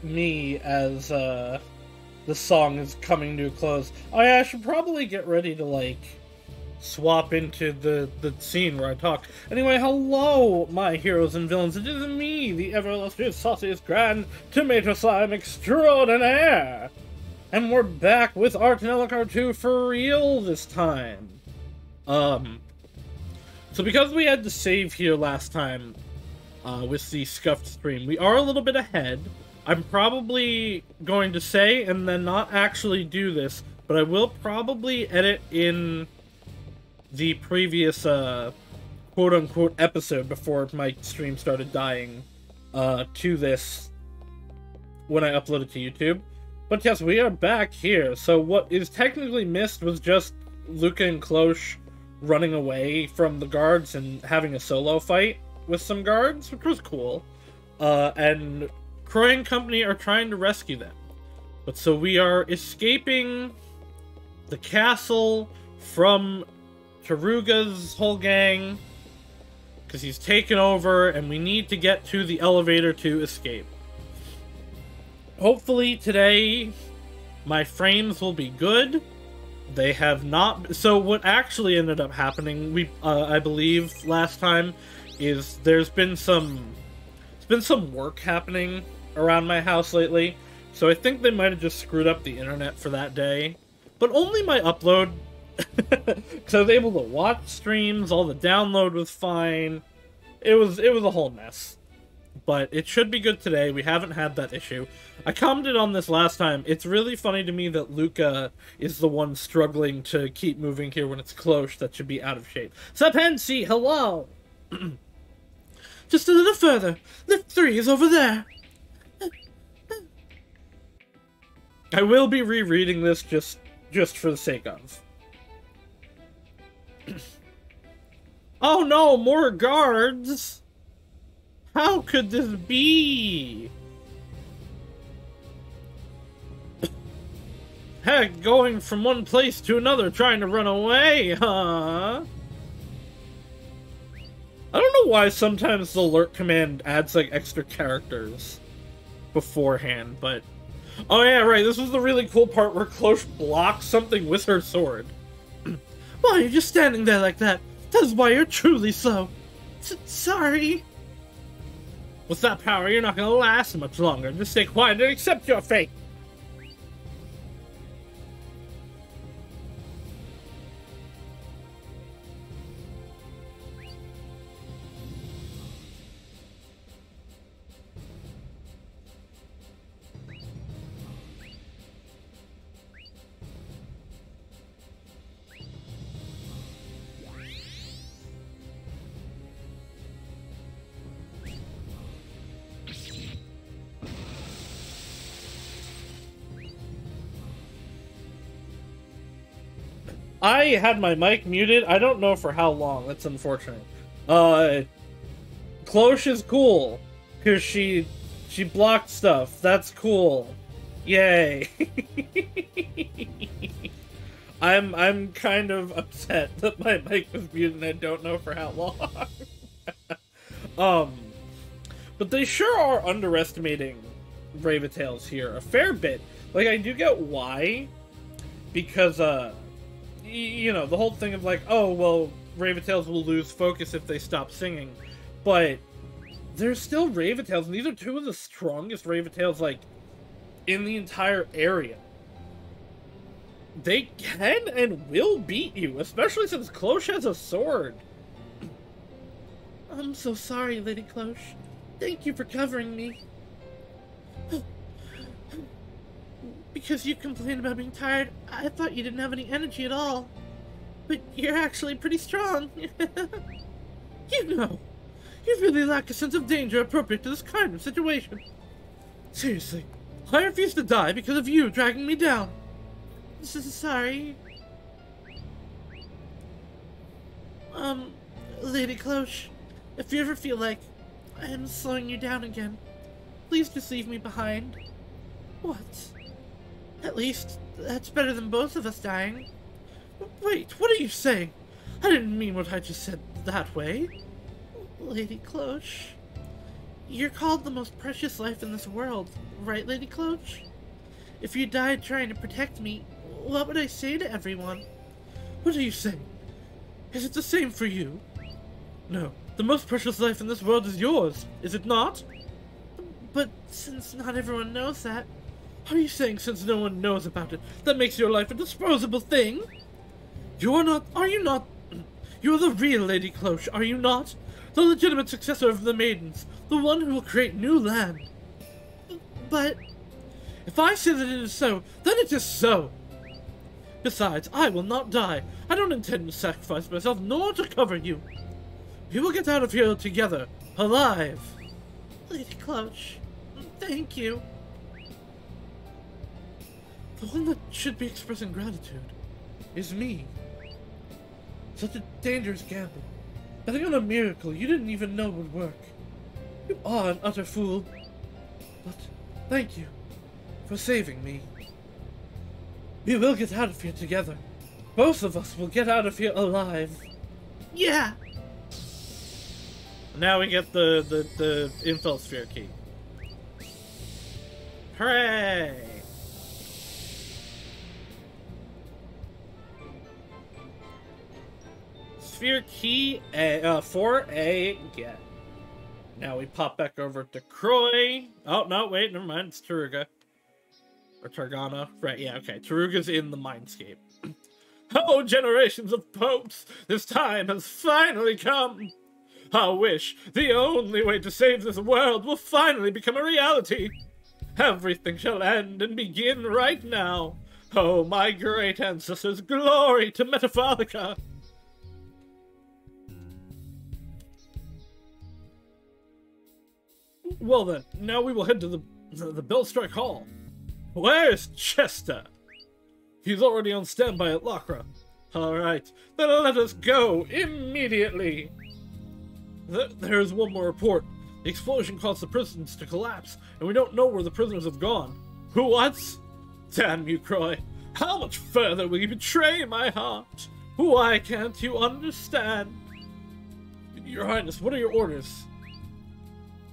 me as the song is coming to a close. Oh yeah, I should probably get ready to like swap into the scene where I talk. Anyway, hello, my heroes and villains. It is me, the ever illustrious, sauciest, grand tomato slime extraordinaire. And we're back with Ar Tonelico 2 for real this time. So because we had to save here last time, with the scuffed stream, we are a little bit ahead. I'm probably going to say and then not actually do this, but I will probably edit in the previous, quote-unquote episode before my stream started dying, to this when I upload it to YouTube. But yes, we are back here. So what is technically missed was just Luca and Cloche running away from the guards and having a solo fight with some guards, which was cool. And Croy and company are trying to rescue them. But so we are escaping the castle from Taruga's whole gang, because he's taken over, and we need to get to the elevator to escape. Hopefully today my frames will be good. They have not. So what actually ended up happening, I believe last time, is there's been some work happening around my house lately. So I think they might have just screwed up the internet for that day, but only my upload. Because I was able to watch streams, all the download was fine. It was a whole mess. But it should be good today. We haven't had that issue. I commented on this last time. It's really funny to me that Luca is the one struggling to keep moving here when it's Cloche that should be out of shape. Sapensi, hello! Just a little further. Lift 3 is over there. I will be rereading this just for the sake of. Oh no, more guards! How could this be? Heck, going from one place to another trying to run away, huh? I don't know why sometimes the alert command adds like extra characters beforehand, but... Oh yeah, right, this was the really cool part where Cloche blocks something with her sword. Why are you just standing there like that? That is why you're truly slow. Sorry. With that power, you're not gonna last much longer. Just stay quiet and accept your fate. I had my mic muted. I don't know for how long. That's unfortunate. Cloche is cool because she blocked stuff. That's cool. Yay. I'm kind of upset that my mic was muted and I don't know for how long. But they sure are underestimating Ravitails here a fair bit. Like, I do get why, because you know, the whole thing of like, oh, well, Ravitails will lose focus if they stop singing. But there's still Ravitails, and these are two of the strongest Ravitails, like, in the entire area. They can and will beat you, especially since Cloche has a sword. I'm so sorry, Lady Cloche. Thank you for covering me. Because you complained about being tired, I thought you didn't have any energy at all. But you're actually pretty strong. You know, you really lack a sense of danger appropriate to this kind of situation. Seriously, I refuse to die because of you dragging me down. Sorry. Lady Cloche, if you ever feel like I am slowing you down again, please just leave me behind. What? At least, that's better than both of us dying. Wait, what are you saying? I didn't mean what I just said that way. Lady Cloche, You're called the most precious life in this world, right, Lady Cloach? If you died trying to protect me, what would I say to everyone? What are you saying? Is it the same for you? No, the most precious life in this world is yours, is it not? But since not everyone knows that, how are you saying since no one knows about it, that makes your life a disposable thing? You're not, are you not? You're the real Lady Cloche, are you not? The legitimate successor of the maidens, the one who will create new land. But if I say that it is so, then it is so. Besides, I will not die. I don't intend to sacrifice myself, nor to cover you. We will get out of here together, alive. Lady Cloche, thank you. The one that should be expressing gratitude is me. Such a dangerous gamble. Betting on a miracle you didn't even know would work. You are an utter fool. But thank you for saving me. We will get out of here together. Both of us will get out of here alive. Yeah! Now we get the info sphere key. Hooray! Sphere key 4A get. Now we pop back over to Croy. Oh, no, wait, never mind. It's Taruga. Or Targana. Right, yeah, okay. Taruga's in the Mindscape. Oh, generations of popes! This time has finally come! I wish the only way to save this world will finally become a reality. Everything shall end and begin right now. Oh, my great ancestors, glory to Metaphallica! Well then, now we will head to the Bellstrike Hall. Where's Chester? He's already on standby at Lacra. Alright, then let us go immediately. There's one more report. The explosion caused the prisons to collapse, and we don't know where the prisoners have gone. What? Damn you, Croy. How much further will you betray my heart? Why can't you understand? Your Highness, what are your orders?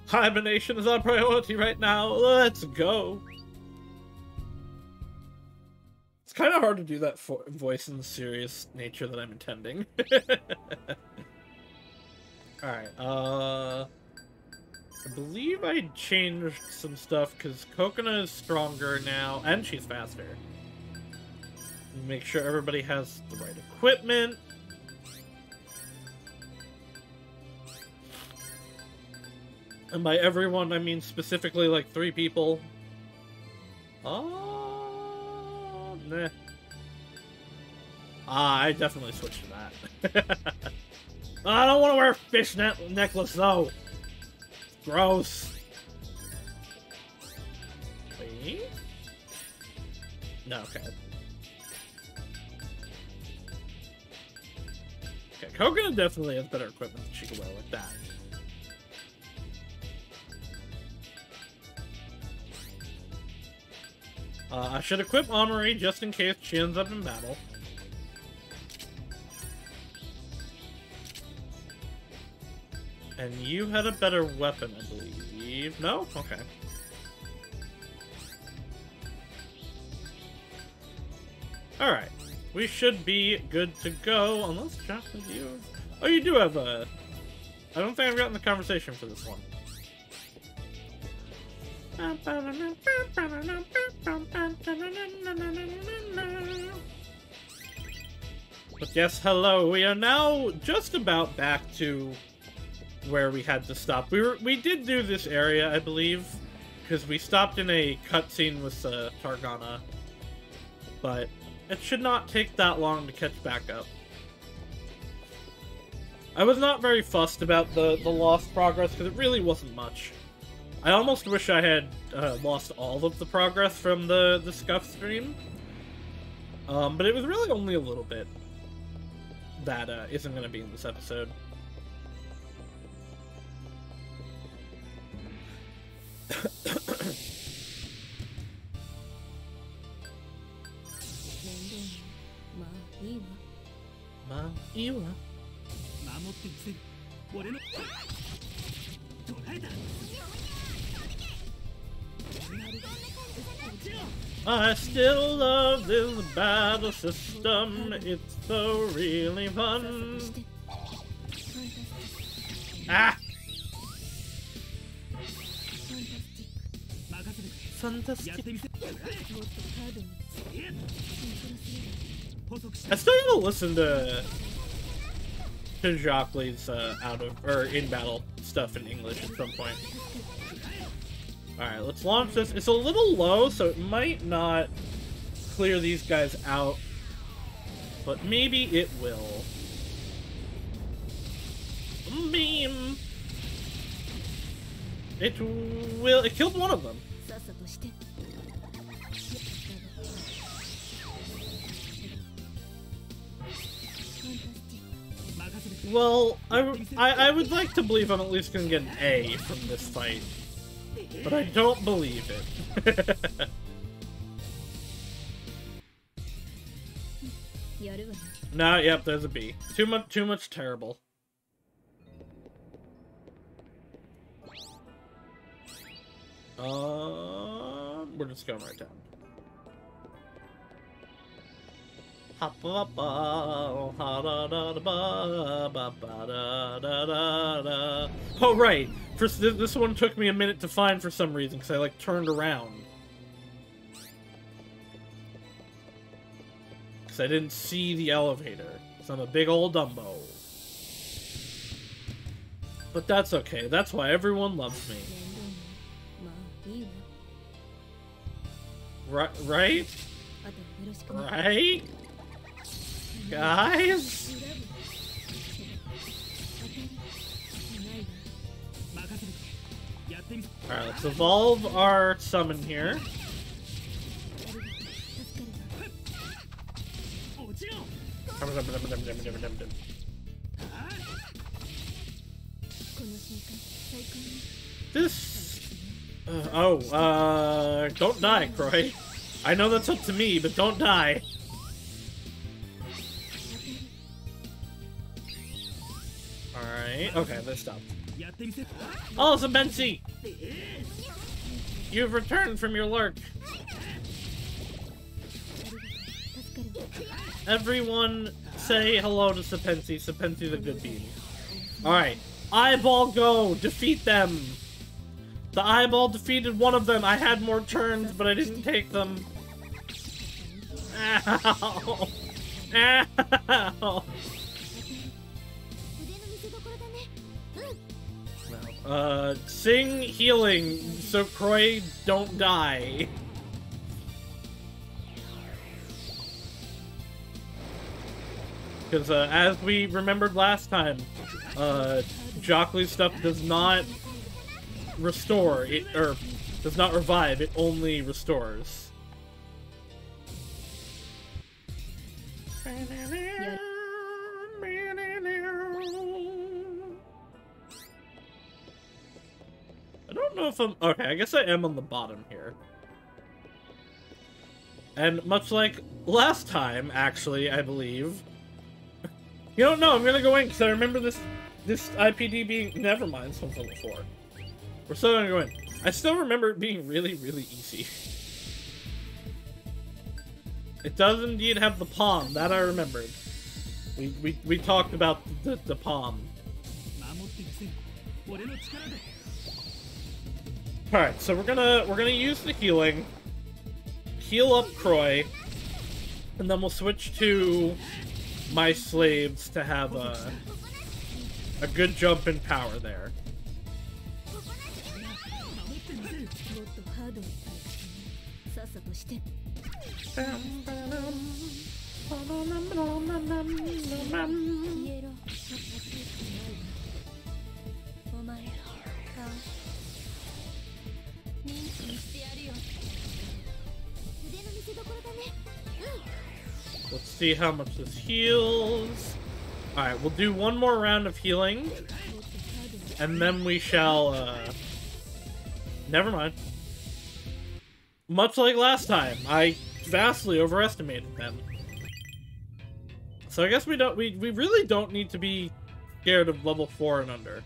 Hibernation is our priority right now. Let's go. It's kind of hard to do that voice in the serious nature that I'm intending. Alright, I believe I changed some stuff because Kokona is stronger now, and she's faster. Make sure everybody has the right equipment. And by everyone, I mean specifically like 3 people. Oh, nah. Ah, I definitely switched to that. I don't want to wear a fishnet necklace, though. Gross. Wait? No, okay. Okay, Kokona definitely has better equipment than she can wear with that. I should equip Amory just in case she ends up in battle. And you had a better weapon, I believe. No? Okay. Alright. We should be good to go, unless Josh with you. Oh, you do have a... I don't think I've gotten the conversation for this one. But yes, hello. We are now just about back to where we had to stop. We did do this area, I believe, because we stopped in a cutscene with Targana, but it should not take that long to catch back up. I was not very fussed about the lost progress because it really wasn't much. I almost wish I had lost all of the progress from the Scuff stream, but it was really only a little bit that isn't going to be in this episode. I still love this battle system. It's so really fun. Ah! Fantastic. I still need to listen to Jacques Lee's in battle stuff in English at some point. Alright, let's launch this. It's a little low, so it might not clear these guys out, but maybe it will. Beam! It will. It killed one of them. Well, I would like to believe I'm at least gonna get an A from this fight, but I don't believe it. Nah, yep, there's a B. Too much terrible. We're just going right down. Oh, right. This one took me a minute to find for some reason, because I, like, turned around. Because I didn't see the elevator. Because I'm a big old Dumbo. But that's okay. That's why everyone loves me. Right? Right? Guys? Alright, let's evolve our summon here. Don't die, Croy. I know that's up to me, but don't die. Alright, okay, they stopped. Oh, Zabensi! You've returned from your lurk. Everyone say hello to Sapensi. Sapensi the good bean. Alright. Eyeball go! Defeat them! The eyeball defeated one of them. I had more turns, but I didn't take them. Ow! Ow! Sing healing so Croy don't die. Because, as we remembered last time, Jacques Lee's stuff does not restore, or does not revive, it only restores. I don't know if I'm... Okay, I guess I am on the bottom here. And much like last time, actually, I believe... You don't know, I'm gonna go in, because I remember this IPD being... Never mind, this one's level 4. We're still gonna go in. I still remember it being really, really easy. It does indeed have the palm, that I remembered. We talked about the palm. Alright, so we're gonna use the healing, heal up Croy, and then we'll switch to my slaves to have a good jump in power there. Let's see how much this heals. Alright, we'll do one more round of healing. And then we shall, never mind. Much like last time, I vastly overestimated them. So I guess we really don't need to be scared of level 4 and under.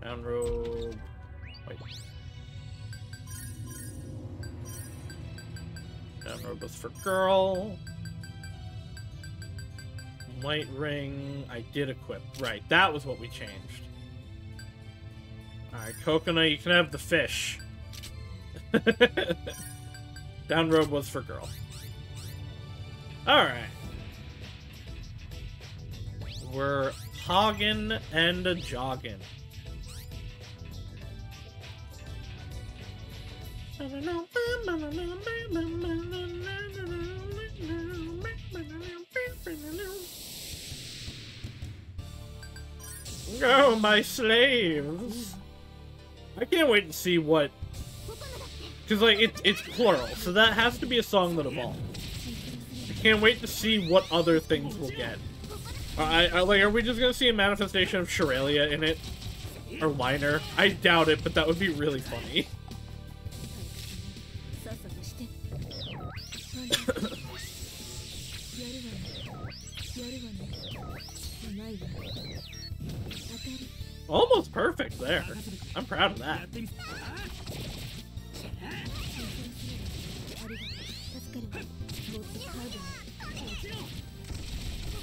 Down robe. Wait. Down Robos for girl. White ring, I did equip. Right, that was what we changed. Alright, Coconut, you can have the fish. Down Robos for girl. Alright. We're hogging and a jogging. Go, my slaves! I can't wait to see what... Because, like, it's plural, so that has to be a song that evolves. I can't wait to see what other things we'll get. Like, are we just gonna see a manifestation of Shiralia in it? Or Liner? I doubt it, but that would be really funny. Almost perfect there. I'm proud of that.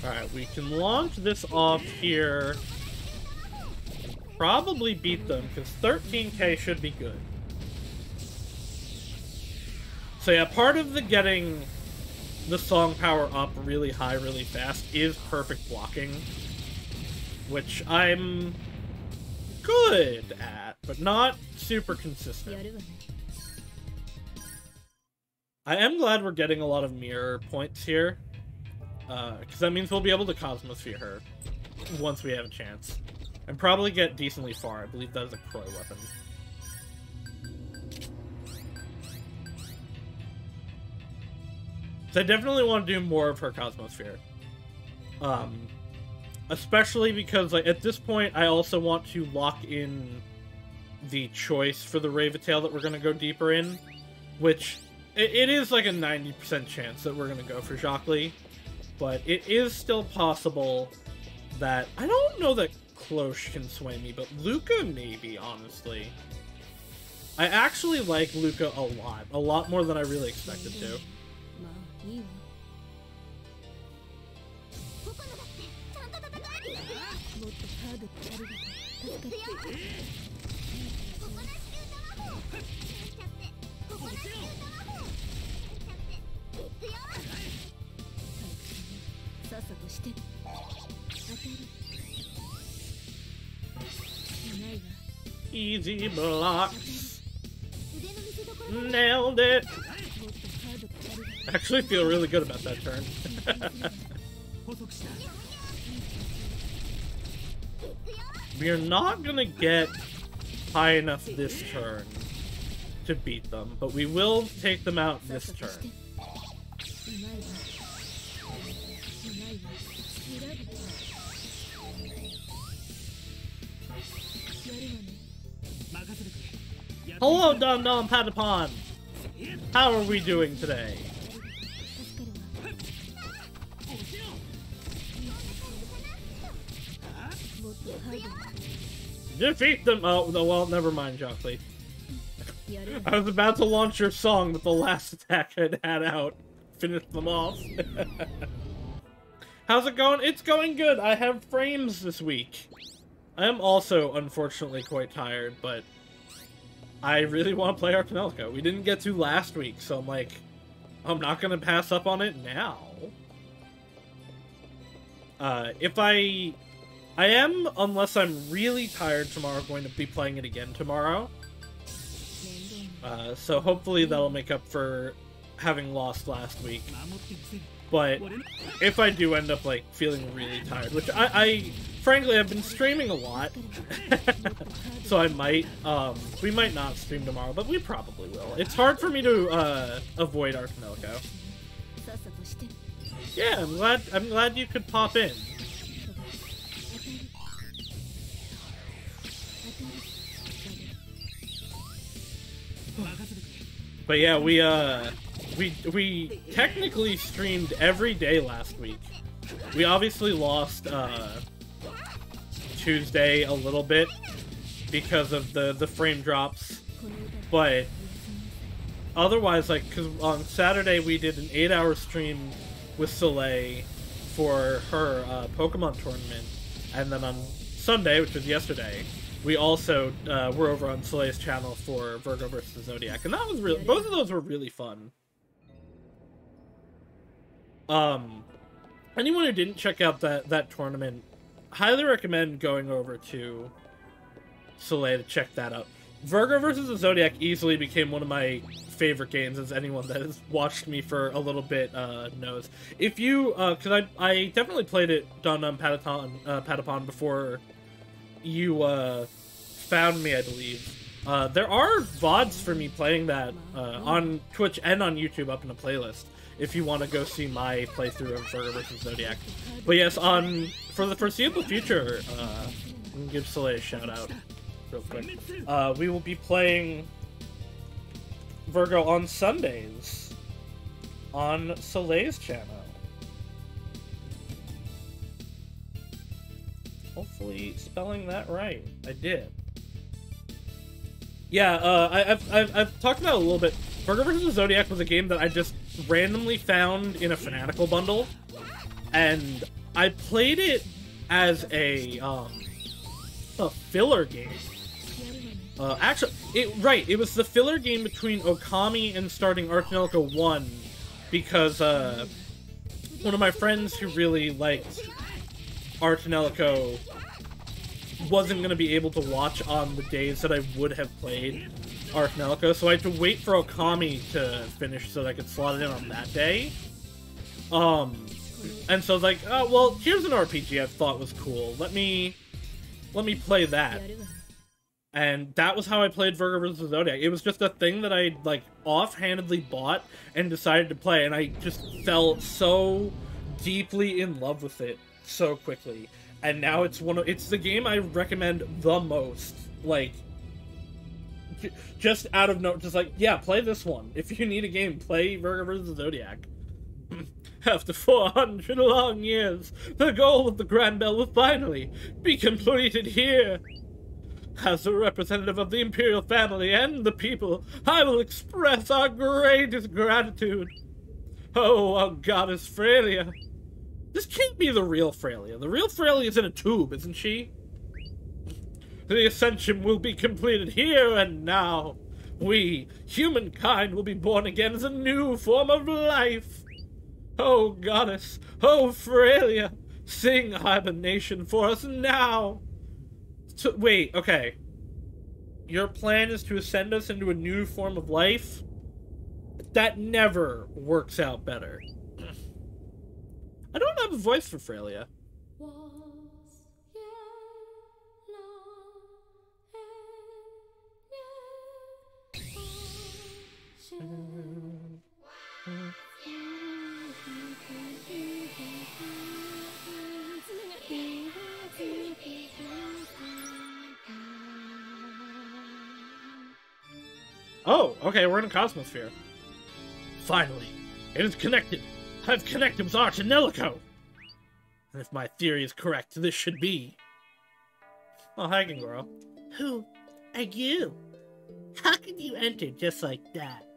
Alright, we can launch this off here. Probably beat them, because 13k should be good. So yeah, part of the getting the song power up really high, really fast is perfect blocking. Which I'm good at, but not super consistent. I am glad we're getting a lot of mirror points here. Because that means we'll be able to Cosmosphere her once we have a chance. And probably get decently far. I believe that is a Croy weapon. So I definitely want to do more of her Cosmosphere. Especially because, like, at this point, I also want to lock in the choice for the Raventail that we're going to go deeper in. Which, it is like a 90% chance that we're going to go for Jockey. But it is still possible that... I don't know that Cloche can sway me, but Luca maybe, honestly. I actually like Luca a lot more than I really expected to. Easy blocks. Nailed it. I actually feel really good about that turn. We are not gonna get high enough this turn to beat them, but we will take them out this turn. Hello, Dom Dom Patapon! How are we doing today? Defeat them! Oh, well, never mind, Jockey. I was about to launch your song, but the last attack I'd had out finished them off. How's it going? It's going good! I have frames this week. I am also, unfortunately, quite tired, but I really want to play Ar Tonelico. We didn't get to last week, so I'm like, I'm not going to pass up on it now. I am, unless I'm really tired tomorrow, going to be playing it again tomorrow. So hopefully that'll make up for having lost last week. But if I do end up, like, feeling really tired, which I frankly, I've been streaming a lot, so I might, we might not stream tomorrow, but we probably will. It's hard for me to, avoid Ar Tonelico. Yeah, I'm glad you could pop in. But yeah, we technically streamed every day last week. We obviously lost, Tuesday a little bit because of the frame drops, but otherwise, like, because on Saturday we did an 8-hour stream with Soleil for her Pokemon tournament, and then on Sunday, which was yesterday, we also were over on Soleil's channel for Virgo versus Zodiac, and that was really, both of those were really fun. Anyone who didn't check out that tournament, highly recommend going over to Soleil to check that out. Virgo versus the Zodiac easily became one of my favorite games, as anyone that has watched me for a little bit knows. If you, because I definitely played it on Patapon before you found me, I believe. There are VODs for me playing that on Twitch and on YouTube up in a playlist, if you want to go see my playthrough of Virgo vs. Zodiac. But yes, for the foreseeable future, I'm gonna give Soleil a shout out real quick. We will be playing Virgo on Sundays on Soleil's channel. Hopefully spelling that right. I did. Yeah, I've talked about it a little bit. Virgo vs. Zodiac was a game that I just randomly found in a Fanatical bundle, and I played it as a filler game. Actually, it was the filler game between Okami and starting Ar Tonelico 1, because one of my friends who really liked Ar Tonelico wasn't going to be able to watch on the days that I would have played Ar Tonelico, so I had to wait for Okami to finish so that I could slot it in on that day. And so I was like, oh, well, here's an RPG I thought was cool. Let me play that. And that was how I played Virgo vs. Zodiac. It was just a thing that I, like, offhandedly bought and decided to play, and I just fell so deeply in love with it so quickly. And now it's the game I recommend the most. Like, just out of just like, yeah, play this one. If you need a game, play Virgo vs. Zodiac. After 400 long years, the goal of the Grand Bell will finally be completed here. As a representative of the Imperial family and the people, I will express our greatest gratitude. Oh, goddess Freya. This can't be the real Freya. The real Freya is in a tube, isn't she? The ascension will be completed here and now. We, humankind, will be born again as a new form of life. Oh, goddess, oh, Freya, sing hibernation for us now. So, wait, okay. Your plan is to ascend us into a new form of life? That never works out better. I don't have a voice for Freya. Oh, okay, we're in a Cosmosphere. Finally, it is connected. I've connected with Ar Tonelico. And if my theory is correct, this should be... Oh, hi, Girl. Who are you? How can you enter just like that?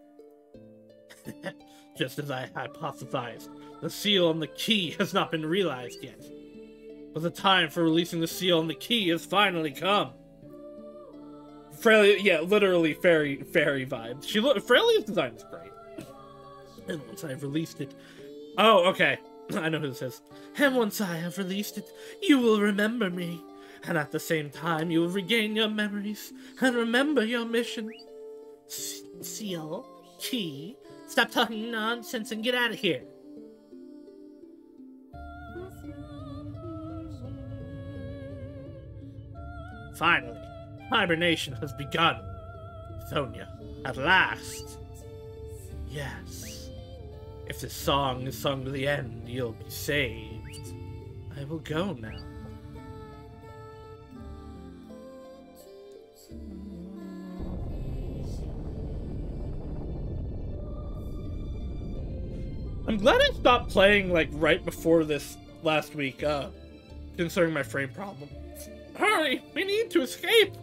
Just as I hypothesized, the seal and the key has not been realized yet. But the time for releasing the seal and the key has finally come. Freya, yeah, literally fairy vibes. Frelia's design is great. And once I've released it... Oh, okay. I know who this is. And once I have released it, you will remember me. And at the same time, you will regain your memories and remember your mission. Seal? Key? Stop talking nonsense and get out of here. Finally, hibernation has begun. Sonia, at last. Yes. If this song is sung to the end, you'll be saved. I will go now. I'm glad I stopped playing, like, right before this last week, considering my frame problem. Hurry! We need to escape!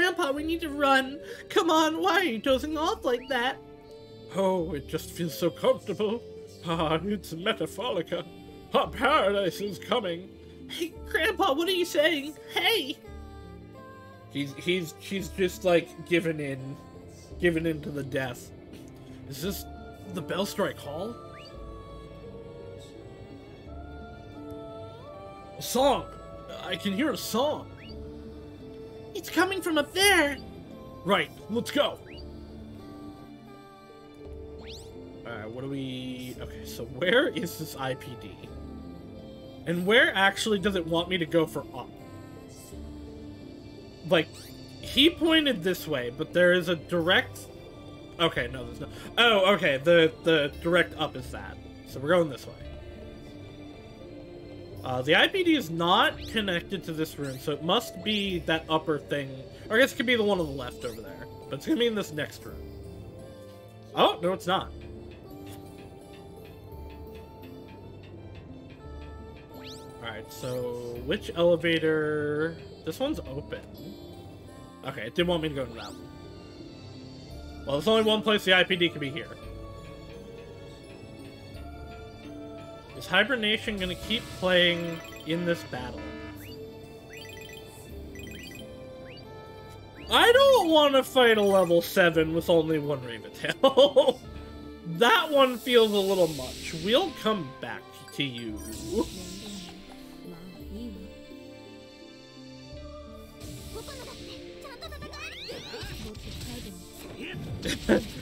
Grandpa, we need to run. Come on, why are you dozing off like that? Oh, it just feels so comfortable. Ah, it's Metaphorica. Our paradise is coming. Hey, Grandpa, what are you saying? Hey! She's just like given in to the death. Is this the Bellstrike Hall? A song! I can hear a song! It's coming from up there! Right, let's go! Alright, what do we... Okay, so where is this IPD? And where actually does it want me to go for up? Like, he pointed this way, but there is a direct... Okay, no, there's no... Oh, okay, the direct up is that. So we're going this way. The IPD is not connected to this room, so it must be that upper thing. Or I guess it could be the one on the left over there. But it's gonna be in this next room. Oh, no, it's not. Alright, so which elevator... This one's open. Okay, it didn't want me to go to that one. Well, there's only one place the IPD can be here. Is Hibernation gonna keep playing in this battle? I don't want to fight a level 7 with only one Raventail. That one feels a little much. We'll come back to you.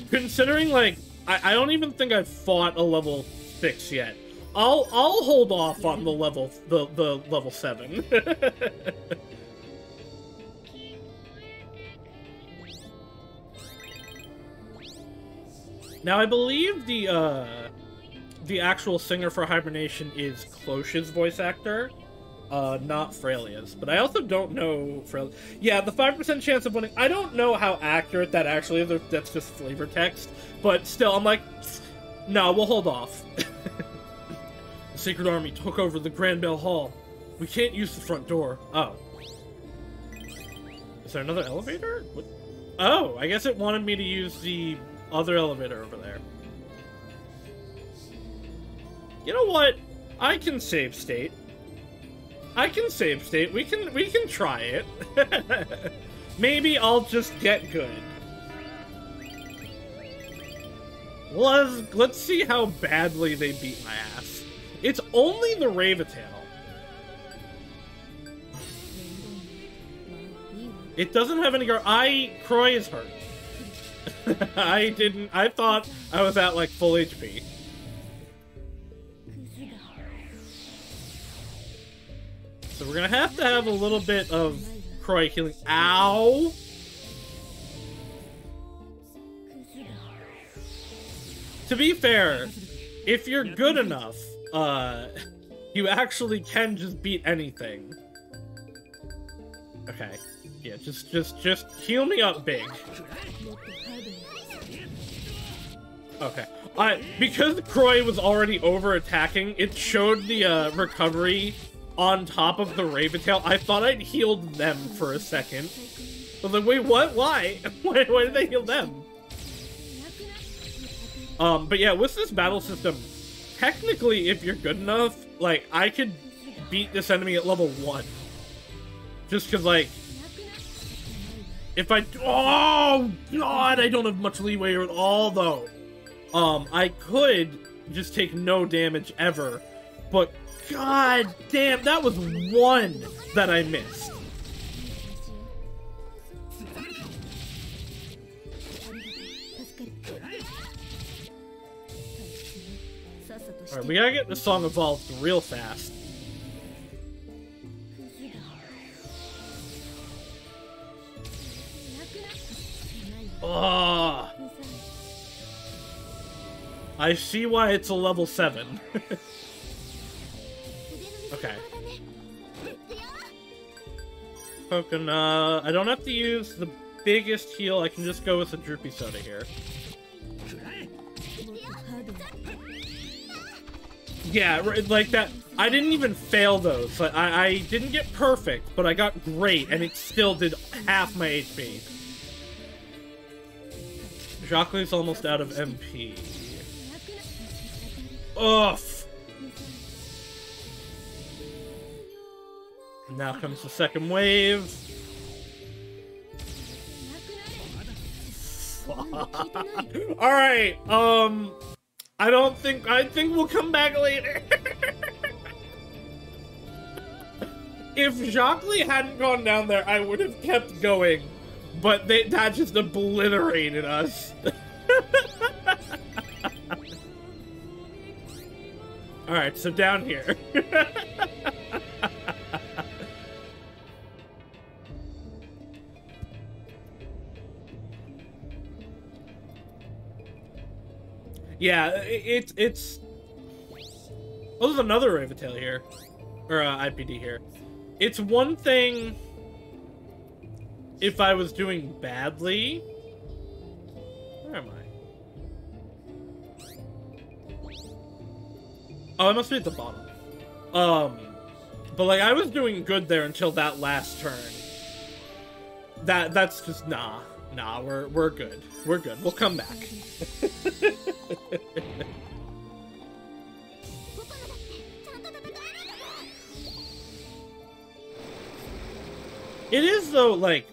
Considering, like, I don't even think I've fought a level 6 yet. I'll hold off on the level 7. Now I believe the actual singer for Hibernation is Cloche's voice actor, not Frelia's. But I also don't know Frelia. Yeah, the 5% chance of winning. I don't know how accurate that actually is. That's just flavor text. But still, I'm like, no, we'll hold off. The Sacred Army took over the Grand Bell Hall. We can't use the front door. Oh. Is there another elevator? What? Oh, I guess it wanted me to use the other elevator over there. You know what? I can save state. I can save state. We can try it. Maybe I'll just get good. Let's see how badly they beat my ass. It's only the Raventail. It doesn't have any Croy is hurt. I thought I was at like full HP. So we're gonna have to have a little bit of Croy healing. Ow! To be fair, if you're good enough, you actually can just beat anything. Okay. Yeah, just heal me up big. Okay. Because Croy was already over-attacking, it showed the, recovery on top of the Raventail. I thought I'd healed them for a second. I was like, wait, what? Why? Why did they heal them? But yeah, with this battle system, technically, if you're good enough, like, I could beat this enemy at level 1. Just because, like, if I... Oh, God, I don't have much leeway at all, though. I could just take no damage ever, but God damn, that was one that I missed. Alright, we gotta get this song evolved real fast. Oh, I see why it's a level 7. Okay. Coconut. I don't have to use the biggest heal. I can just go with the Droopy Soda here. Yeah, like that. I didn't even fail those. Like, I didn't get perfect, but I got great, and it still did half my HP. Jacqueline's almost out of MP. Ugh. Now comes the second wave. Alright, I think we'll come back later. If Jacqueline hadn't gone down there, I would have kept going. But that just obliterated us. Alright, so down here. Yeah, it's... Oh, there's another Raventail here. Or, IPD here. It's one thing if I was doing badly... Where am I? Oh, I must be at the bottom. But, like, I was doing good there until that last turn. That's just... Nah, we're good. We're good. We'll come back. It is, though, like,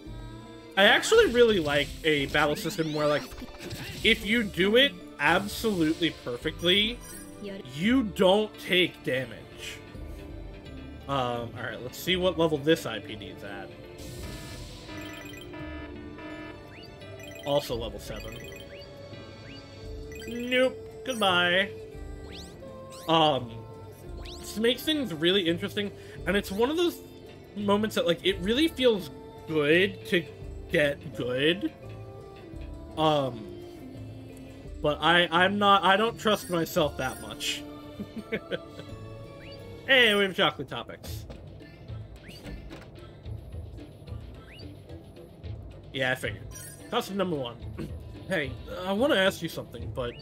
I actually really like a battle system where, like, if you do it absolutely perfectly, you don't take damage. Alright, let's see what level this IPD is at. Also level 7. Nope. Goodbye. This makes things really interesting, and it's one of those moments that, like, it really feels good to get good. But I don't trust myself that much. Hey, we have chocolate topics. Yeah, I figured. Costume number 1. Hey, I want to ask you something, but...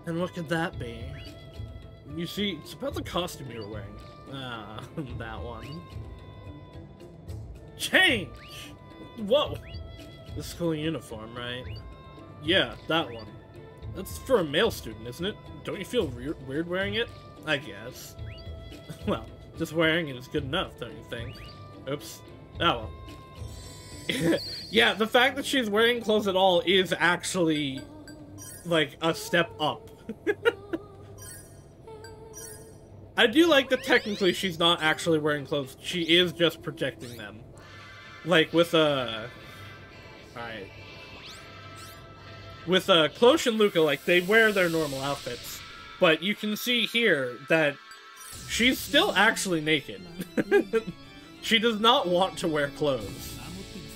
And what could that be? You see, it's about the costume you were wearing. Ah, that one. Change! Whoa! The school uniform, right? Yeah, that one. That's for a male student, isn't it? Don't you feel weird wearing it? I guess. Well, just wearing it is good enough, don't you think? Oops. Oh well. Yeah, the fact that she's wearing clothes at all is actually, like, a step up. I do like that technically she's not actually wearing clothes. She is just projecting them. Like, with, Alright. With, Cloche and Luca, like, they wear their normal outfits. But you can see here that she's still actually naked. She does not want to wear clothes.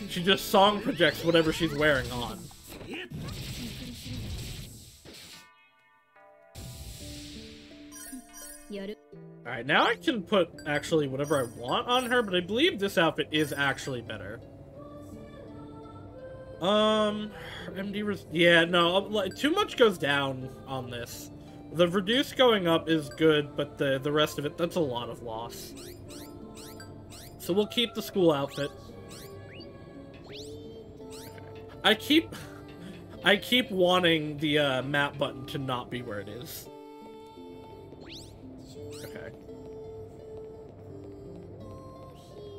She just song projects whatever she's wearing on. Alright, now I can put, actually, whatever I want on her, but I believe this outfit is actually better. Yeah, no, like, too much goes down on this. The reduce going up is good, but the rest of it, that's a lot of loss. So we'll keep the school outfit. I keep wanting the map button to not be where it is. Okay.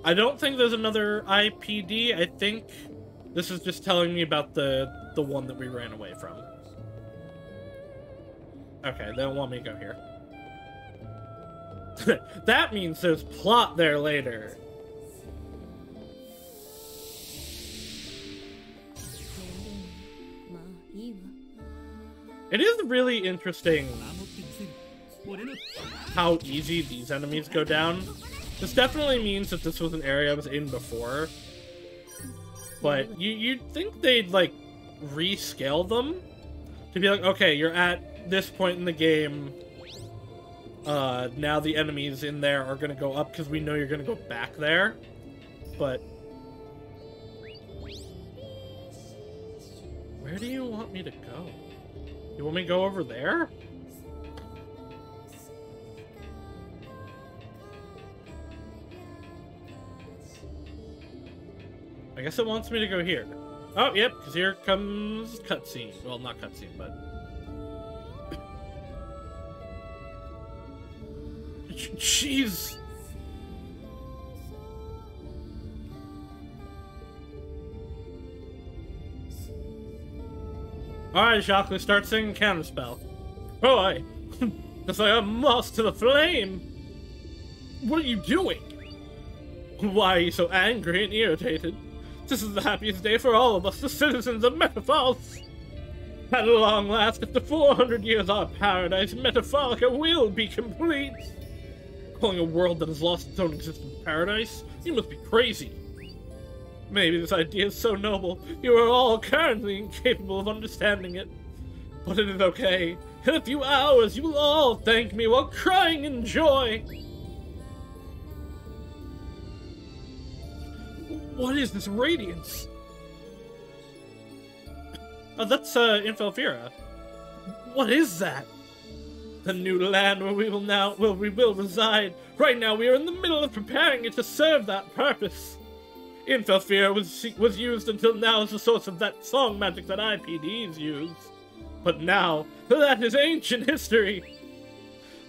I don't think there's another IPD. I think this is just telling me about the one that we ran away from. Okay, they don't want me to go here. That means there's plot there later. It is really interesting how easy these enemies go down. This definitely means that this was an area I was in before. But you'd think they'd, like, rescale them? To be like, okay, you're at this point in the game. Now the enemies in there are gonna go up because we know you're gonna go back there. But... where do you want me to go? You want me to go over there? I guess it wants me to go here. Oh, yep, because here comes cutscene. Well, not cutscene, but... Jeez! Alright, Jacques, let's start singing Counterspell. Roy! It's like a moth to the flame! What are you doing? Why are you so angry and irritated? This is the happiest day for all of us, the citizens of Metafalls! At long last, after 400 years, our paradise, Metafallica, will be complete! Calling a world that has lost its own existence paradise? You must be crazy! Maybe this idea is so noble, you are all currently incapable of understanding it. But it is okay. In a few hours, you will all thank me while crying in joy! What is this radiance? Oh, that's, Infelfira. What is that? The new land where we will reside. Right now, we are in the middle of preparing it to serve that purpose. Infelfira was used until now as the source of that song magic that IPDs use. But now, that is ancient history.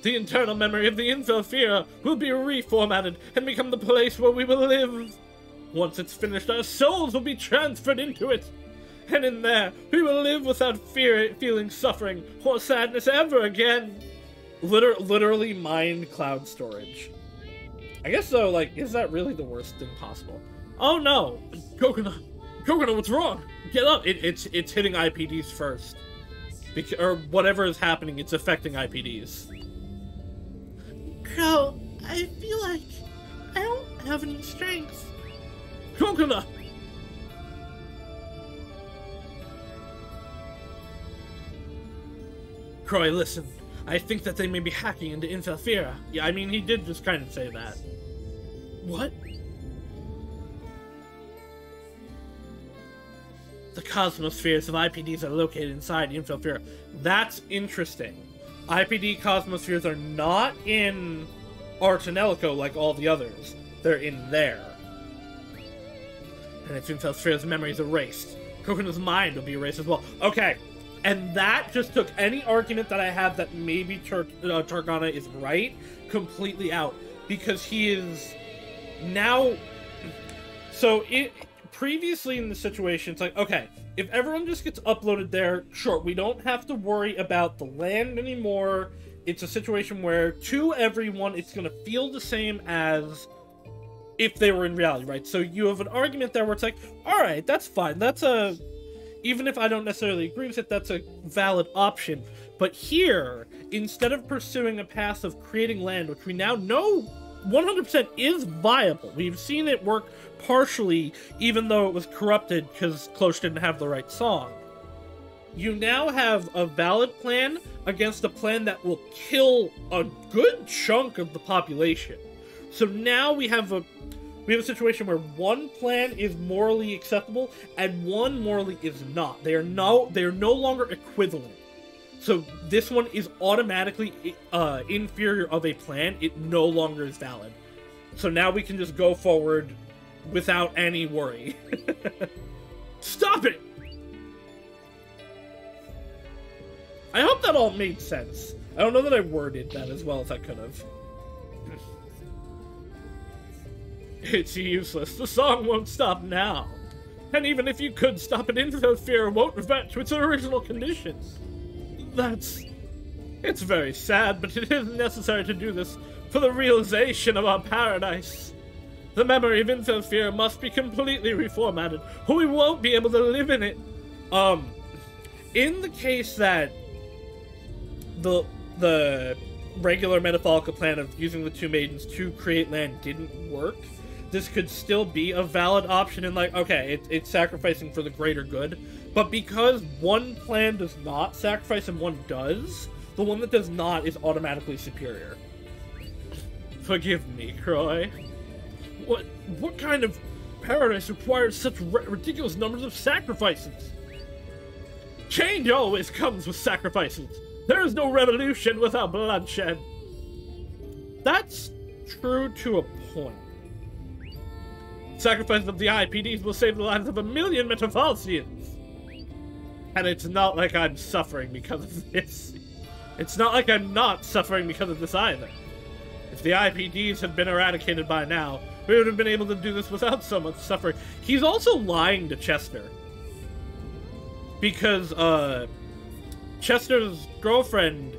The internal memory of the Infelfira will be reformatted and become the place where we will live. Once it's finished, our souls will be transferred into it. And in there, we will live without feeling suffering or sadness ever again. Literally mind cloud storage. I guess so, like, is that really the worst thing possible? Oh no! Coconut, what's wrong? Get up! It's hitting IPDs first. Or whatever is happening, it's affecting IPDs. Crow, I feel like I don't have any strength. Coconut! Croy, listen. I think that they may be hacking into Infelfira. Yeah, I mean, he did just kind of say that. What? The cosmospheres of IPDs are located inside Infelfira. That's interesting. IPD cosmospheres are not in Ar Tonelico like all the others. They're in there. And if Infelfira's memory is erased, Coconut's mind will be erased as well. Okay, and that just took any argument that I have that maybe Targana is right completely out. Because he is now... So, previously in the situation, it's like, okay, if everyone just gets uploaded there, sure, we don't have to worry about the land anymore. It's a situation where, to everyone, it's going to feel the same as if they were in reality, right? So you have an argument there where it's like, alright, that's fine, that's a... Even if I don't necessarily agree with it, that's a valid option. But here, instead of pursuing a path of creating land, which we now know 100% is viable, we've seen it work partially, even though it was corrupted because Cloche didn't have the right song. You now have a valid plan against a plan that will kill a good chunk of the population. So now we have a situation where one plan is morally acceptable and one morally is not. They are no longer equivalent. So this one is automatically inferior of a plan. It no longer is valid. So now we can just go forward without any worry. Stop it! I hope that all made sense. I don't know that I worded that as well as I could have. It's useless. The song won't stop now. And even if you could stop it, Infelfira won't revert to its original condition. It's very sad, but it is necessary to do this for the realization of our paradise. The memory of Infelfira must be completely reformatted, or we won't be able to live in it. In the case that the regular Metafallica plan of using the two maidens to create land didn't work, this could still be a valid option in, like, okay, it's sacrificing for the greater good, but because one plan does not sacrifice and one does, the one that does not is automatically superior. Forgive me, Croy. What kind of paradise requires such ridiculous numbers of sacrifices? Change always comes with sacrifices. There is no revolution without bloodshed. That's true to a point. Sacrifice of the IPDs will save the lives of 1 million Metaphalsians. And it's not like I'm suffering because of this. It's not like I'm not suffering because of this either. If the IPDs had been eradicated by now, we would have been able to do this without so much suffering. He's also lying to Chester. Because, Chester's girlfriend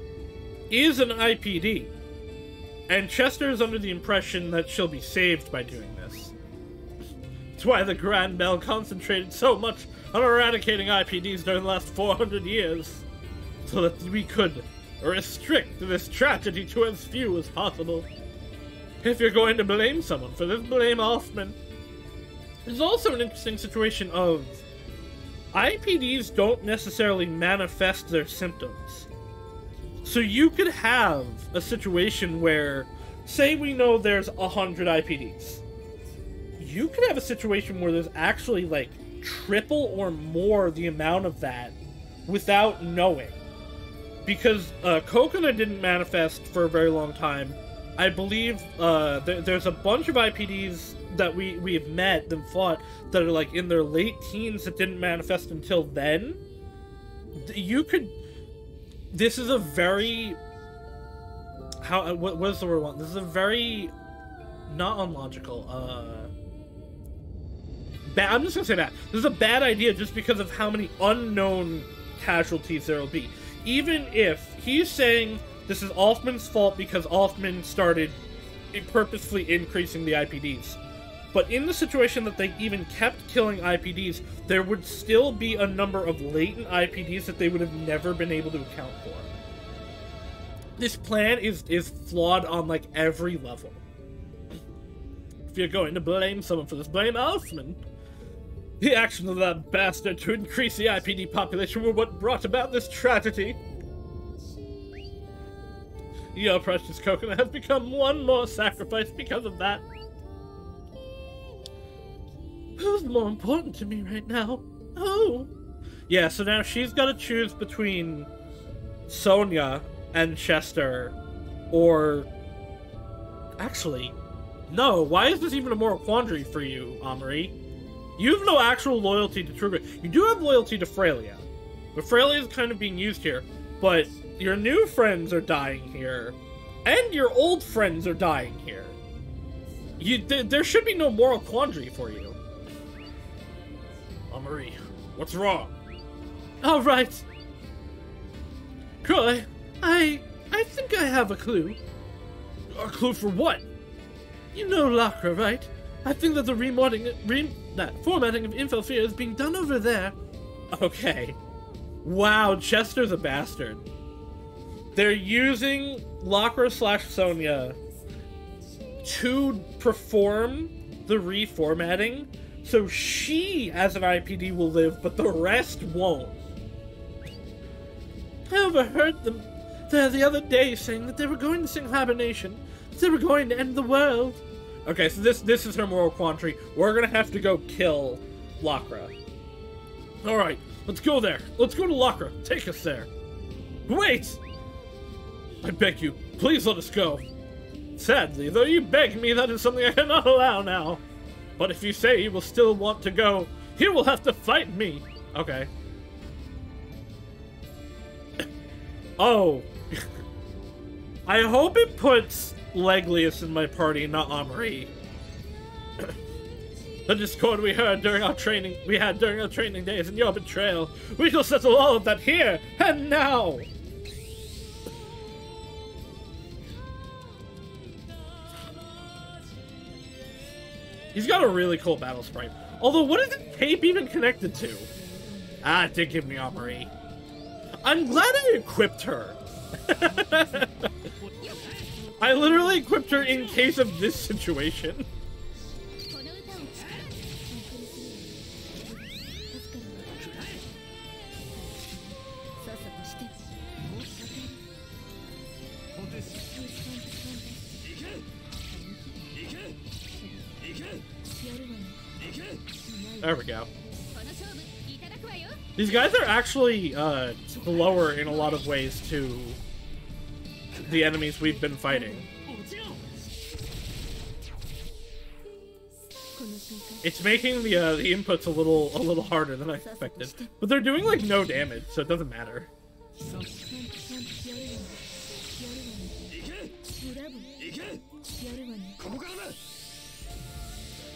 is an IPD. And Chester is under the impression that she'll be saved by doing this. That's why the Grand Bell concentrated so much on eradicating IPDs during the last 400 years. So that we could restrict this tragedy to as few as possible. If you're going to blame someone for this, blame Hoffman. There's also an interesting situation of IPDs don't necessarily manifest their symptoms. So you could have a situation where, say we know there's 100 IPDs. You could have a situation where there's actually like triple or more the amount of that without knowing. Because Coconut didn't manifest for a very long time. I believe there's a bunch of IPDs that we have met and fought that are like in their late teens that didn't manifest until then. You could... This is a very... What is the word I want? This is a very... Not unlogical. I'm just gonna say that. This is a bad idea just because of how many unknown casualties there will be. Even if he's saying this is Alfman's fault because Alfman started purposefully increasing the IPDs. But in the situation that they even kept killing IPDs, there would still be a number of latent IPDs that they would have never been able to account for. This plan is flawed on like every level. If you're going to blame someone for this, blame Alfman. The actions of that bastard to increase the IPD population were what brought about this tragedy. Your precious Coconut has become one more sacrifice because of that. Who's more important to me right now? Oh! Yeah, so now she's got to choose between Sonia and Chester, or... Actually, no, why is this even a moral quandary for you, Amari? You have no actual loyalty to Truger. You do have loyalty to Frelia. But Frelia is kind of being used here. But your new friends are dying here. And your old friends are dying here. There should be no moral quandary for you. Amari, what's wrong? Alright. Croy, I think I have a clue. A clue for what? You know Lacra, right? I think that the formatting of Infelfear is being done over there. Okay. Wow, Chester's a bastard. They're using Lacra/Sonia to perform the reformatting, so she, as an IPD, will live, but the rest won't. I overheard them there the other day saying that they were going to sing Hibernation, that they were going to end the world. Okay, so this is her moral quandary. We're gonna have to go kill Lacra. Alright, let's go there. Let's go to Lacra. Take us there. Wait! I beg you, please let us go. Sadly, though you beg me, that is something I cannot allow now. But if you say you will still want to go, you will have to fight me. Okay. Oh. I hope it puts Leglius in my party, not Amari. The discord we had during our training days and your betrayal. We shall settle all of that here and now. He's got a really cool battle sprite. Although, what is the cape even connected to? Ah, it did give me Amari. I'm glad I equipped her. I literally equipped her in case of this situation. There we go. These guys are actually slower in a lot of ways to the enemies we've been fighting. It's making the inputs a little harder than I expected. But they're doing like no damage, so it doesn't matter.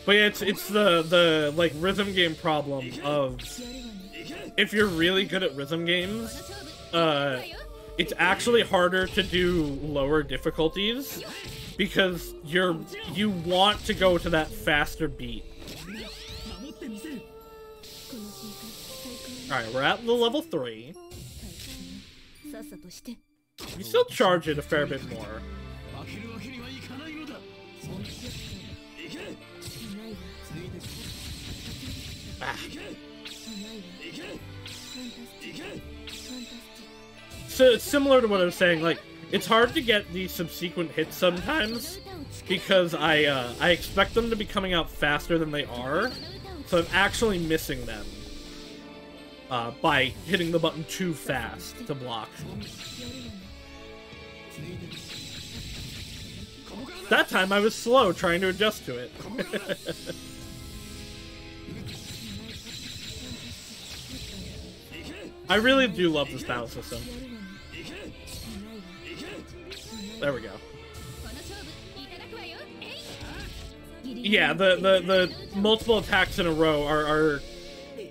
But yeah, it's the like rhythm game problem of if you're really good at rhythm games, it's actually harder to do lower difficulties because you want to go to that faster beat. Alright, we're at the level 3. You still charge it a fair bit more. Ah. So it's similar to what I was saying, like, it's hard to get the subsequent hits sometimes because I expect them to be coming out faster than they are, so I'm actually missing them by hitting the button too fast to block. That time I was slow trying to adjust to it. I really do love this battle system. There we go. Yeah, the multiple attacks in a row are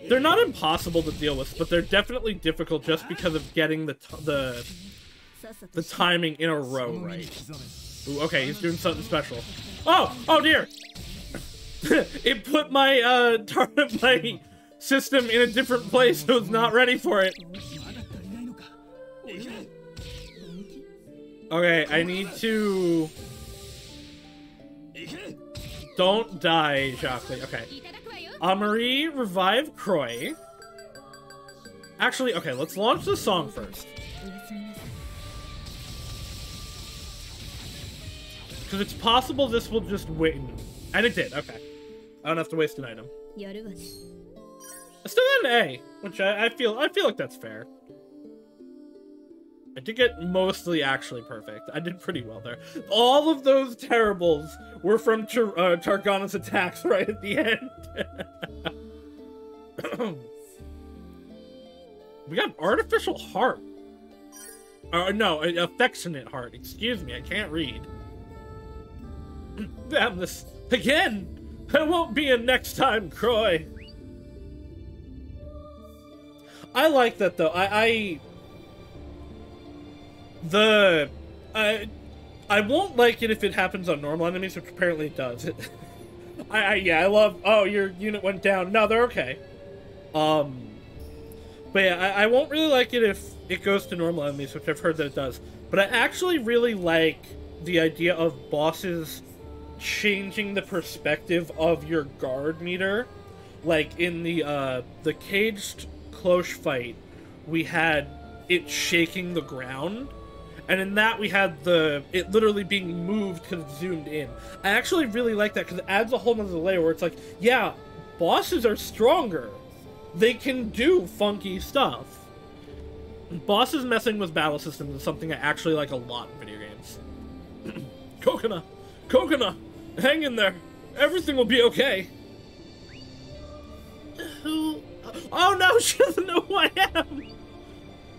they're not impossible to deal with, but they're definitely difficult just because of getting the timing in a row right. Ooh, okay, he's doing something special. Oh dear! It put my my system in a different place, so it's not ready for it. Okay, I need to... Don't die, Jacques. Okay. Marie, revive Croy. Actually, okay, let's launch the song first. Because it's possible this will just win. And it did, okay. I don't have to waste an item. I still got an A, which I feel like that's fair. I did get mostly actually perfect. I did pretty well there. All of those terribles were from Targana's attacks right at the end. We got artificial heart. No, affectionate heart. Excuse me, I can't read. Damn this again! There won't be a next time, Croy. I like that though. I won't like it if it happens on normal enemies, which apparently it does. Yeah, I love. Oh, your unit went down. No, they're okay. But yeah, I won't really like it if it goes to normal enemies, which I've heard that it does. But I actually really like the idea of bosses changing the perspective of your guard meter. Like in the caged cloche fight, we had it shaking the ground, and in that we had it literally being moved because it zoomed in. I actually really like that because it adds a whole nother layer where it's like, yeah, bosses are stronger. They can do funky stuff. Bosses messing with battle systems is something I actually like a lot in video games. Coconut, hang in there. Everything will be okay. Who? Oh no, she doesn't know who I am.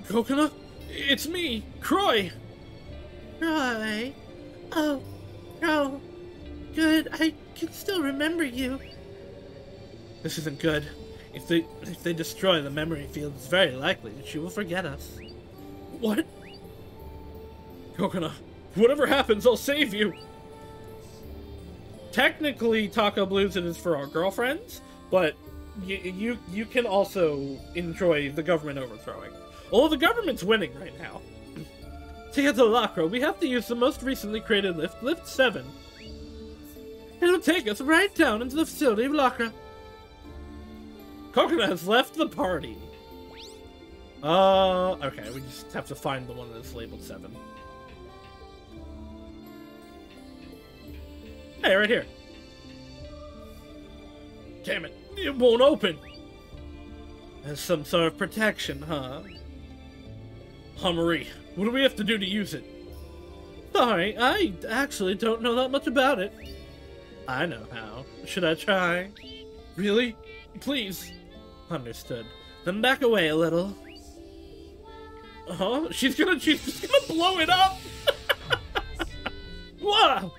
Coconut, it's me, Croy. Croy. Oh, good. I can still remember you. This isn't good. If they destroy the memory field, it's very likely that she will forget us. What? Coconut, whatever happens, I'll save you. Technically, Taco Blues it is for our girlfriends, but you can also enjoy the government overthrowing. Although the government's winning right now. To get to Lacro, we have to use the most recently created lift, Lift 7. It'll take us right down into the facility of Lacra. Coconut has left the party. Okay, we just have to find the one that's labeled 7. Hey, right here. Damn it, it won't open. There's some sort of protection, huh? Marie, what do we have to do to use it? Sorry, I actually don't know that much about it. I know how. Should I try? Really? Please. Understood. Then back away a little. Huh? She's just gonna blow it up! Wow!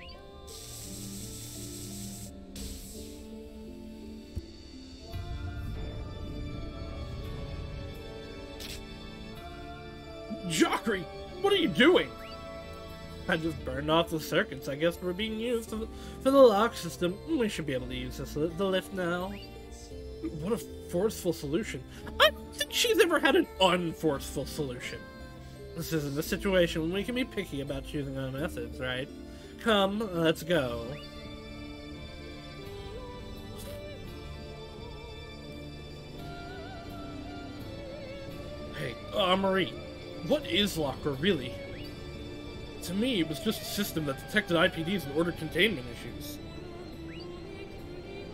Jockey, what are you doing? I just burned off the circuits. I guess we're being used for the lock system. We should be able to use the lift now. What a forceful solution. I don't think she's ever had an unforceful solution. This isn't a situation when we can be picky about choosing our methods, right? Come, let's go. Hey, Marie, what is Locker really? To me, it was just a system that detected IPDs and ordered containment issues.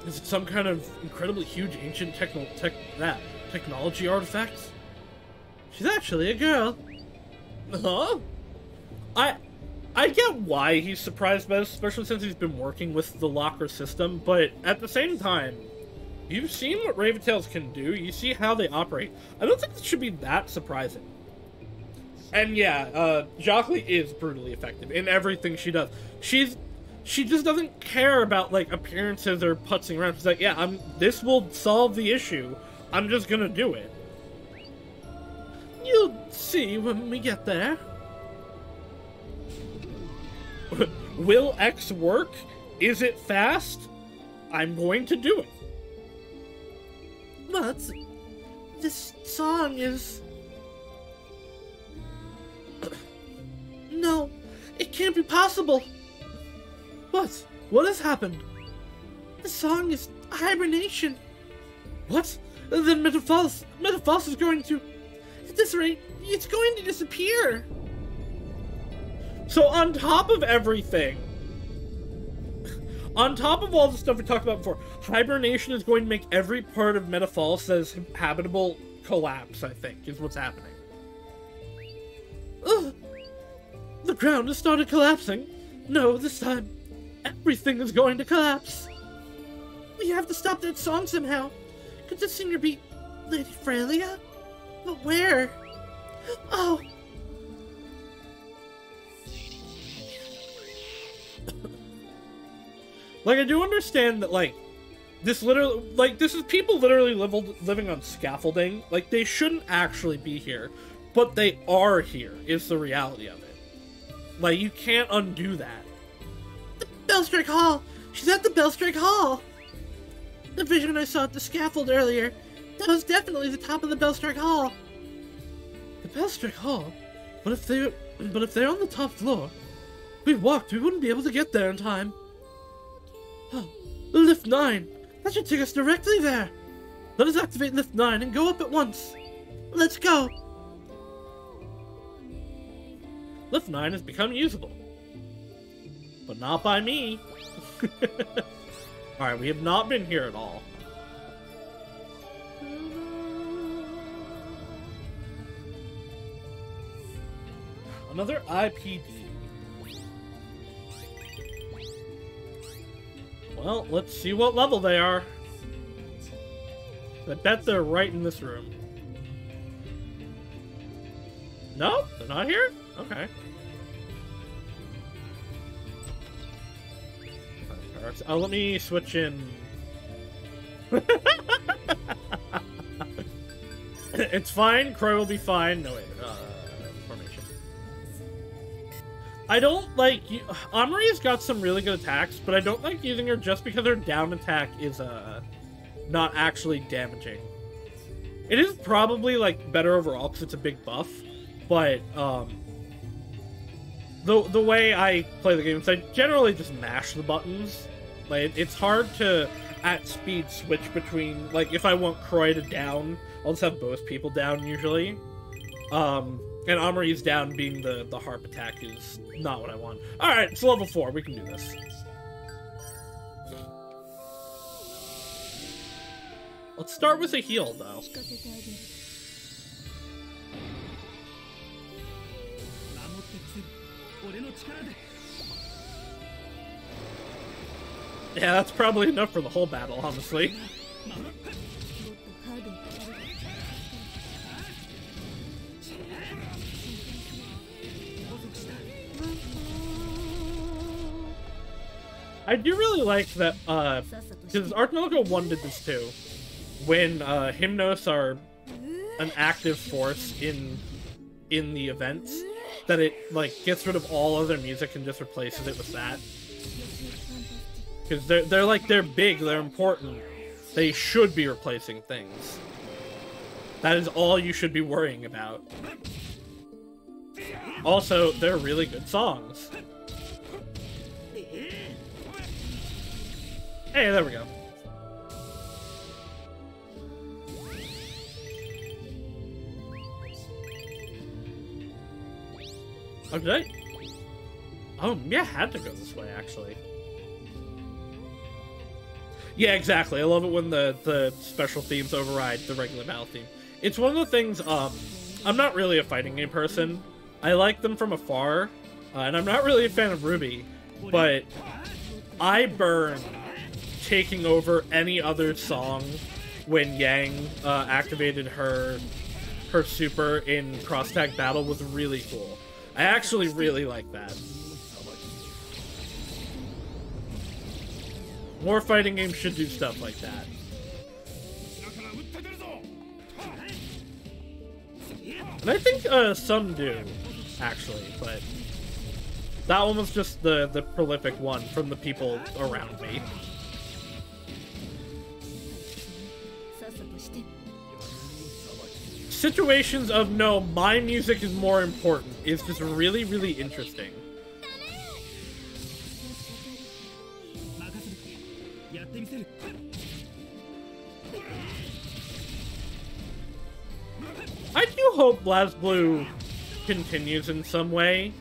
Is it some kind of incredibly huge ancient technology artifact? She's actually a girl. Huh? I get why he's surprised by this, especially since he's been working with the Locker system, but at the same time, you've seen what Raventails can do, you see how they operate. I don't think this should be that surprising. And yeah, Jockey is brutally effective in everything she does. She just doesn't care about, like, appearances or putzing around. She's like, yeah, this will solve the issue. I'm just gonna do it. You'll see when we get there. Will X work? Is it fast? I'm going to do it. But this song is... No, it can't be possible. What? What has happened? The song is hibernation. What? Then Metaphos is going to... At this rate, it's going to disappear. So on top of everything, on top of all the stuff we talked about before, hibernation is going to make every part of Metaphos that is habitable collapse, I think, is what's happening. Ugh. The ground has started collapsing. No, this time, everything is going to collapse. We have to stop that song somehow. Could the singer be Lady Freya? But where? Oh. Like, I do understand that, like, this is people literally living on scaffolding. Like, they shouldn't actually be here, but they are here, is the reality of it. Like, you can't undo that. The Bellstrike Hall! She's at the Bellstrike Hall! The vision I saw at the scaffold earlier, that was definitely the top of the Bellstrike Hall. The Bellstrike Hall? But if they're on the top floor, we wouldn't be able to get there in time. Oh, Lift 9! That should take us directly there! Let us activate Lift 9 and go up at once! Let's go! Lift 9 has become usable. But not by me. Alright, we have not been here at all. Another IPD. Well, let's see what level they are. I bet they're right in this room. No? They're not here? Okay. Oh, let me switch in. It's fine. Croy will be fine. No, wait. Formation. I don't like... Amari's got some really good attacks, but I don't like using her just because her down attack is, not actually damaging. It is probably, like, better overall because it's a big buff, but, the way I play the game is I generally just mash the buttons. Like, it's hard to, at speed, switch between, like, if I want Croy to down, I'll just have both people down, usually. And Amari's down being the harp attack is not what I want. Alright, it's level 4, we can do this. Let's start with a heal, though. Yeah, that's probably enough for the whole battle, honestly. I do really like that, because Ar Tonelico 1 did this too. When Hymnos are an active force in the events, that it like gets rid of all other music and just replaces it with that. Because they're big, they're important. They should be replacing things. That is all you should be worrying about. Also, they're really good songs. Hey, there we go. Oh, did I? Oh, yeah, I had to go this way, actually. Yeah, exactly. I love it when the special themes override the regular battle theme. It's one of the things, I'm not really a fighting game person. I like them from afar, and I'm not really a fan of Ruby, but I burn taking over any other song when Yang activated her super in cross-tag battle was really cool. I actually really like that. More fighting games should do stuff like that. And I think some do, actually, but that one was just the prolific one from the people around me. Situations of, no, my music is more important is just really, really interesting. I do hope BlazBlue continues in some way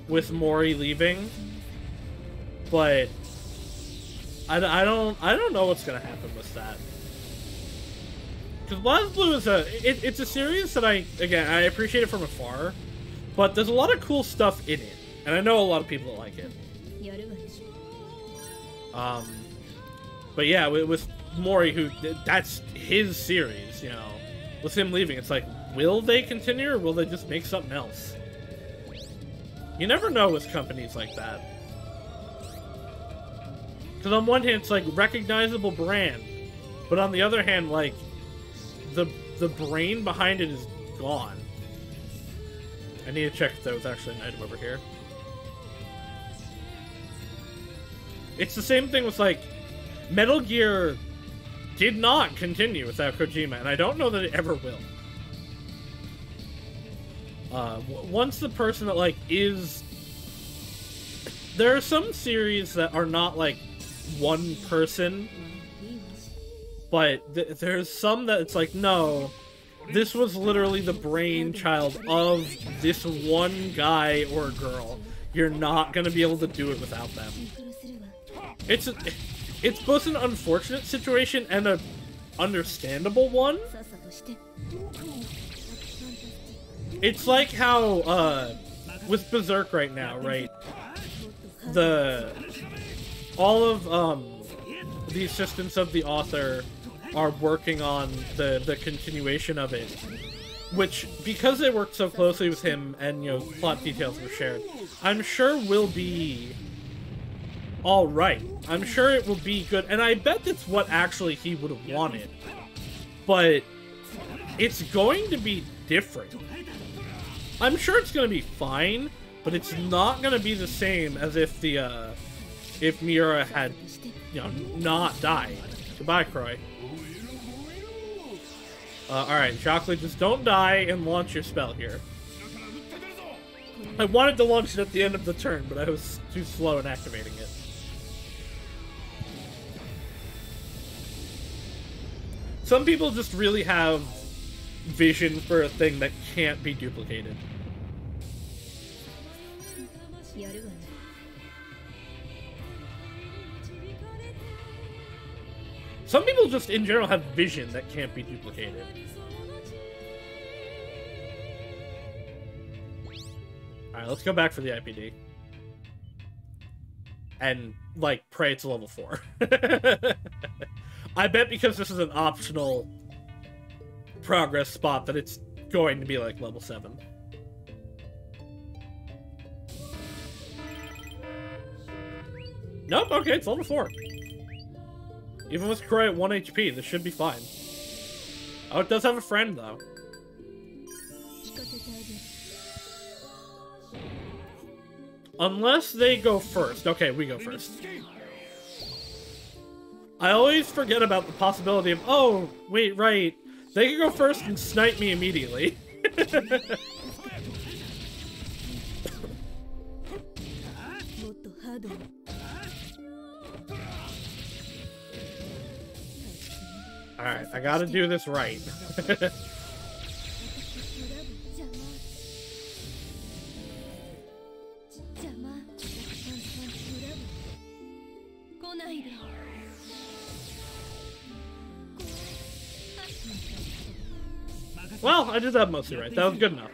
with Mori leaving, but I don't know what's gonna happen with that. Because BlazBlue is it's a series that I appreciate it from afar, but there's a lot of cool stuff in it, and I know a lot of people that like it. But yeah, with Mori, who that's his series, you know, with him leaving, it's like, will they continue or will they just make something else? You never know with companies like that. Because on one hand, it's like recognizable brand, but on the other hand, like the brain behind it is gone. I need to check if there was actually an item over here. It's the same thing with like Metal Gear did not continue without Kojima, and I don't know that it ever will. Once the person that like is, there are some series that are not like one person, but there's some that it's like, no, this was literally the brainchild of this one guy or girl. You're not gonna be able to do it without them. It's both an unfortunate situation and an understandable one. It's like how, with Berserk right now, right? All of, the assistants of the author are working on the continuation of it. Which, because they worked so closely with him and, you know, plot details were shared, I'm sure will be alright. I'm sure it will be good, and I bet that's what actually he would have wanted. But it's going to be different. I'm sure it's going to be fine, but it's not going to be the same as if if Miura had, you know, not died. Goodbye, Croy. Alright, Chocolate, just don't die and launch your spell here. I wanted to launch it at the end of the turn, but I was too slow in activating it. Some people just really have vision for a thing that can't be duplicated. Some people just, in general, have vision that can't be duplicated. Alright, let's go back for the IPD. And, like, pray it's a level 4. I bet because this is an optional progress spot that it's going to be like level 7. Nope, okay, it's level 4. Even with Croy at 1 HP, this should be fine. Oh, it does have a friend, though. Unless they go first. Okay, we go first. I always forget about the possibility of, oh, wait, right. They can go first and snipe me immediately. Alright, I gotta do this right. Well, I did that mostly right. That was good enough.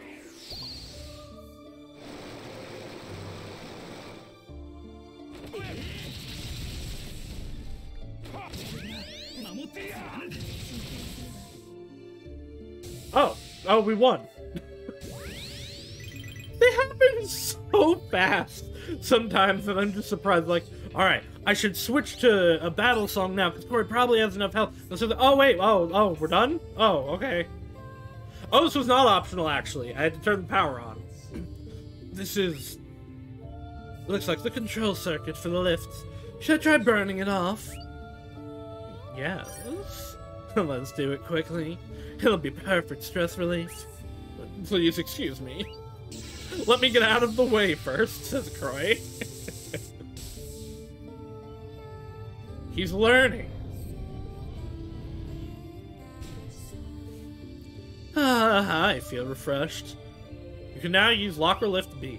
Oh, we won. They happen so fast sometimes that I'm just surprised. Like, all right, I should switch to a battle song now because Corey probably has enough health. So oh wait, oh, we're done. Oh, okay. Oh, this was not optional actually. I had to turn the power on. This is. Looks like the control circuit for the lifts. Should I try burning it off? Yes. Let's do it quickly. It'll be perfect stress relief. Please excuse me. Let me get out of the way first, says Croy. He's learning. I feel refreshed. You can now use lock or lift B.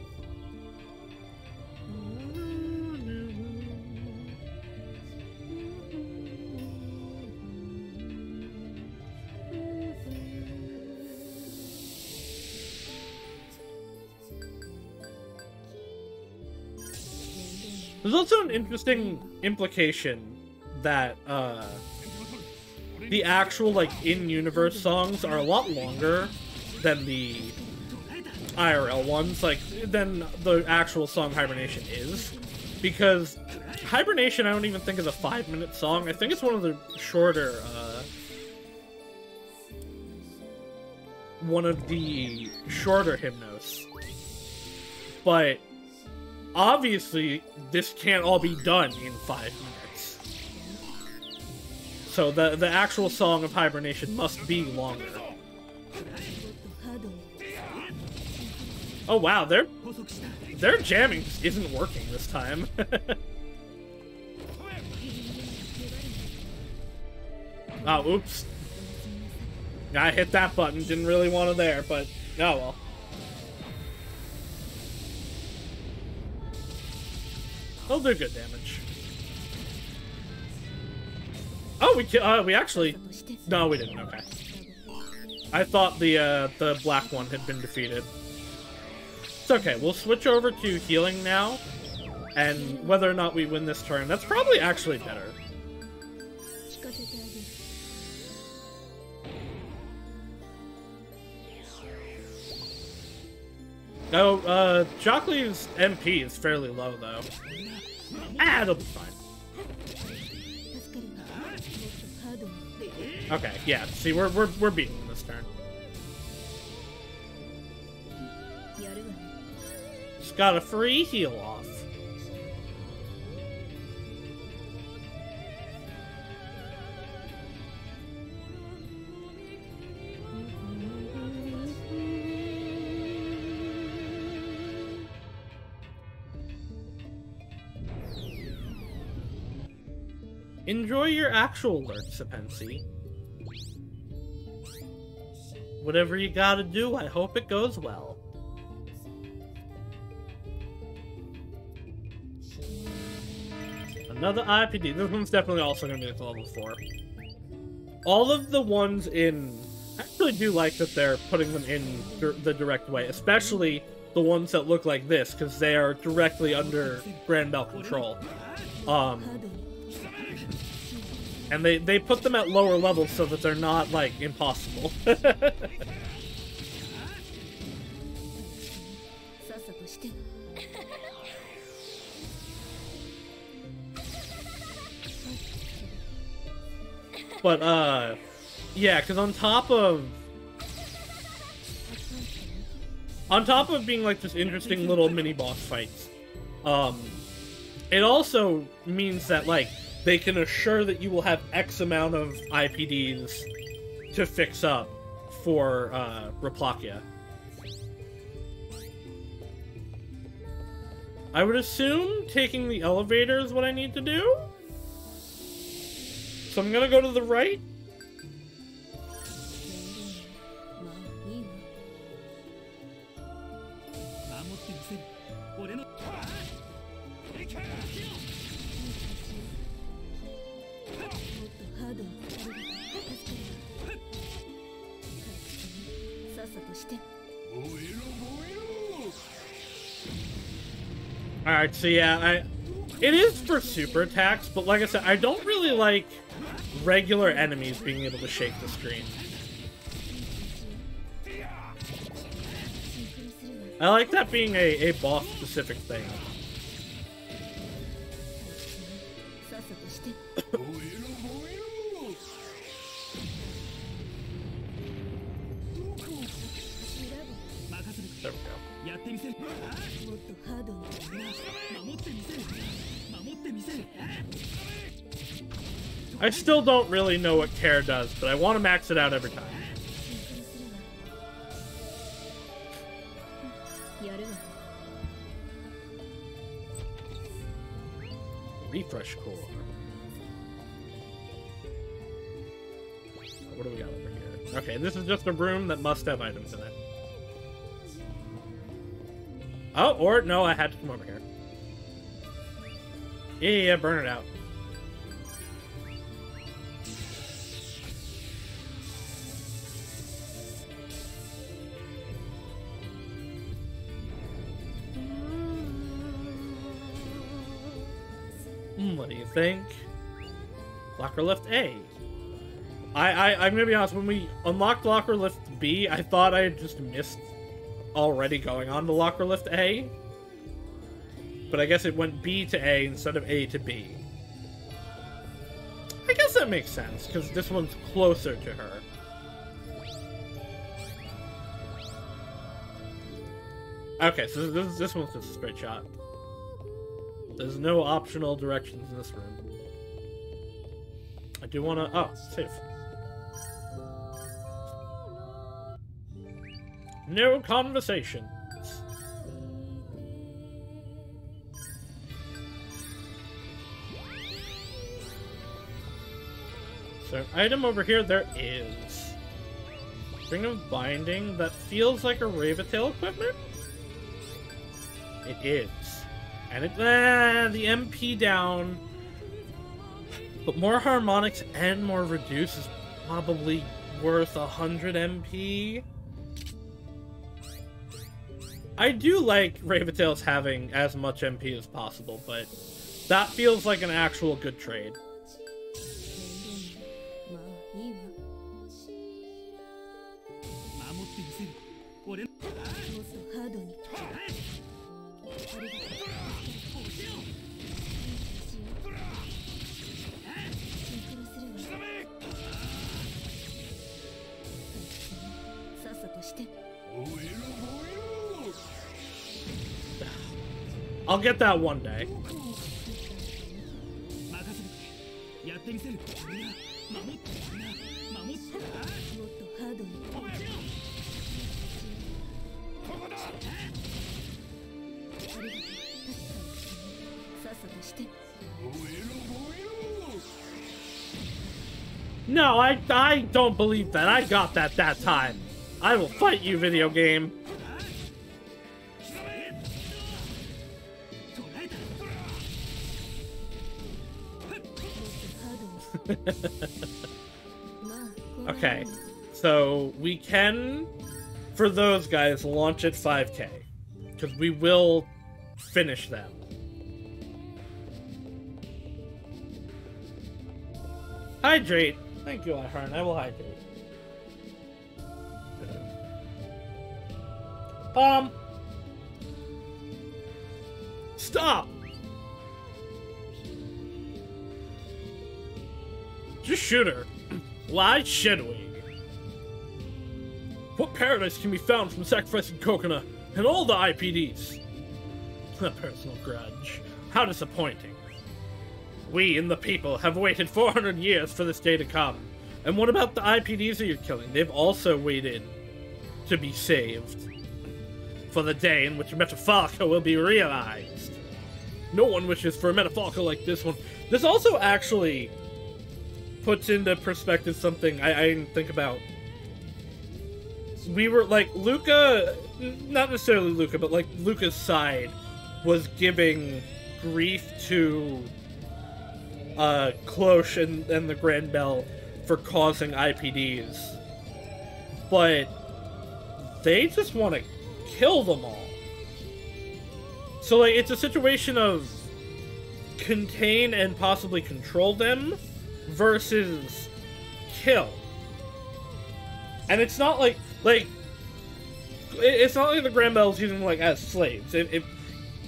There's also an interesting implication that the actual like in-universe songs are a lot longer than the IRL ones, like than the actual song Hibernation is, because Hibernation I don't even think is a 5-minute song. I think it's one of the shorter hymnos, but obviously, this can't all be done in 5 minutes. So the actual song of Hibernation must be longer. Oh wow, their jamming just isn't working this time. Oh, oops. I hit that button, didn't really want it there, but oh well. They'll do good damage. Oh, we actually... No, we didn't. Okay. I thought the black one had been defeated. It's okay. We'll switch over to healing now. And whether or not we win this turn, that's probably actually better. Oh, Jockey's MP is fairly low, though. Ah, it'll be fine. Okay, yeah. See, we're beating them this turn. Just got a free heal off. Enjoy your actual lurk, Sapensi. Whatever you gotta do, I hope it goes well. Another IPD. This one's definitely also gonna be at level 4. All of the ones in... I actually do like that they're putting them in the direct way, especially the ones that look like this, because they are directly under Grand Bell control. And they put them at lower levels so that they're not, like, impossible. But, yeah, because on top of being, like, just interesting little mini-boss fights, it also means that, like, they can assure that you will have X amount of IPDs to fix up for, Raplakia. I would assume taking the elevator is what I need to do? So I'm gonna go to the right. Alright, so yeah, it is for super attacks, but like I said, I don't really like regular enemies being able to shake the screen. I like that being a boss-specific thing. There we go. I still don't really know what Care does, but I want to max it out every time. Refresh core. What do we got over here? Okay, this is just a room that must have items in it. Oh, or no, I had to come over here. Yeah, burn it out. What do you think? Locker lift A. I'm gonna be honest, when we unlocked locker lift B, I thought I had just missed already going on to locker lift A. But I guess it went B to A instead of A to B. I guess that makes sense, because this one's closer to her. Okay, so this one's just a straight shot. There's no optional directions in this room. I do want to... Oh, save. No conversations. So an item over here there is. Ring of Binding that feels like a Raventail equipment? It is. And it, the MP down. But more harmonics and more reduce is probably worth 100 MP. I do like Raventails having as much MP as possible, but that feels like an actual good trade. I'll get that one day. No, I don't believe that. I got that time. I will fight you, video game. Okay, so we can, for those guys, launch at 5K, because we will finish them. Hydrate. Thank you, Ahern. I will hydrate. Stop! Just shoot her. Why should we? What paradise can be found from sacrificing coconut and all the IPDs? A personal grudge. How disappointing. We and the people have waited 400 years for this day to come. And what about the IPDs that you're killing? They've also waited to be saved. For the day in which Metaphorica will be realized. No one wishes for a Metaphorica like this one. This also actually puts into perspective something I didn't think about. We were, like, Luca, not necessarily Luca, but, like, Luca's side was giving grief to Cloche and the Grand Bell for causing IPDs. But they just want to kill them all. So, like, it's a situation of contain and possibly control them versus kill. And it's not like it's not like the Grand Bells using them, like, as slaves.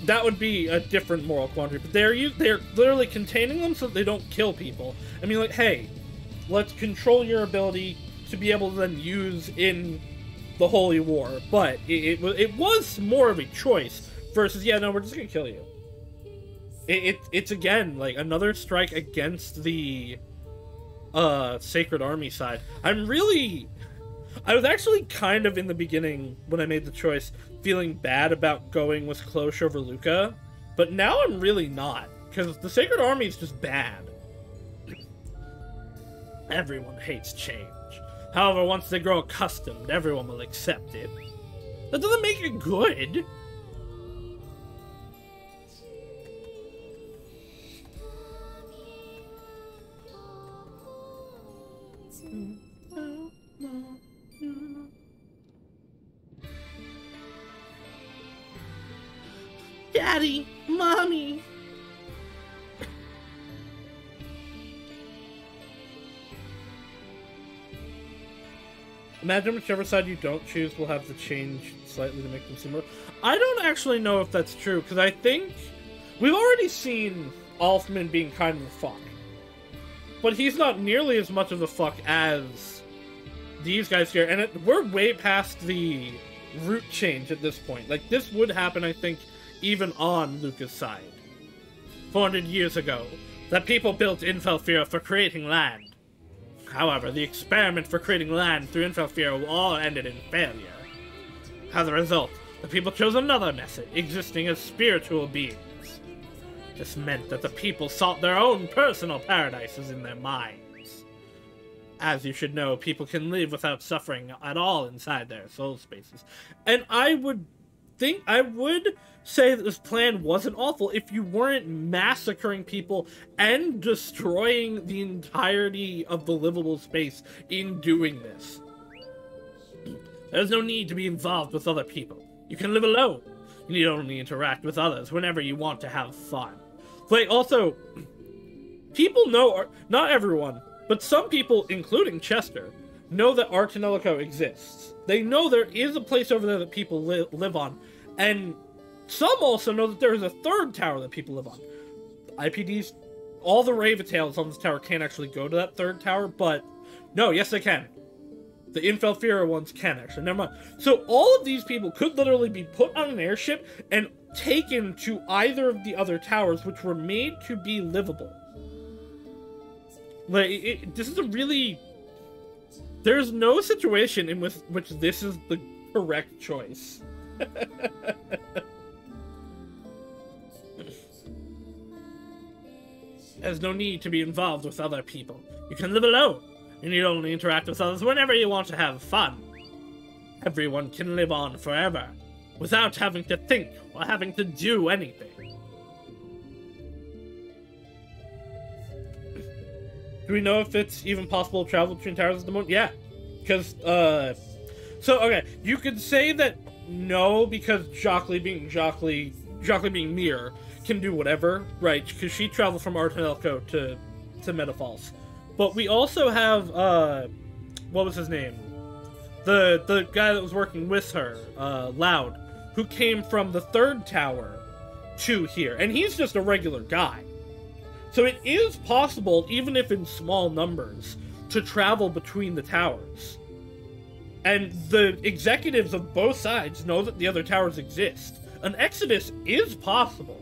That would be a different moral quandary. But they're literally containing them so that they don't kill people. I mean, like, hey, let's control your ability to be able to then use in the Holy War. But it was more of a choice versus, yeah, no, we're just gonna kill you. It's again, like, another strike against the Sacred Army side. I was actually kind of, in the beginning, when I made the choice, feeling bad about going with Cloche over Luca, but now I'm really not, because the Sacred Army is just bad. Everyone hates change. However, once they grow accustomed, everyone will accept it. That doesn't make it good. Daddy, Mommy. Imagine whichever side you don't choose will have to change slightly to make them similar. I don't actually know if that's true, because I think we've already seen Alfman being kind of a fuck. But he's not nearly as much of a fuck as these guys here, and we're way past the route change at this point. Like, this would happen, I think, even on Luca's side. 400 years ago, the people built Infelfira for creating land. However, the experiment for creating land through Infelfira all ended in failure. As a result, the people chose another method, existing as spiritual beings. This meant that the people sought their own personal paradises in their minds. As you should know, people can live without suffering at all inside their soul spaces. And I would say that this plan wasn't awful if you weren't massacring people and destroying the entirety of the livable space in doing this. There's no need to be involved with other people. You can live alone. You need only interact with others whenever you want to have fun. Like, also, people know, not everyone, but some people, including Chester, know that Ar Tonelico exists. They know there is a place over there that people live on, and some also know that there is a third tower that people live on. IPDs, all the Raventails on this tower can't actually go to that third tower, but no, yes they can. The Infelfira ones can actually, never mind. So all of these people could literally be put on an airship and taken to either of the other towers, which were made to be livable. Like, this is a really... There's no situation in which this is the correct choice. There's no need to be involved with other people. You can live alone. You need only interact with others whenever you want to have fun. Everyone can live on forever, without having to think or having to do anything. Do we know if it's even possible to travel between towers at the moment? Yeah. Because, so, okay, you could say that no, because Joccely being Mir, can do whatever, right? Because she traveled from Ar Tonelico to Metafalls. But we also have, what was his name? The guy that was working with her, Loud, who came from the third tower to here. And he's just a regular guy. So it is possible, even if in small numbers, to travel between the towers. And the executives of both sides know that the other towers exist. An exodus is possible.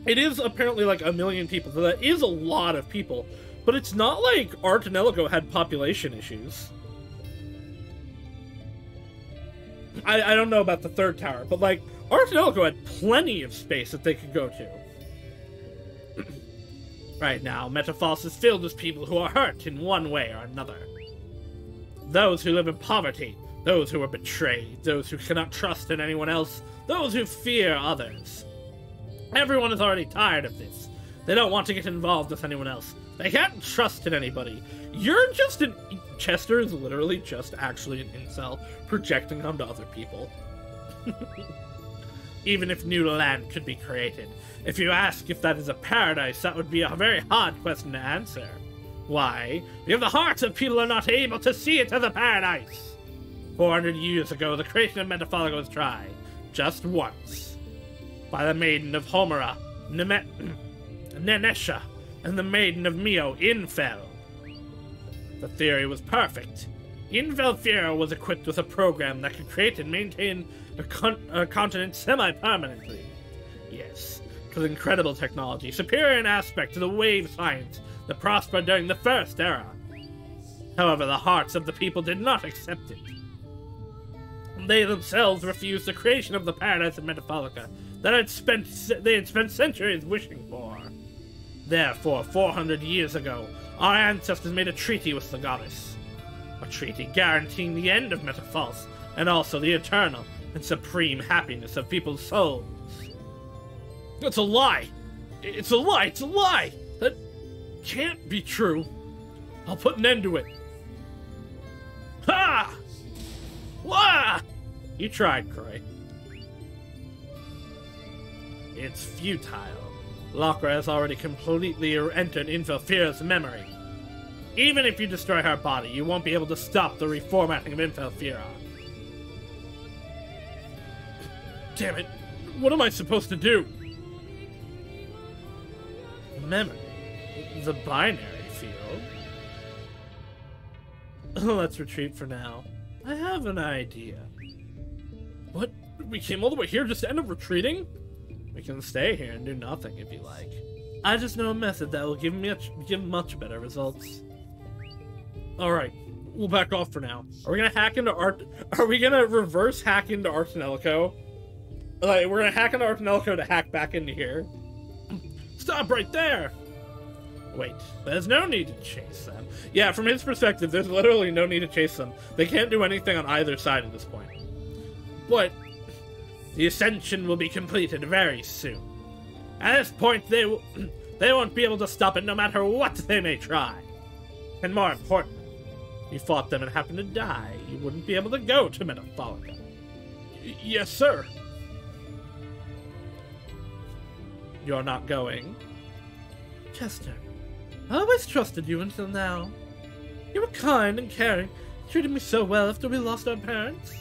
It is apparently like 1 million people, so that is a lot of people. But it's not like Ar Tonelico had population issues. I don't know about the third tower, but like, Ar Tonelico had plenty of space that they could go to. Right now, Metafalls is filled with people who are hurt in one way or another. Those who live in poverty, those who are betrayed, those who cannot trust in anyone else, those who fear others. Everyone is already tired of this. They don't want to get involved with anyone else. They can't trust in anybody. You're just an... Chester is literally just actually an incel projecting onto other people. Even if new land could be created. If you ask if that is a paradise, that would be a very hard question to answer. Why? Because the hearts of people are not able to see it as a paradise. 400 years ago, the creation of Metafallica was tried. Just once. By the Maiden of Homera, Nenesha, and the Maiden of Mio, Infel. The theory was perfect. Infelfira was equipped with a program that could create and maintain a continent semi-permanently. Yes, with incredible technology, superior in aspect to the wave science that prospered during the First Era. However, the hearts of the people did not accept it. They themselves refused the creation of the paradise of Metafallica that they had spent centuries wishing for. Therefore, 400 years ago, our ancestors made a treaty with the goddess. A treaty guaranteeing the end of Metafalls, and also the eternal and supreme happiness of people's souls. It's a lie! It's a lie! It's a lie! That can't be true. I'll put an end to it. Ha! Wah! You tried, Croy. It's futile. Lokra has already completely entered Infelfira's memory. Even if you destroy her body, you won't be able to stop the reformatting of Infelfira. Damn it. What am I supposed to do? Memory. The binary field. Let's retreat for now. I have an idea. What? We came all the way here just to end up retreating? We can stay here and do nothing if you like. I just know a method that will give much better results. Alright, we'll back off for now. Are we gonna hack into Are we gonna reverse hack into Ar Tonelico? Like, we're gonna hack into Ar Tonelico to hack back into here. Stop right there! Wait, there's no need to chase them. Yeah, from his perspective, there's literally no need to chase them. They can't do anything on either side at this point. But the ascension will be completed very soon. At this point, they won't be able to stop it no matter what they may try. And more important, if you fought them and happened to die, you wouldn't be able to go to Metafallica. Yes, sir. You're not going? Chester, I always trusted you until now. You were kind and caring, treated me so well after we lost our parents.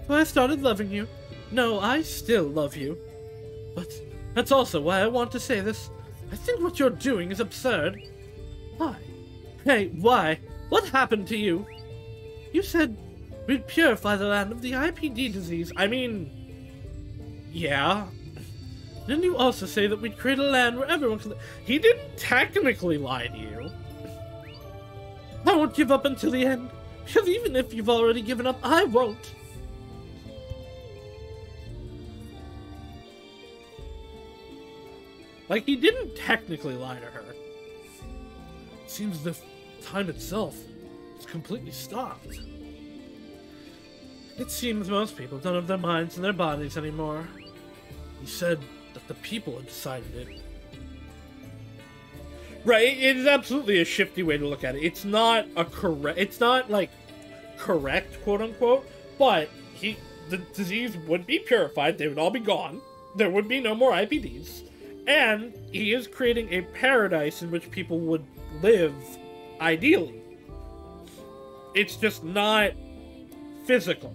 So I started loving you. No, I still love you. But that's also why I want to say this. I think what you're doing is absurd. Why? Hey, why? What happened to you? You said we'd purify the land of the IPD disease. I mean, yeah. Didn't you also say that we'd create a land where everyone could... He didn't technically lie to you. I won't give up until the end. Because even if you've already given up, I won't. Like, he didn't technically lie to her. It seems the time itself is completely stopped. It seems most people don't have their minds in their bodies anymore. He said that the people had decided it. Right, it is absolutely a shifty way to look at it. It's not a correct... It's not, like, correct, quote-unquote, but the disease would be purified, they would all be gone, there would be no more IPDs, And he is creating a paradise in which people would live, ideally. It's just not physical.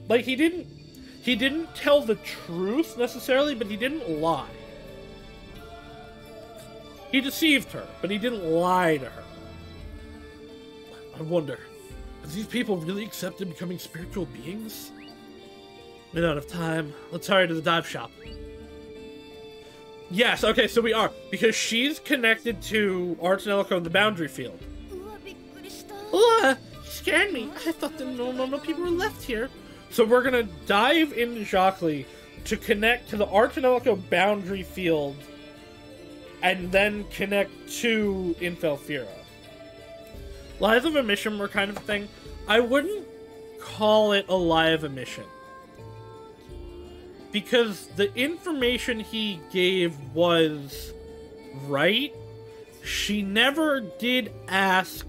Like, he didn't tell the truth, necessarily, but he didn't lie. He deceived her, but he didn't lie to her. I wonder, have these people really accepted becoming spiritual beings? We don't have time. Let's hurry to the dive shop. Yes, okay, so we are. Because she's connected to Ar Tonelico in the boundary field. Scared me. I thought that no people were left here. So we're gonna dive into Jacques to connect to the Ar Tonelico boundary field and then connect to Infilfira. Lives of a mission were kind of a thing. I wouldn't call it a live emission. Because the information he gave was right. She never did ask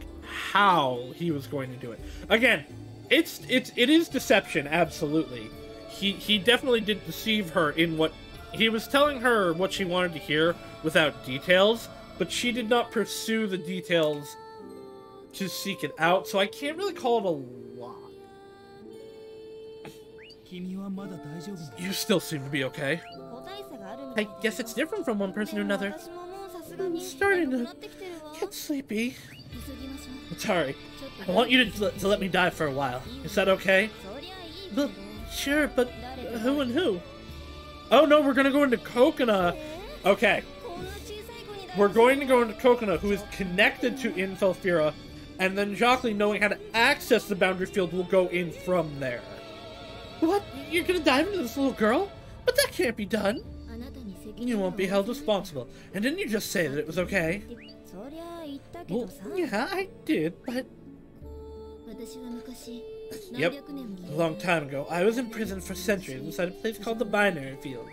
how he was going to do it. Again, it is deception, absolutely. He definitely did deceive her in what he was telling her what she wanted to hear without details, but she did not pursue the details to seek it out, so I can't really call it a lie. You still seem to be okay. I guess it's different from one person to another. I'm starting to get sleepy. Sorry. I want you to let me dive for a while. Is that okay? Well, sure, but who and who? Oh no, we're gonna go into Coconut. Okay. We're going to go into Coconut, who is connected to Infilfira, and then Jacques, knowing how to access the boundary field, will go in from there. What? You're gonna dive into this little girl? But that can't be done. You won't be held responsible. And didn't you just say that it was okay? Well, yeah, I did, but... Yep, a long time ago, I was in prison for centuries inside a place called the Binary Field.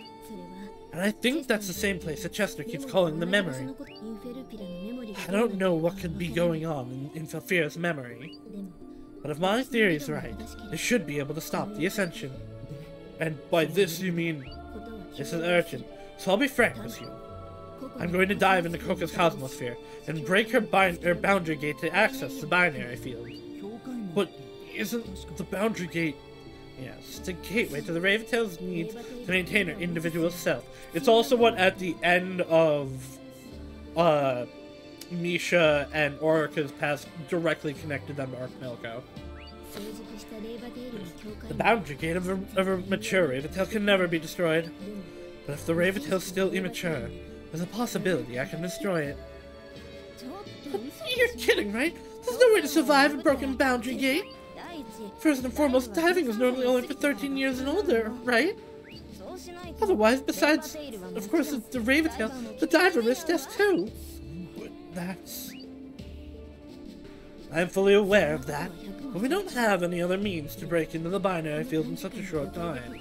And I think that's the same place that Chester keeps calling the Memory. I don't know what could be going on in Infilfira's memory. But if my theory is right, they should be able to stop the Ascension. And by this you mean, this is urgent. So I'll be frank with you. I'm going to dive into Coca's Cosmosphere and break her boundary gate to access the Binary Field. But isn't the boundary gate... Yes, it's a gateway to the Raventail's needs to maintain her individual self. It's also what at the end of Misha and Orica's past directly connected them to Ar Tonelico. The boundary gate of a mature Raventail can never be destroyed. But if the Raventail's still immature, there's a possibility I can destroy it. You're kidding, right? There's no way to survive a broken boundary gate. First and foremost, diving is normally only for 13 years and older, right? Otherwise, besides, of course, the Raventail, the diver risks death too. But that's... I'm fully aware of that, but we don't have any other means to break into the Binary Field in such a short time.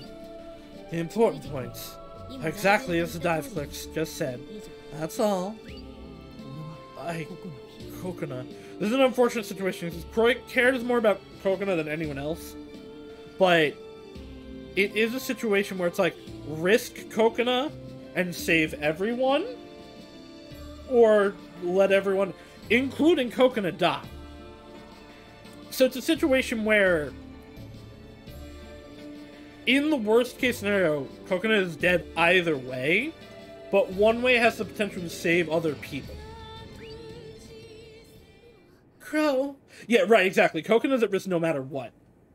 The important points are exactly as the dive clerks just said. That's all. Coconut. This is an unfortunate situation because Croy cares more about Coconut than anyone else. But it is a situation where it's like, risk Coconut and save everyone, or let everyone, including Coconut, die. So it's a situation where, in the worst case scenario, Coconut is dead either way, but one way has the potential to save other people. Crow. Yeah, right, exactly. Coconut's at risk no matter what.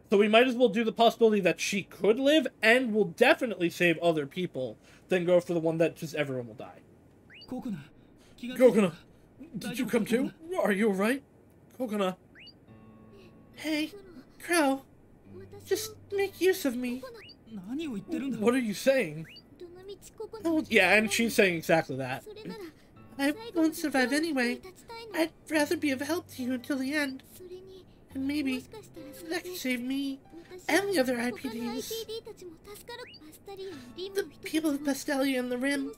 So we might as well do the possibility that she could live and will definitely save other people than go for the one that just everyone will die. Coconut, did you come too? Are you alright? Coconut. Hey, Crow. Just make use of me. What are you saying? Oh, yeah, and she's saying exactly that. I won't survive anyway. I'd rather be of help to you until the end. And maybe that could save me and the other IPDs. The people of Pastelia and the Rim.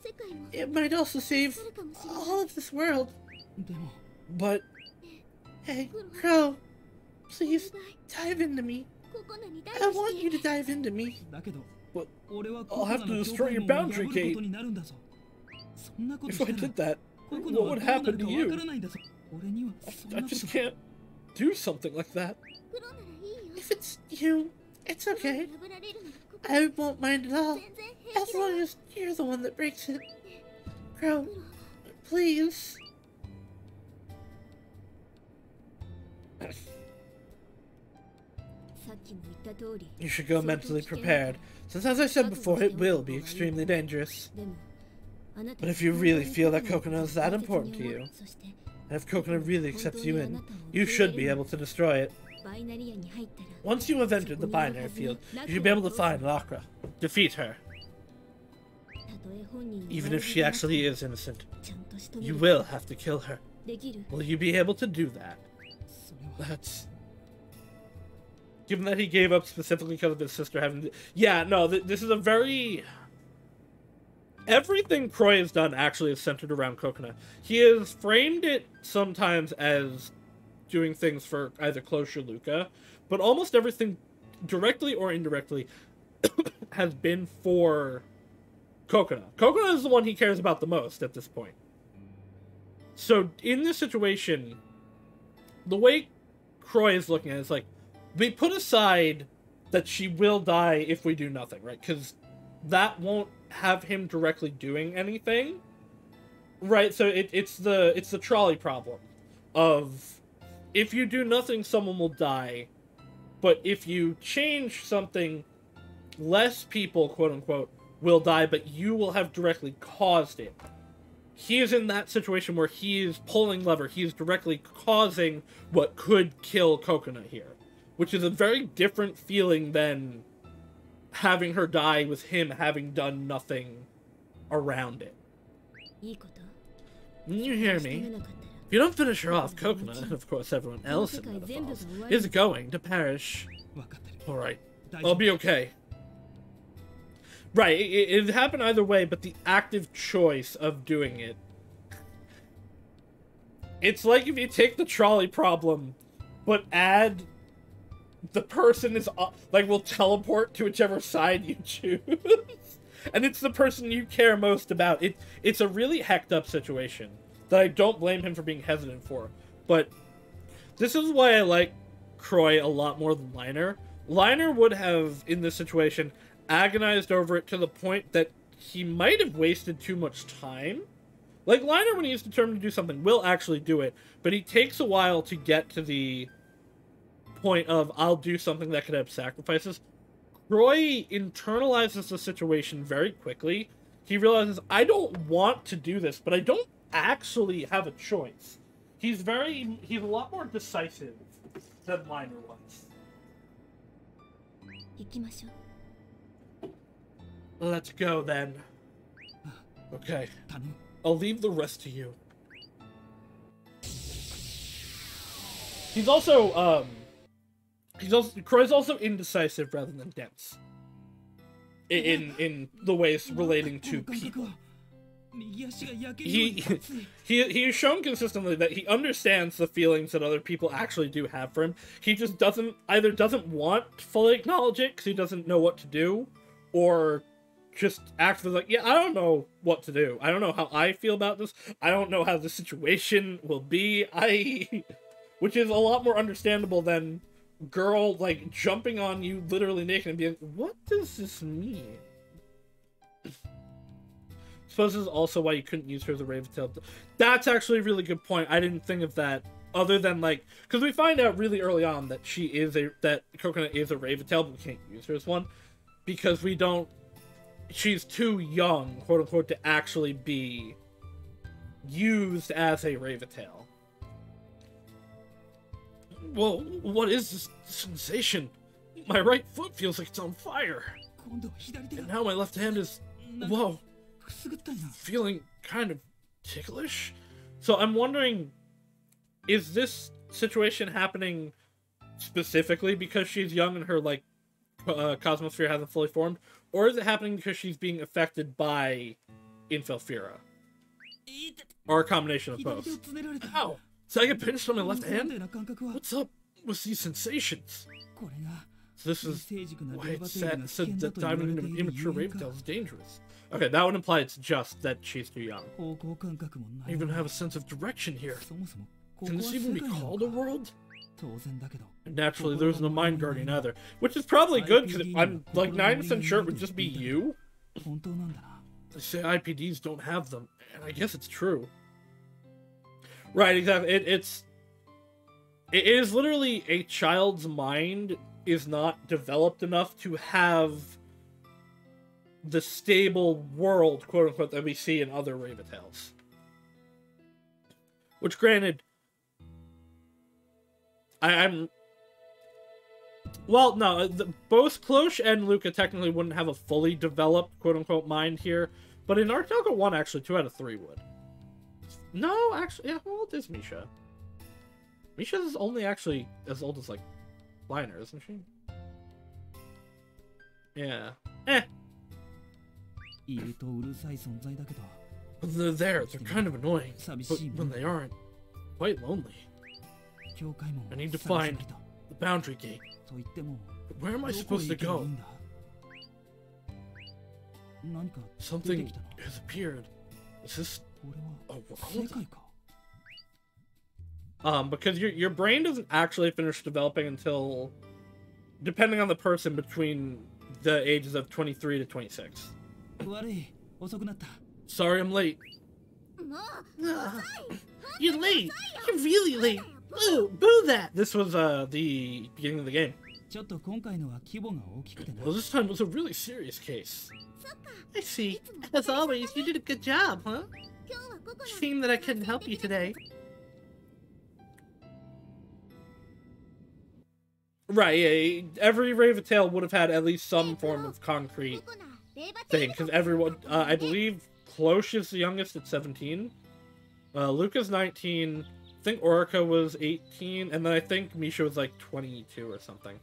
It might also save all of this world. But, hey, Crow, please dive into me. I want you to dive into me. But I'll have to destroy your boundary gate. If I did that, what would happen to you? I just can't do something like that. If it's you, it's okay. I won't mind at all, as long as you're the one that breaks it. Crow, please. You should go mentally prepared, since as I said before, it will be extremely dangerous. But if you really feel that Coconut is that important to you, and if Coconut really accepts you in, you should be able to destroy it. Once you have entered the binary field, you should be able to find Lacra, defeat her. Even if she actually is innocent, you will have to kill her. Will you be able to do that? That's... Given that he gave up specifically because of his sister having to... Yeah, no, this is a very... Everything Croy has done actually is centered around Coconut. He has framed it sometimes as doing things for either Cloche or Luca, but almost everything, directly or indirectly, has been for Coconut. Coconut is the one he cares about the most at this point. So, in this situation, the way Croy is looking at it is like, we put aside that she will die if we do nothing, right? Because that won't have him directly doing anything, right? So it's the trolley problem of, if you do nothing, someone will die, but if you change something, less people, quote unquote, will die, but you will have directly caused it. He is in that situation where he is pulling lever. He is directly causing what could kill Coconut here, which is a very different feeling than having her die with him having done nothing around it. You hear me? If you don't finish her off, Coconut, and of course everyone else in Meadow Falls, is going to perish. Alright, I'll be okay. Right, it happened either way, but the active choice of doing it... It's like if you take the trolley problem, but add... the person is, like, will teleport to whichever side you choose. And it's the person you care most about. It's a really hecked up situation that I don't blame him for being hesitant for. But this is why I like Croy a lot more than Liner. Liner would have, in this situation, agonized over it to the point that he might have wasted too much time. Like, Liner, when he's determined to do something, will actually do it. But he takes a while to get to the point of, I'll do something that could have sacrifices. Croy internalizes the situation very quickly. He realizes, I don't want to do this, but I don't actually have a choice. He's a lot more decisive than Liner was. Let's go then. Okay. I'll leave the rest to you. Croy's also indecisive rather than dense. In the ways relating to people. He has shown consistently that he understands the feelings that other people actually do have for him. He just doesn't want to fully acknowledge it because he doesn't know what to do, or just actively like, yeah, I don't know what to do. I don't know how I feel about this. I don't know how the situation will be. Which is a lot more understandable than girl, like, jumping on you literally naked and being like, what does this mean? Suppose this is also why you couldn't use her as a Raventail. That's actually a really good point. I didn't think of that, other than, like, because we find out really early on that that Coconut is a Raventail, but we can't use her as one, because she's too young, quote unquote, to actually be used as a Raventail. Well, what is this sensation? My right foot feels like it's on fire. And now my left hand is, whoa, feeling kind of ticklish. So I'm wondering, is this situation happening specifically because she's young and her, like, cosmosphere hasn't fully formed? Or is it happening because she's being affected by Infilfira? Or a combination of both? Ow! So I get pinched on my left hand? What's up with these sensations? So this is why it's said that diving into immature Raventail is dangerous. Okay, that would imply it's just that she's too young. 方向感覚もな I い even have a sense of direction here. そもそもここ Can は this 世 even be 界なの called a か world? 当然だけど Naturally, there was no mind guardian either, which is probably good because I'm like 90% sure it would just be you. 本当なんだな They say IPDs don't have them, and I guess it's true. Right, exactly. It is literally a child's mind is not developed enough to have the stable world, quote unquote, that we see in other Raven Tales. Which, granted, I'm. Well, no, both Cloche and Luca technically wouldn't have a fully developed, quote unquote, mind here, but in Ar Tonelico 1, actually, 2 out of 3 would. No, actually, yeah, how old is Misha? Misha's only actually as old as, like, Liner, isn't she? Yeah. Eh. いるとうるさい存在だけど When they're there, they're kind of annoying, but when they aren't, quite lonely. 教会も I need to 探して find みた the boundary gate. と言っても But where am I どこへ supposed 行 to けばいい go? んだ何か出て Something きたな has appeared. Is this これ a は世 world? 界か Because your brain doesn't actually finish developing until, depending on the person, between the ages of 23 to 26. 悪い遅くなった Sorry I'm late. You're late. You're really late. Boo, boo that. This was the beginning of the game. ちょっと今回のは規模が大きくてな Well, this time was a really serious case. I see. As always, you did a good job, huh? Shame that I couldn't help you today. Right, yeah, every Raven Tale would have had at least some form of concrete thing, because everyone, I believe Cloche is the youngest at 17, Luca's 19, I think Orica was 18, and then I think Misha was like 22 or something.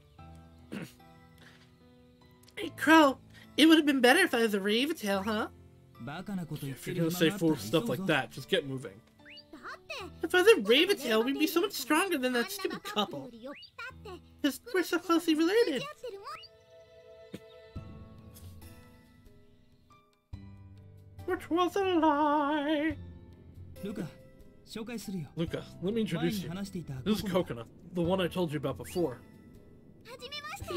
Hey, Crow, it would have been better if I was a Raventail, huh? バカなこと言っ If て you're る gonna 暇 say があったら foolish stuff 急 like ぞ that, just get moving. If I was a Raventail, we'd be so much stronger than that stupid couple. Because we're so closely related. Which was a lie. ルカ紹介するよ Luca, let me 前 introduce に you. 話していた This is ココナ Coconut, the one I told you about before.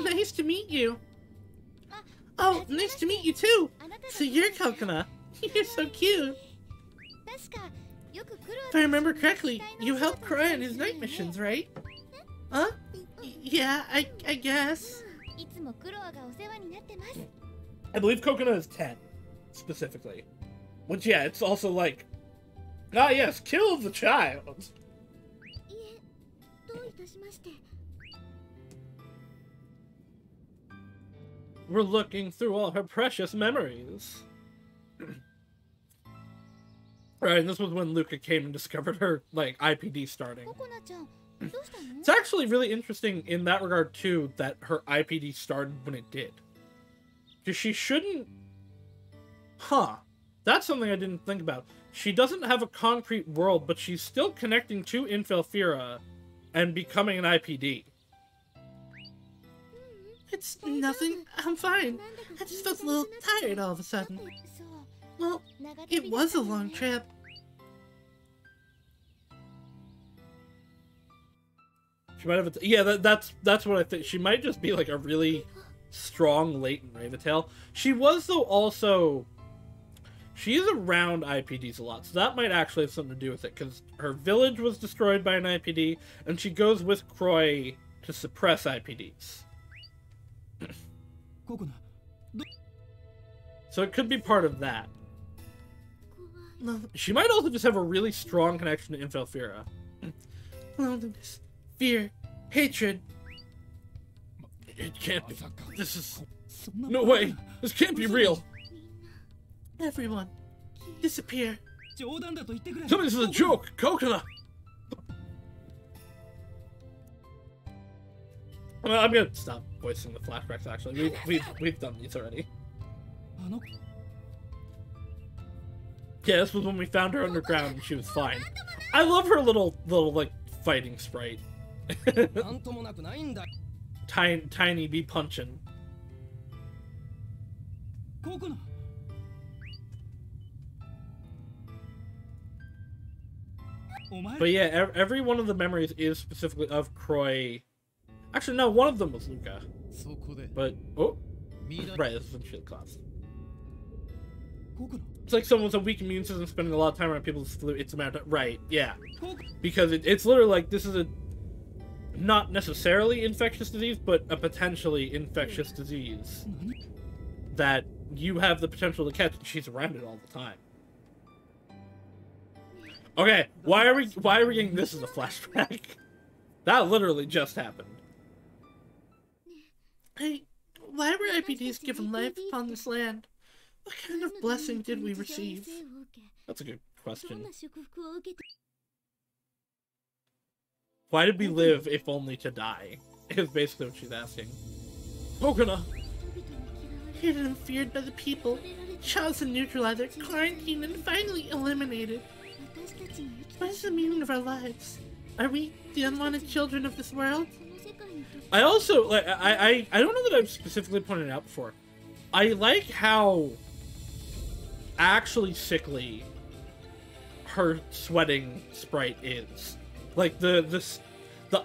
Nice to meet you. Oh, nice to meet you too. So you're Coconut. You're so cute. If I remember correctly, you helped Cry on his night missions, right? Huh? Yeah, I guess. I believe Coconut is 10, specifically. Which, yeah, it's also like, ah yes, kill the child. We're looking through all her precious memories. Right, and this was when Luca came and discovered her, like, IPD starting. It's actually really interesting in that regard, too, that her IPD started when it did. Because she shouldn't... Huh. That's something I didn't think about. She doesn't have a concrete world, but she's still connecting to Infelfira and becoming an IPD. It's nothing. I'm fine. I just felt a little tired all of a sudden. Well, it was a long trip. She might have... Yeah, that's what I think. She might just be, like, a really strong latent Raventail. She was, though, also... She is around IPDs a lot, so that might actually have something to do with it, because her village was destroyed by an IPD, and she goes with Croy to suppress IPDs. ココナ So it could be part of that. She might also just have a really strong connection to Infelfira. Loneliness, fear, hatred. It can't be. This is... そんな No way! This can't be real! Everyone, disappear. 冗談だと言ってくれ Tell me this is a joke! Coconut! Well, I'm gonna stop voicing the flashbacks, actually. We've done these already. あの Yeah, this was when we found her underground and she was fine. I love her little like, fighting sprite. なんともなくないんだ Tiny be punching. ココナ But yeah, every one of the memories is specifically of Croy. Actually, no, one of them was Luca. But, oh, right, this is in shield class. It's like someone with a weak immune system spending a lot of time around people's flu. It's a matter of, right, yeah. Because it's literally like, this is a not necessarily infectious disease, but a potentially infectious disease that you have the potential to catch, and she's around it all the time. Okay, why are we getting this as a flashback? That literally just happened. Hey, why were IPDs given life upon this land? What kind of blessing did we receive? That's a good question. Why did we live if only to die? Is basically what she's asking. Kokona! Hated and feared by the people, chosen neutralizer, quarantined, and finally eliminated. What is the meaning of our lives? Are we the unwanted children of this world? I also, like, I don't know that I've specifically pointed it out before. I like how actually sickly her sweating sprite is. Like, the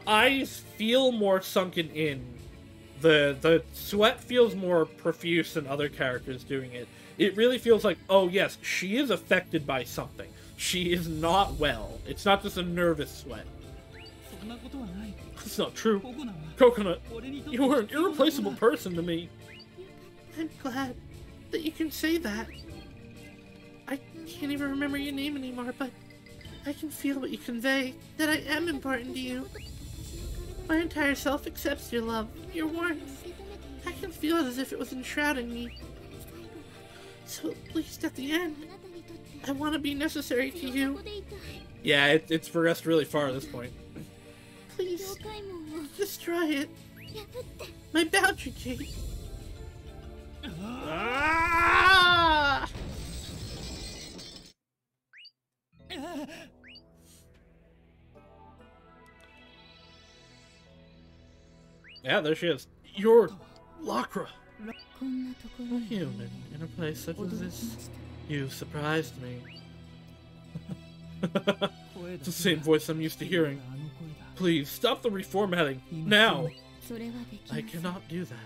eyes feel more sunken in. The sweat feels more profuse than other characters doing it. It really feels like, oh yes, she is affected by something. She is not well. It's not just a nervous sweat. It's not true. Coconut, you were an irreplaceable person to me. I'm glad that you can say that. I can't even remember your name anymore, but I can feel what you convey, that I am important to you. My entire self accepts your love, your warmth. I can feel it as if it was enshrouding me. So at least at the end, I want to be necessary to you. Yeah, it's progressed really far at this point. Please, destroy it. My boundary gate. Ah! Yeah, there she is. You're Lacra. A human in a place such as this. You surprised me. It's the same voice I'm used to hearing. Please, stop the reformatting. Now! I cannot do that.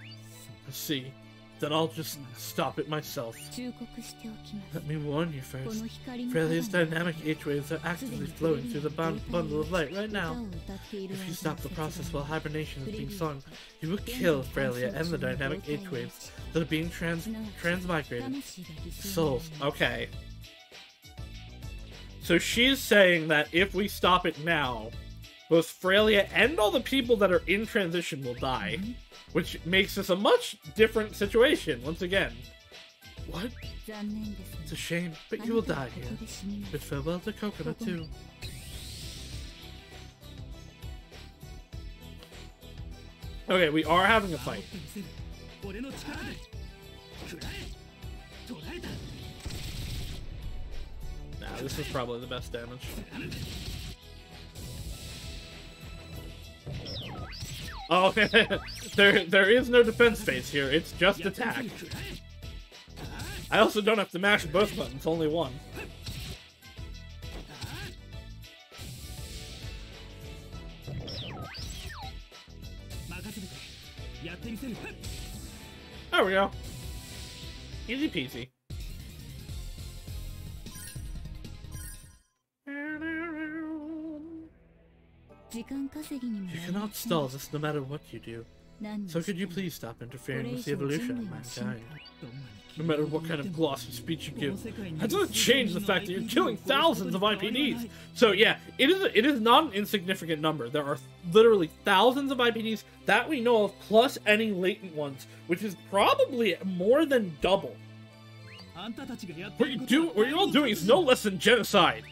I see. Then I'll just stop it myself. Let me warn you first. Frelia's dynamic H-waves are actively flowing through the bundle of light right now. If you stop the process while hibernation is being sung, you will kill Frelia and the dynamic H-waves that are being transmigrated. Souls. Okay. So she's saying that if we stop it now, both Frelia and all the people that are in transition will die. Which makes this a much different situation, once again. What? It's a shame, but you will die here. But farewell to Coconut, too. Okay, we are having a fight. Nah, this is probably the best damage. Oh, there is no defense phase here, it's just attack. I also don't have to mash both buttons, only one. There we go. Easy peasy. You cannot stall this no matter what you do. So could you please stop interfering with the evolution of mankind? No matter what kind of glossy speech you give, that doesn't change the fact that you're killing thousands of IPDs. So yeah, it is not an insignificant number. There are literally thousands of IPDs that we know of, plus any latent ones, which is probably more than double. What you're all doing is no less than genocide.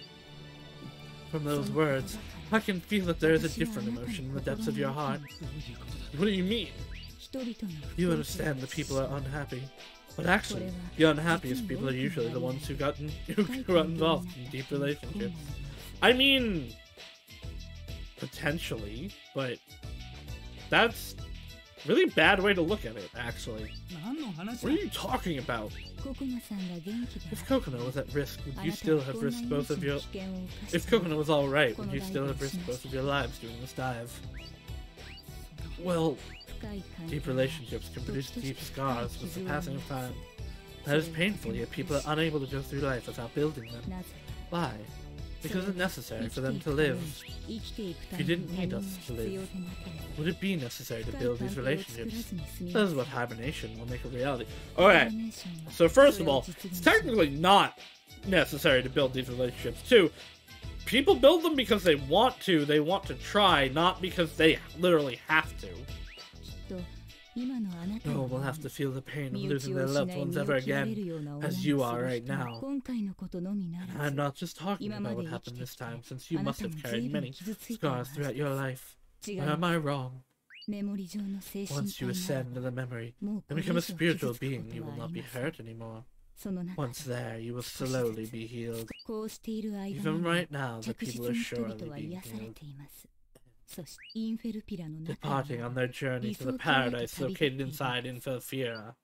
From those words, I can feel that there is a different emotion in the depths of your heart. What do you mean? You understand the people are unhappy. But actually, the unhappiest people are usually the ones who got involved in deep relationships. I mean, potentially, but that's Really bad way to look at it, actually. What are you talking about? If Kokona was at risk, would you still have risked both of your... If Kokona was alright, would you still have risked both of your lives doing this dive? Well, deep relationships can produce deep scars with the passing of time. That is painful, yet people are unable to go through life without building them. Why? Because it's necessary for them to live. If you didn't need us to live, would it be necessary to build these relationships? That is what hibernation will make a reality. Alright, so first of all, it's technically not necessary to build these relationships. Two, people build them because they want to try, not because they literally have to. No one will have to feel the pain of losing their loved ones ever again, as you are right now. And I'm not just talking about what happened this time, since you must have carried many scars throughout your life. Or am I wrong? Once you ascend to the memory and become a spiritual being, you will not be hurt anymore. Once there, you will slowly be healed. Even right now, the people are surely being healed. Departing on their journey to the paradise located inside Infelfira.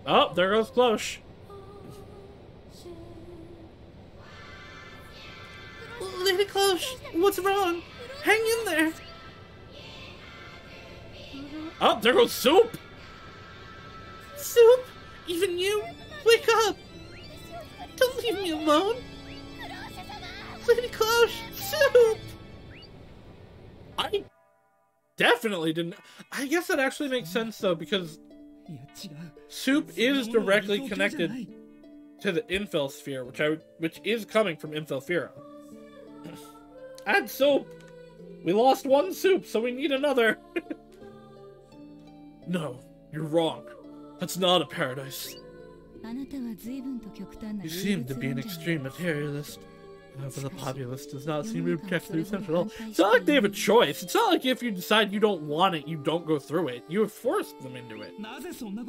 Oh, there goes Cloche. Lady Cloche, what's wrong? Hang in there. Oh, there goes Soup. Soup, even you? Wake up! Don't leave me alone! Lady Cloche! Soup! I definitely didn't... I guess that actually makes sense, though, because Soup is directly connected to the Infel Sphere, which is coming from Infelfira. Add Soup! We lost one Soup, so we need another! No, you're wrong. That's not a paradise. You seem to be an extreme materialist. However, the populace does not seem to object to the attempt at all. It's not like they have a choice. It's not like if you decide you don't want it, you don't go through it. You have forced them into it.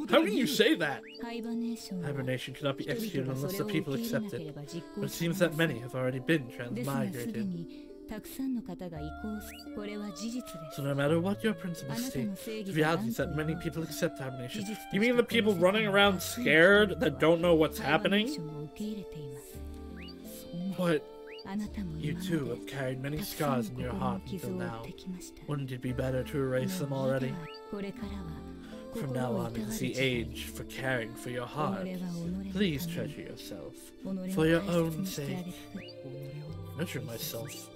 How can you say that? Hibernation cannot be executed unless the people accept it. But it seems that many have already been transmigrated. So no matter what your principles state, the reality is that many people accept hibernation. You mean the people running around scared that don't know what's happening? But you too have carried many scars in your heart until now. Wouldn't it be better to erase them already? From now on is the age for caring for your heart. Please treasure yourself. For your own sake. Nurture myself.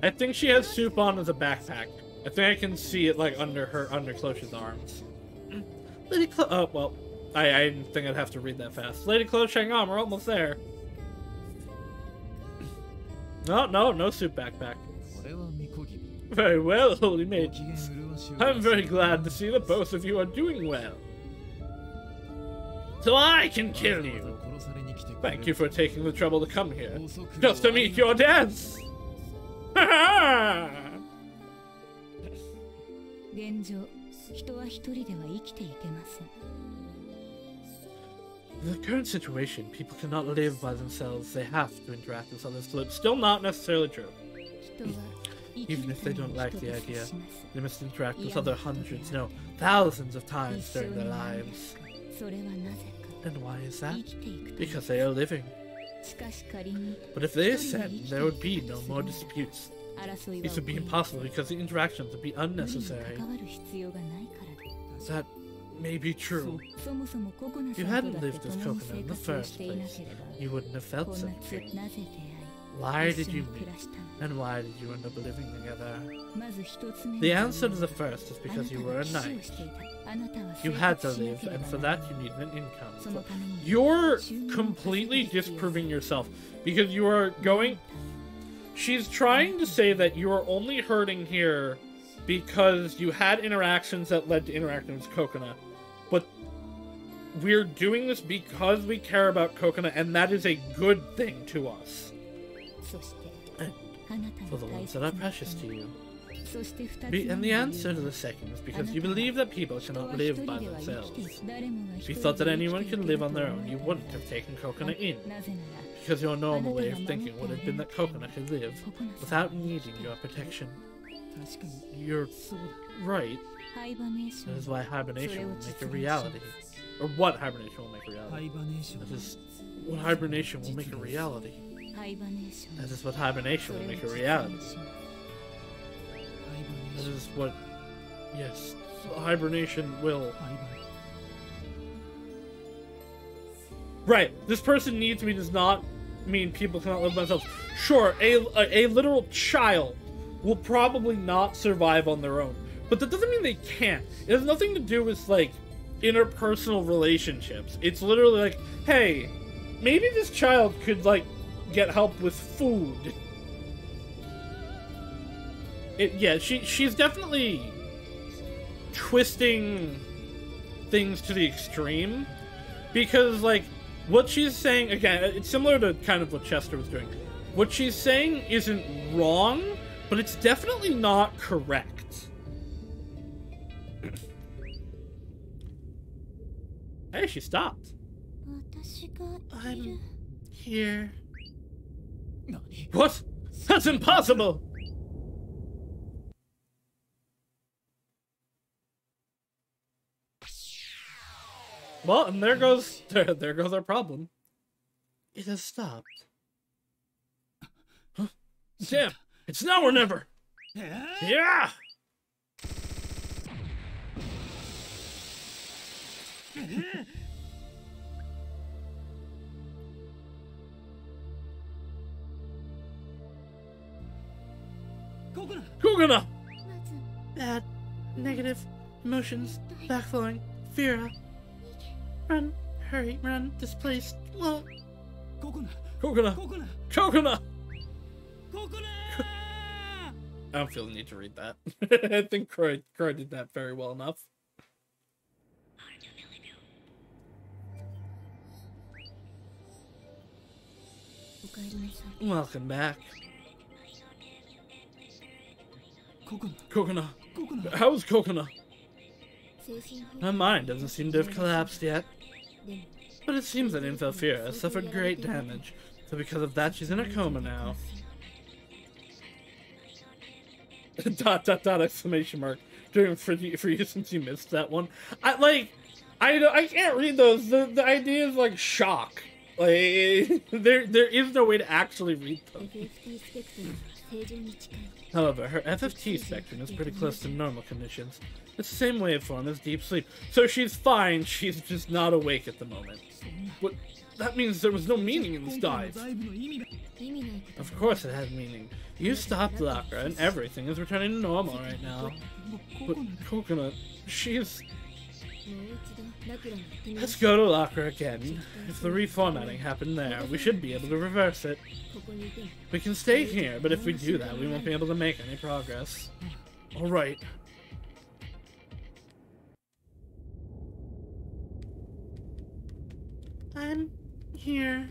I think she has Soup on as a backpack. I think I can see it like under Cloche's arms. Lady Cloche. Oh well, I didn't think I'd have to read that fast. Lady Cloche, hang on, we're almost there. No Soup backpack. Very well, holy maidens. I'm very glad to see that both of you are doing well. So I can kill you. Thank you for taking the trouble to come here, just to meet your deaths. The current situation, people cannot live by themselves. They have to interact with others to live. Still not necessarily true. Even if they don't like the idea, they must interact with other hundreds, no, thousands of times during their lives. And why is that? Because they are living. But if they ascend, there would be no more disputes. This would be impossible because the interactions would be unnecessary. That may be true. If you hadn't lived as Kokona in the first place, you wouldn't have felt such thing. Why did you meet? And why did you end up living together? The answer to the first is because you were a knight. You had to live, and for that you needed an income. You're completely disproving yourself, because you are going... She's trying to say that you are only hurting here because you had interactions that led to interactions with Kokona. But we're doing this because we care about Kokona, and that is a good thing to us. And for the ones that are precious to you. And the answer to the second is because you believe that people cannot live by themselves. If you thought that anyone could live on their own, you wouldn't have taken Coconut in. Because your normal way of thinking would have been that Coconut could live without needing your protection. You're right. That is why hibernation will make a reality. Or what hibernation will make a reality. That is what hibernation will make a reality. That is what hibernation will make a reality. That is what... Yes, hibernation will... Right, this person needs me does not mean people cannot live by themselves. Sure, a literal child will probably not survive on their own. But that doesn't mean they can't. It has nothing to do with, like, interpersonal relationships. It's literally like, hey, maybe this child could, like, get help with food. Yeah, she's definitely twisting things to the extreme. Because, like, what she's saying, again, it's similar to kind of what Chester was doing. What she's saying isn't wrong, but it's definitely not correct. Hey, she stopped. I'm here. What? That's impossible! Well, and there goes our problem. It has stopped. Huh? Damn! It's now or never! Yeah! Coconut! Bad, negative, emotions, backflowing, fear. Run, hurry, run, displaced, won't. Coconut! Coconut! I don't feel the need to read that. I think Croy did that very well enough. Welcome back. Coconut. How's Coconut? Her mind doesn't seem to have collapsed yet. But it seems that Infilfira has suffered great damage, so because of that she's in a coma now. Exclamation mark. Doing for you since you missed that one. I can't read those. The idea is like shock. Like there is no way to actually read them. However, her FFT spectrum is pretty close to normal conditions. It's the same waveform as deep sleep. So she's fine, she's just not awake at the moment. But that means there was no meaning in this dive. Of course it had meaning. You stopped Lacra and everything is returning to normal right now. But Coconut, she's... Let's go to Lacra again. If the reformatting happened there, we should be able to reverse it. We can stay here, but if we do that, we won't be able to make any progress. Alright. I'm here.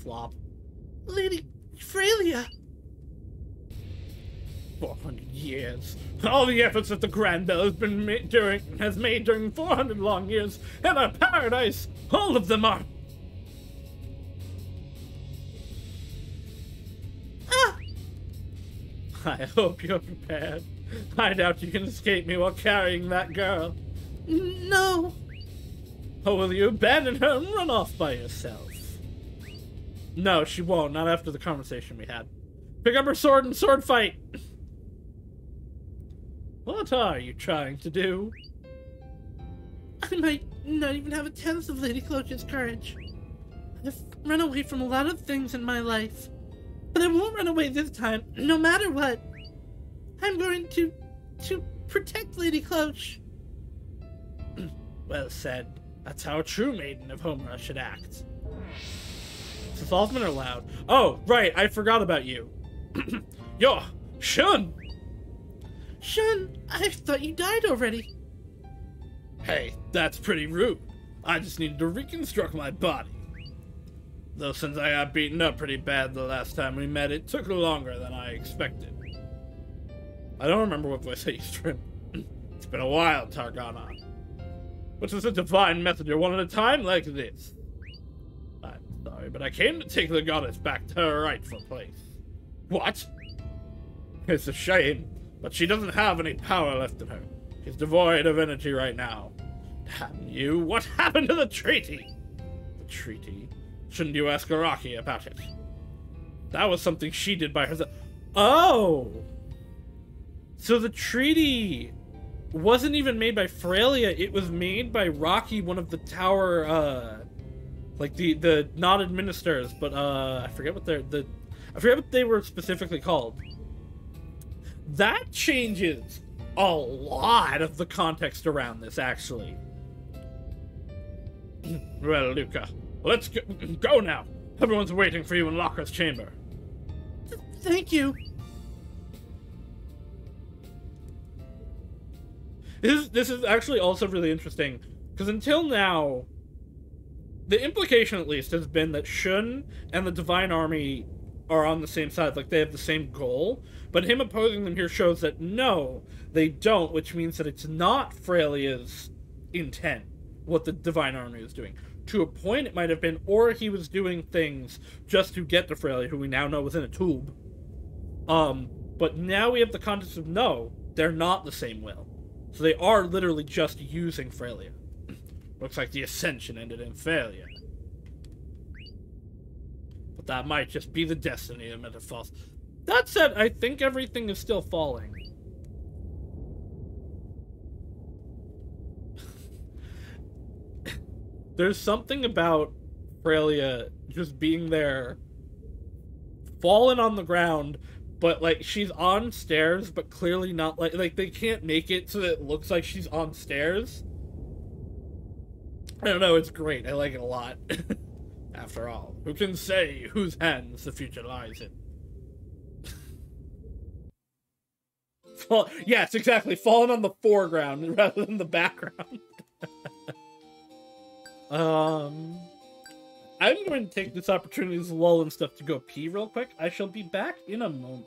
Flop. Lady Freya! 400 years. All the efforts that the Grand Bell has made during 400 long years, and our paradise, all of them are... Ah! I hope you're prepared. I doubt you can escape me while carrying that girl. No. Or will you abandon her and run off by yourself? No, she won't. Not after the conversation we had. Pick up her sword and sword fight! What are you trying to do? I might not even have a tenth of Lady Cloach's courage. I've run away from a lot of things in my life. But I won't run away this time, no matter what. I'm going to protect Lady Cloach. Well said. That's how a true maiden of Homura should act. Is this Altman or loud? Oh, right, I forgot about you. Yo, Shun! Shun, I thought you died already. Hey, that's pretty rude. I just needed to reconstruct my body. Though since I got beaten up pretty bad the last time we met, it took longer than I expected. I don't remember what voice I used for him. It's been a while, Targana. Which is a divine messenger one at a time like this. I'm sorry, but I came to take the goddess back to her rightful place. What? It's a shame, but she doesn't have any power left in her. She's devoid of energy right now. Damn you, what happened to the treaty? The treaty? Shouldn't you ask Araki about it? That was something she did by herself. Oh! So the treaty wasn't even made by Frelia, it was made by Rocky, one of the tower, like the not administrators, but I forget what I forget what they were specifically called. That changes a lot of the context around this, actually. Well, Luca, let's go now. Everyone's waiting for you in Locker's chamber. Thank you. This is actually also really interesting, because until now, the implication at least has been that Shun and the Divine Army are on the same side, like they have the same goal, but him opposing them here shows that no, they don't, which means that it's not Frelia's intent, what the Divine Army is doing. To a point it might have been, or he was doing things just to get to Frelia, who we now know was in a tube. But now we have the context of no, they're not the same will. So they are literally just using Frelia. Looks like the ascension ended in failure. But that might just be the destiny of Metaphos. That said, I think everything is still falling. There's something about Frelia just being there, fallen on the ground, but, like, she's on stairs, but clearly not, like, they can't make it so that it looks like she's on stairs. I don't know, it's great. I like it a lot. After all, who can say whose hands the future lies in? Yes, exactly. Fallen on the foreground rather than the background. I'm going to take this opportunity to lull and stuff to go pee real quick. I shall be back in a moment.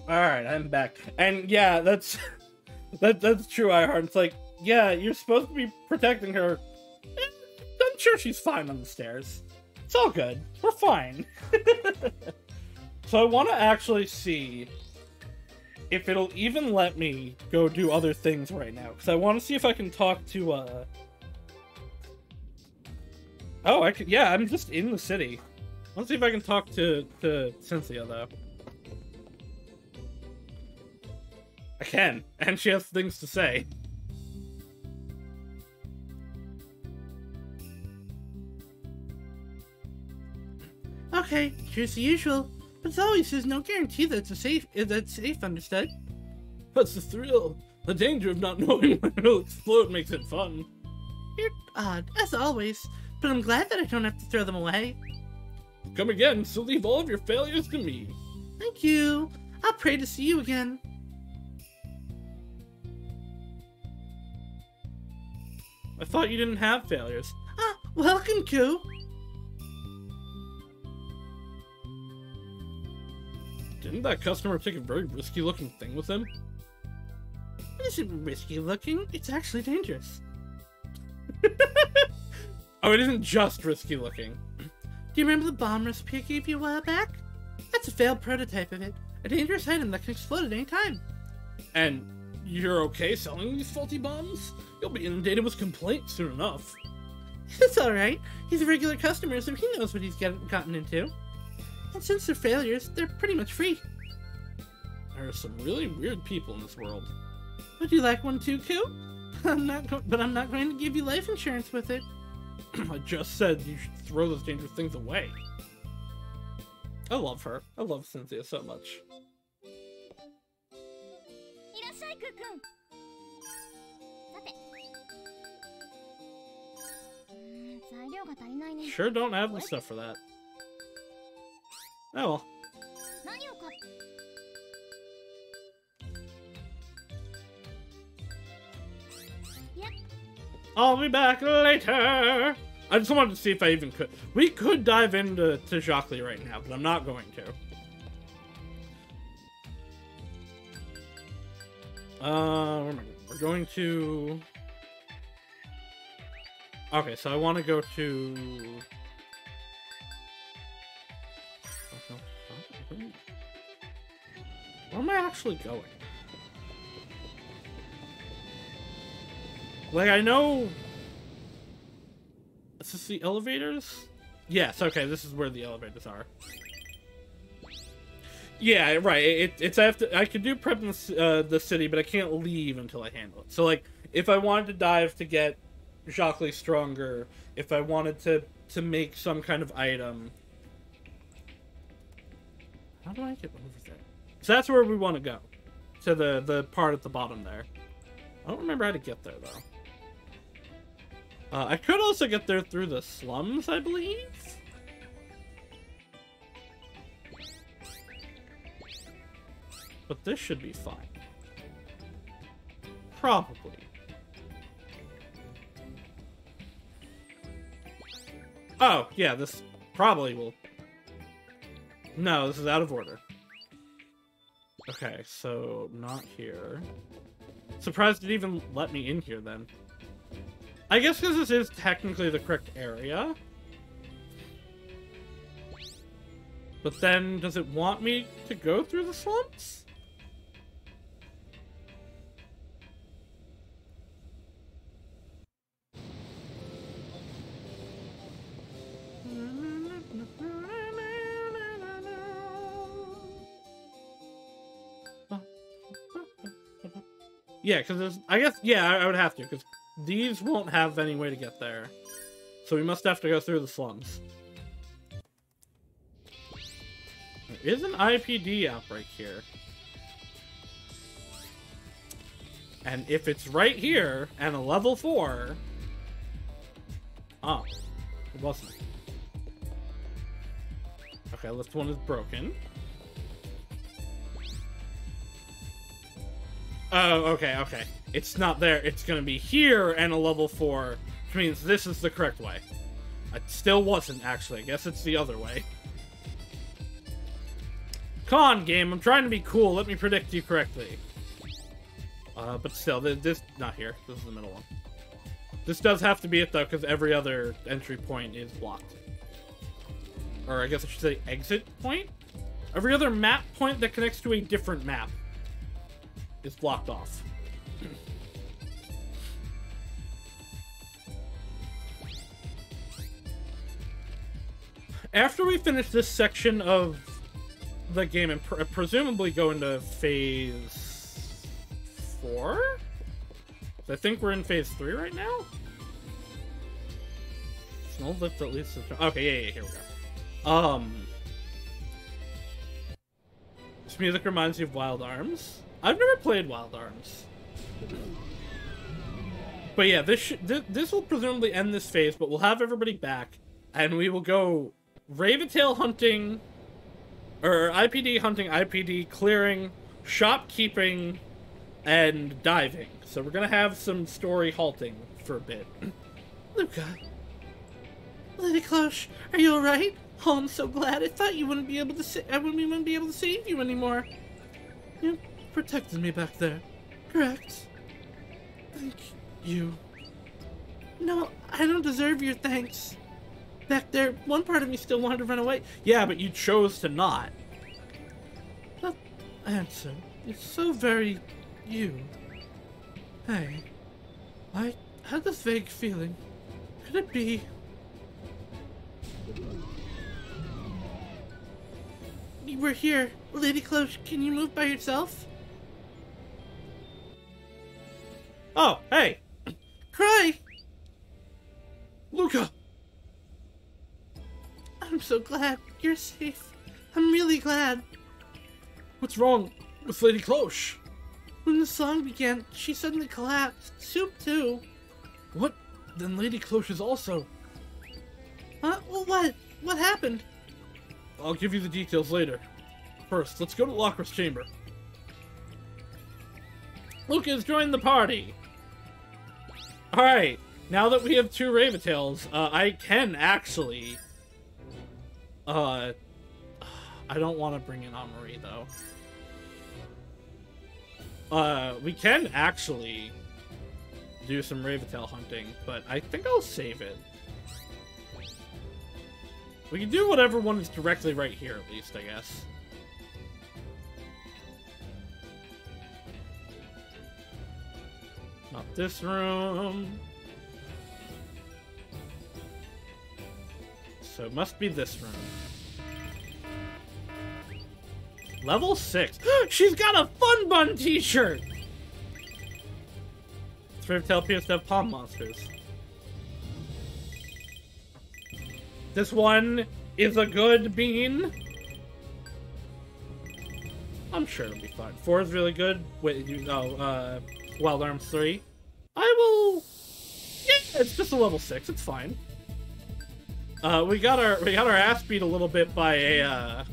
Alright, I'm back. And yeah, that's true, iHeart. It's like, yeah, you're supposed to be protecting her. I'm sure she's fine on the stairs. It's all good. We're fine. So I want to actually see if it'll even let me go do other things right now. Because I want to see if I can talk to, Oh, I can. Yeah, I'm just in the city. Let's see if I can talk to Cynthia, though. I can, and she has things to say. Okay, here's the usual, but as always, there's no guarantee that it's safe, understood? That's the thrill. The danger of not knowing when it'll explode makes it fun. You're odd, as always, but I'm glad that I don't have to throw them away. Come again, so leave all of your failures to me. Thank you. I'll pray to see you again. I thought you didn't have failures. Ah, welcome, Koo. Didn't that customer take a very risky-looking thing with him? It isn't risky looking, it's actually dangerous. Oh, it isn't just risky looking. Do you remember the bomb recipe I gave you a while back? That's a failed prototype of it. A dangerous item that can explode at any time. And you're okay selling these faulty bombs? You'll be inundated with complaints soon enough. It's alright. He's a regular customer, so he knows what he's gotten into. And since they're failures, they're pretty much free. There are some really weird people in this world. Would you like one too, Koo? I'm not going to give you life insurance with it. I just said you should throw those dangerous things away. I love her. I love Cynthia so much. Sure don't have the stuff for that. Oh well. I'll be back later. I just wanted to see if I even could. We could dive into Jacques right now, but I'm not going to. We're going to... Okay, so I want to go to... Where am I actually going? Like, I know... Is this the elevators? Yes, okay, this is where the elevators are. Yeah, right, I could do prep in the city, but I can't leave until I handle it. So, like, if I wanted to dive to get Jacques stronger, if I wanted to make some kind of item... How do I get over there? So that's where we want to go. To the part at the bottom there. I don't remember how to get there, though. I could also get there through the slums, I believe? But this should be fine. Probably. Oh, yeah, this probably will... No, this is out of order. Okay, so not here. Surprised it even let me in here, then. I guess because this is technically the correct area. But then, does it want me to go through the slums? Yeah, because I guess, yeah, I would have to, because these won't have any way to get there. So we must have to go through the slums. There is an IPD outbreak here. And if it's right here, and a level 4... Oh, it wasn't. Okay, lift 1 is broken. Oh, okay, okay. It's not there. It's gonna be here and a level 4, which means this is the correct way. It still wasn't, actually. I guess it's the other way. Come on, game. I'm trying to be cool. Let me predict you correctly. But still, this... Not here. This is the middle one. This does have to be it, though, because every other entry point is blocked. Or I guess I should say exit point? Every other map point that connects to a different map is blocked off. After we finish this section of the game and presumably go into phase 4? I think we're in phase 3 right now? Snow lift that leads to... Okay, yeah, here we go. This music reminds me of Wild Arms. I've never played Wild Arms. But yeah, this will presumably end this phase, but we'll have everybody back, and we will go Raventail hunting, or IPD hunting, IPD clearing, shopkeeping, and diving. So we're gonna have some story halting for a bit. Luca. Lady Cloche, are you alright? Oh, I'm so glad. I thought you wouldn't be able to we wouldn't be able to save you anymore. You protected me back there, correct? Thank you. No, I don't deserve your thanks. Back there, one part of me still wanted to run away. Yeah, but you chose to not. That answer is so very you. Hey, I had this vague feeling. Could it be? We're here. Lady Cloche, can you move by yourself? Oh, hey! Cry! Luca! I'm so glad you're safe. I'm really glad. What's wrong with Lady Cloche? When the song began, she suddenly collapsed. Soup, too. What? Then Lady Cloche is also... Huh? Well, what? What happened? I'll give you the details later. First, let's go to Locker's chamber. Luca's joined the party! Alright, now that we have 2 Raventails, I can actually... I don't want to bring in Amari, though. We can actually do some Raventail hunting, but I think I'll save it. We can do whatever one is directly right here, at least, I guess. Not this room. So it must be this room. Level 6. She's got a Fun Bun t-shirt! It's Raventail appears to have palm monsters. This one is a good bean. I'm sure it'll be fine. 4 is really good. Wait, Wild Arms 3. I will... Yeah, it's just a level 6. It's fine. We got our ass beat a little bit by a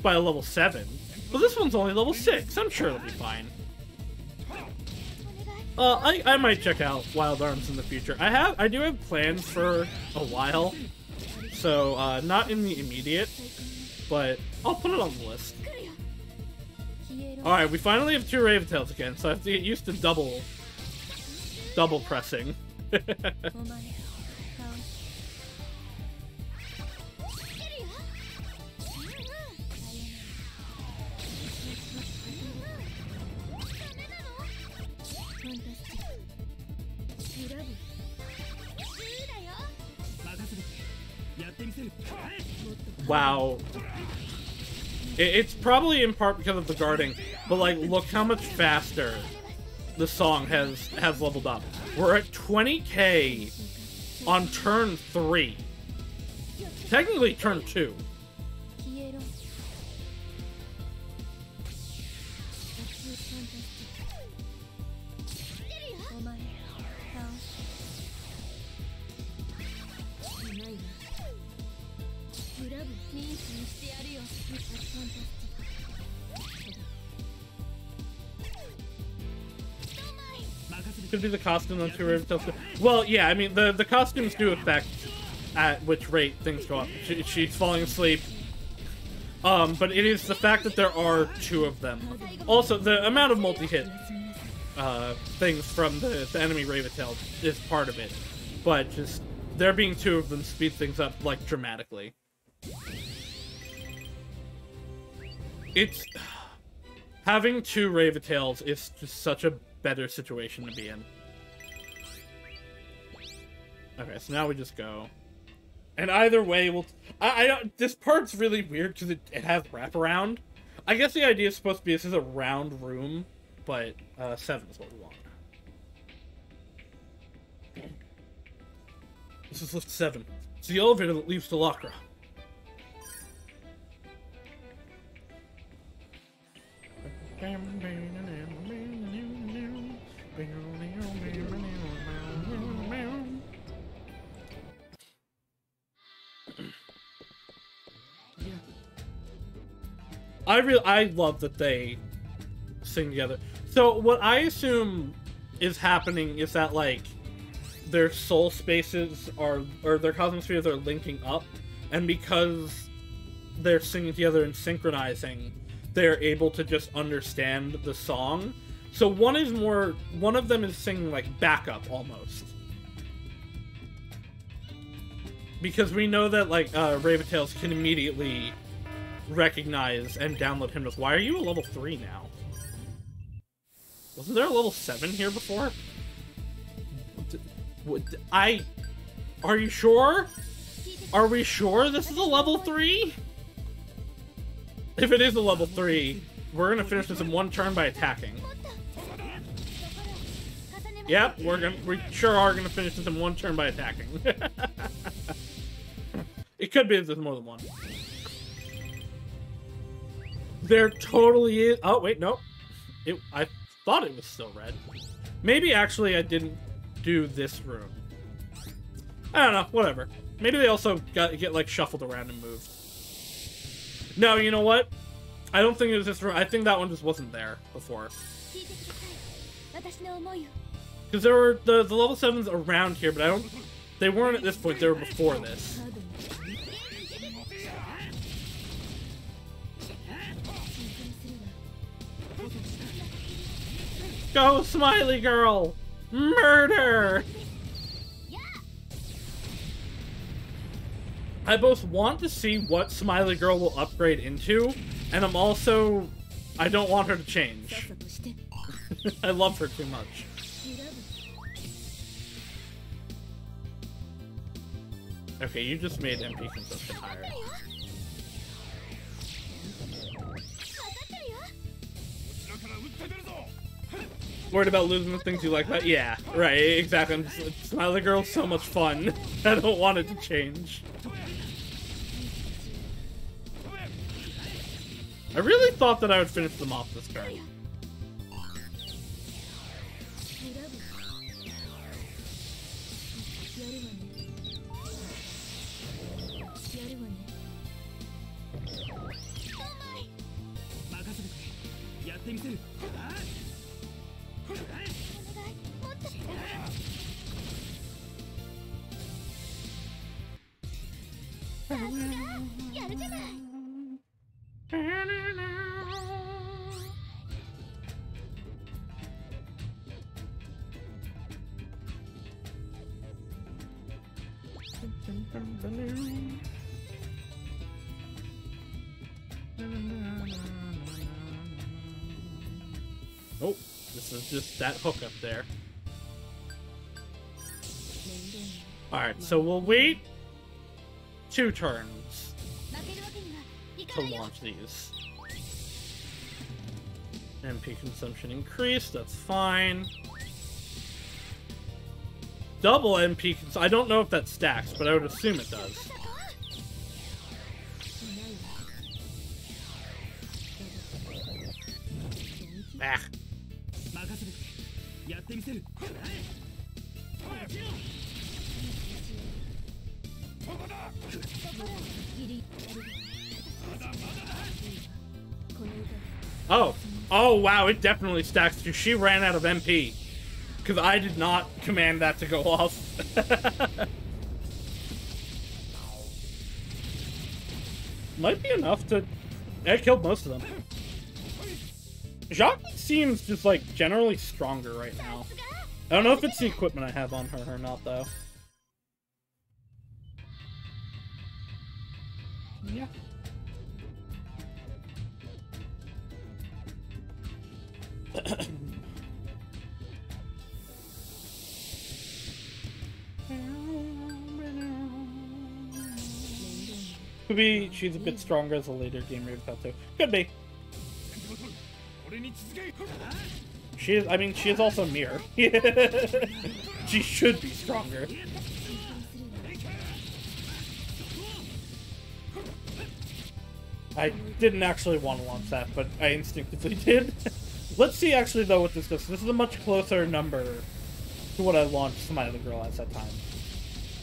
level 7. But this one's only level 6. I'm sure it'll be fine. I might check out Wild Arms in the future. I do have plans for a while. So, not in the immediate, but I'll put it on the list. Alright, we finally have 2 Raventails again, so I have to get used to double pressing. Wow. It's probably in part because of the guarding, but like, look how much faster the song has leveled up. We're at 20k on turn 3. Technically turn 2. Could be the costume on 2 Raventails. Well, yeah, I mean, the costumes do affect at which rate things go up. She's falling asleep. But it is the fact that there are 2 of them. Also, the amount of multi-hit things from the enemy Raventail is part of it. But just there being 2 of them speeds things up, like, dramatically. It's... Having 2 Raventails is just such a better situation to be in. Okay, so now we just go. And either way, we'll... I don't... This part's really weird because it has wraparound. I guess the idea is supposed to be this is a round room, but 7 is what we want. This is lift 7. It's the elevator that leads to Locra. I love that they sing together. So what I assume is happening is that, like, their soul spaces or their cosmic spheres are linking up, and because they're singing together and synchronizing, they're able to just understand the song. So one of them is singing like backup almost. Because we know that like Raventails can immediately recognize and download Hymnos. Why are you a level 3 now? Wasn't there a level 7 here before? Are you sure? Are we sure this is a level 3? If it is a level 3, we're gonna finish this in one turn by attacking. Yep, we sure are gonna finish this in one turn by attacking. It could be that there's more than one. There totally is. Oh wait, no. I thought it was still red. Maybe actually I didn't do this room. I don't know. Whatever. Maybe they also get like shuffled around and moved. No, you know what? I don't think it was this room. I think that one just wasn't there before. Because there were the level 7s around here, but I don't. They weren't at this point. They were before this. Go, Smiley Girl! Murder! I both want to see what Smiley Girl will upgrade into, and I don't want her to change. I love her too much. Okay, you just made MP consumption higher. Worried about losing the things you like that? Yeah, right, exactly. Smiley Girl's so much fun. I don't want it to change. I really thought that I would finish them off this turn. Oh, this is just that hook up there. Alright, so we'll wait 2 turns to launch these. MP consumption increased, that's fine. Double MP consumption, I don't know if that stacks, but I would assume it does. Ah. Oh. Oh, wow, it definitely stacks too. She ran out of MP. Because I did not command that to go off. Might be enough to... I killed most of them. Jacques seems just, like, generally stronger right now. I don't know if it's the equipment I have on her or not, though. Yeah. Could be she's a bit stronger as a later game Raventail too. Could be. She is, I mean, she is also Mirror. She should be stronger. I didn't actually want to launch that, but I instinctively did. Let's see actually though what this does. This is a much closer number to what I launched Smiley Girl at that time.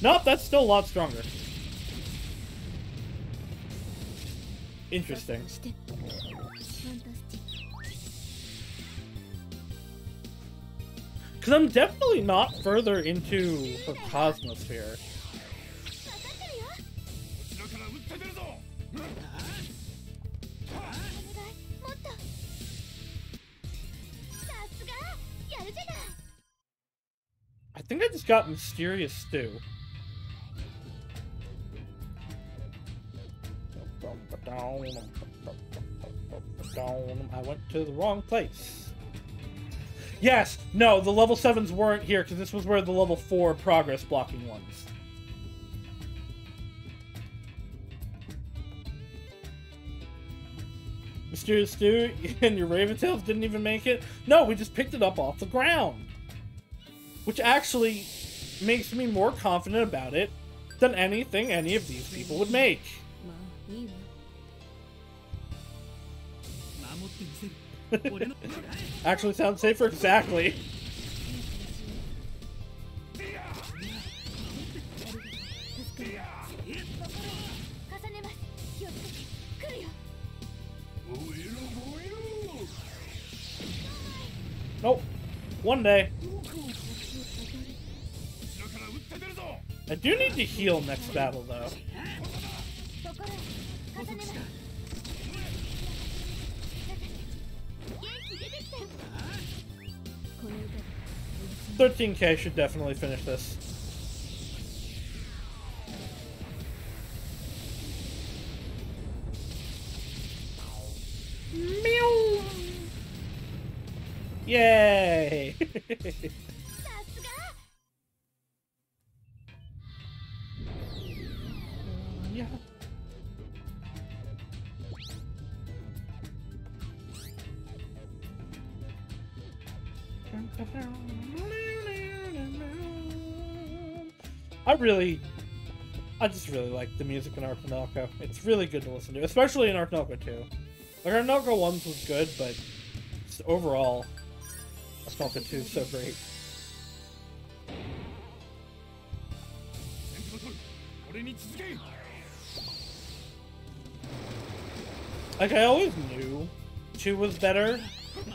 Nope, that's still a lot stronger. Interesting. Because I'm definitely not further into her Cosmosphere. think I just got Mysterious Stew. I went to the wrong place. Yes! No, the level 7s weren't here, because this was where the level 4 progress blocking ones. Mysterious Stew and your Raventails didn't even make it? No, we just picked it up off the ground. Which actually makes me more confident about it than anything any of these people would make. Actually sounds safer, exactly. Nope. One day. I do need to heal next battle, though. 13k should definitely finish this. Meow. Yay! Yeah. I just really like the music in Ar Tonelico. It's really good to listen to, especially in Ar Tonelico 2. Like, Ar Tonelico 1 was good, but just overall, Ar Tonelico 2 is so great. Like, I always knew 2 was better.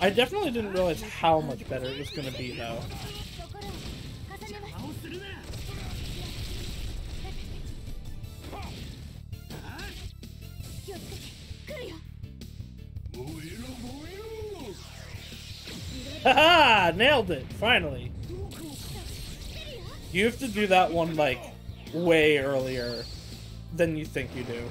I definitely didn't realize how much better it was going to be, though. Haha! Nailed it! Finally! You have to do that one, like, way earlier than you think you do.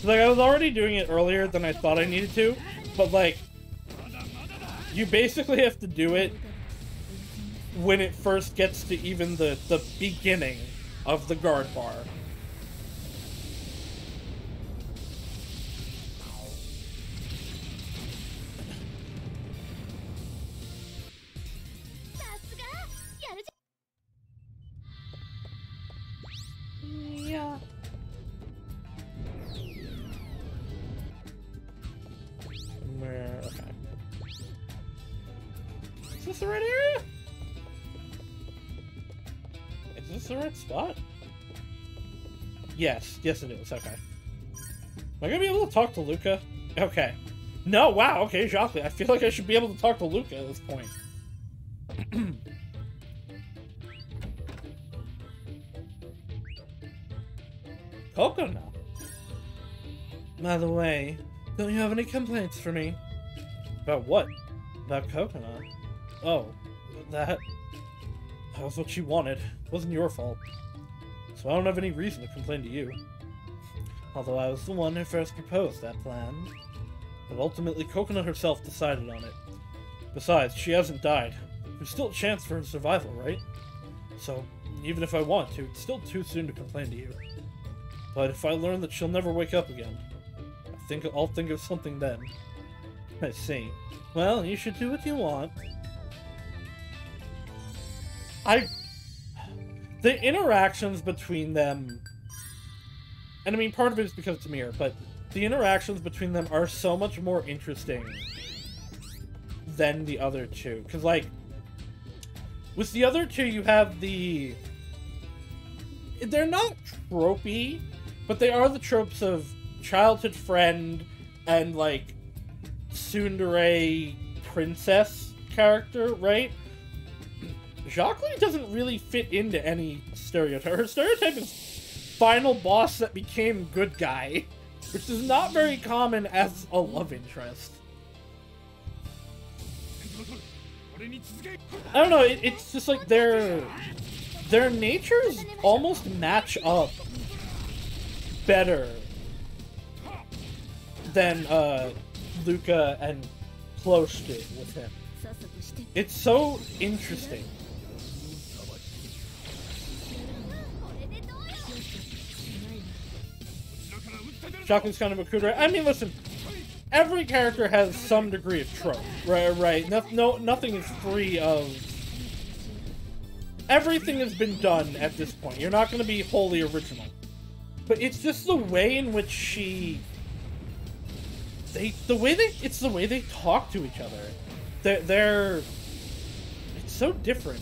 Like, I was already doing it earlier than I thought I needed to, but, like, you basically have to do it when it first gets to even the beginning of the guard bar. Yeah. Where? Okay. Is this the right area? Is this the right spot? Yes. Yes, it is. Okay. Am I gonna be able to talk to Luca? Okay. No, wow, okay, Jacques. I feel like I should be able to talk to Luca at this point. Coconut. By the way, don't you have any complaints for me? About what? About Coconut? Oh, that was what you wanted. It wasn't your fault. So I don't have any reason to complain to you. Although I was the one who first proposed that plan. But ultimately, Coconut herself decided on it. Besides, she hasn't died. There's still a chance for her survival, right? So, even if I want to, it's still too soon to complain to you. But if I learn that she'll never wake up again, I'll think of something then. I see. Well, you should do what you want. The interactions between them... And I mean, part of it is because it's a mirror, but the interactions between them are so much more interesting than the other two. Because, like, with the other two, you have the... They're not tropey, but they are the tropes of childhood friend and, like, tsundere princess character, right? Jacques doesn't really fit into any stereotype. Her stereotype is final boss that became good guy, which is not very common as a love interest. I don't know, it's just like their natures almost match up better than Luca and Cloche did with him. It's so interesting. Shockley's kind of a crude, right? I mean, listen, every character has some degree of trope, right? Nothing is free of... Everything has been done at this point. You're not going to be wholly original. But it's just the way in which it's the way they talk to each other. It's so different.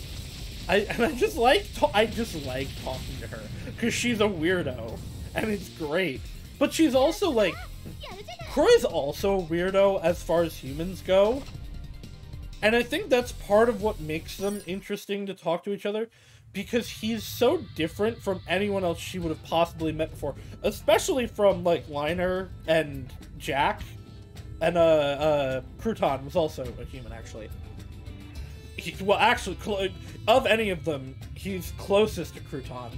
I just like talking to her because she's a weirdo and it's great. But she's also like, Croy's also a weirdo as far as humans go. And I think that's part of what makes them interesting to talk to each other, because he's so different from anyone else she would have possibly met before, especially from like Liner and Jack, and Crouton was also a human actually. Of any of them, he's closest to Crouton.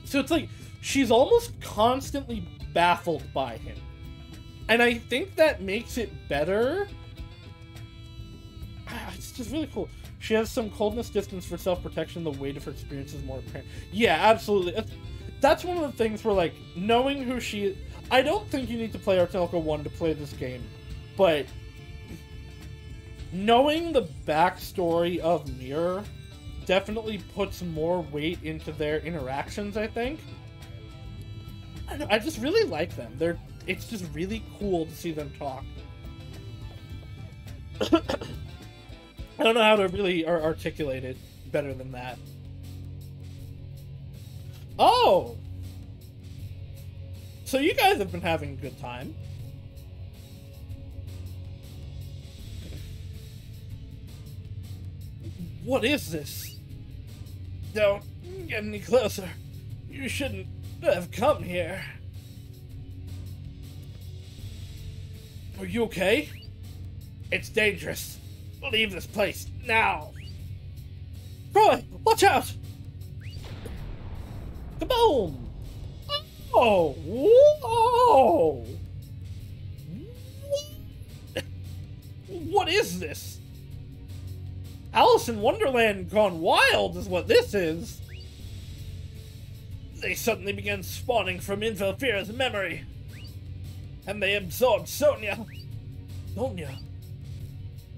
So it's like she's almost constantly baffled by him, and I think that makes it better. It's just really cool. She has some coldness, distance for self-protection. The weight of her experience is more apparent. Yeah, absolutely. That's one of the things where, like, knowing who she is... I don't think you need to play Ar Tonelico 1 to play this game, but knowing the backstory of Mirror definitely puts more weight into their interactions, I think. I just really like them. It's just really cool to see them talk. I don't know how to really articulate it better than that. Oh! So you guys have been having a good time. What is this? Don't get any closer. You shouldn't have come here. Are you okay? It's dangerous. Leave this place now. Roy, watch out! Kaboom! Oh! Whoa! What is this? Alice in Wonderland gone wild is what this is. They suddenly began spawning from Infelfira's memory. And they absorbed Sonia. Sonia?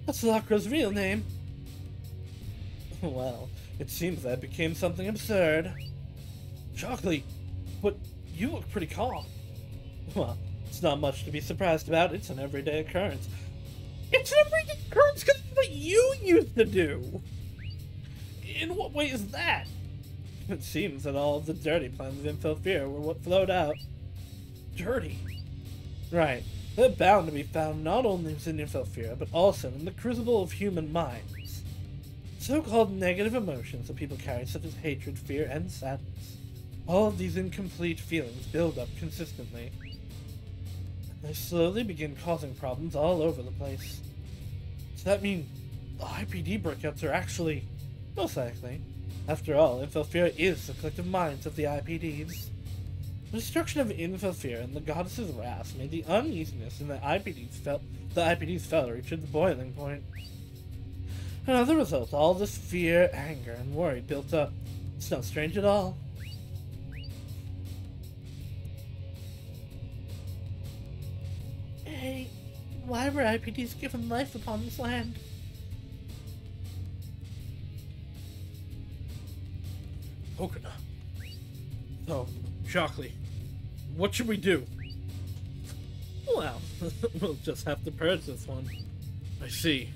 That's Lacra's real name. Well, it seems that became something absurd. Shockley, but you look pretty calm. Well, it's not much to be surprised about. It's an everyday occurrence. It's an everyday occurrence because it's what you used to do. In what way is that? It seems that all of the dirty plans of Infelfira were what flowed out. Dirty? Right. They're bound to be found not only within Infelfira, but also in the crucible of human minds. So-called negative emotions that people carry, such as hatred, fear, and sadness. All of these incomplete feelings build up consistently. They slowly begin causing problems all over the place. Does that mean the IPD breakouts are actually... Most likely. After all, Infelfira is the collective minds of the IPDs. The destruction of Infelfira and the goddess's wrath made the uneasiness in the IPDs felt reach the boiling point. And as a result, all this fear, anger, and worry built up. It's not strange at all. Hey, why were IPDs given life upon this land? Okuna. So, Shockley, what should we do? Well, we'll just have to purge this one. I see.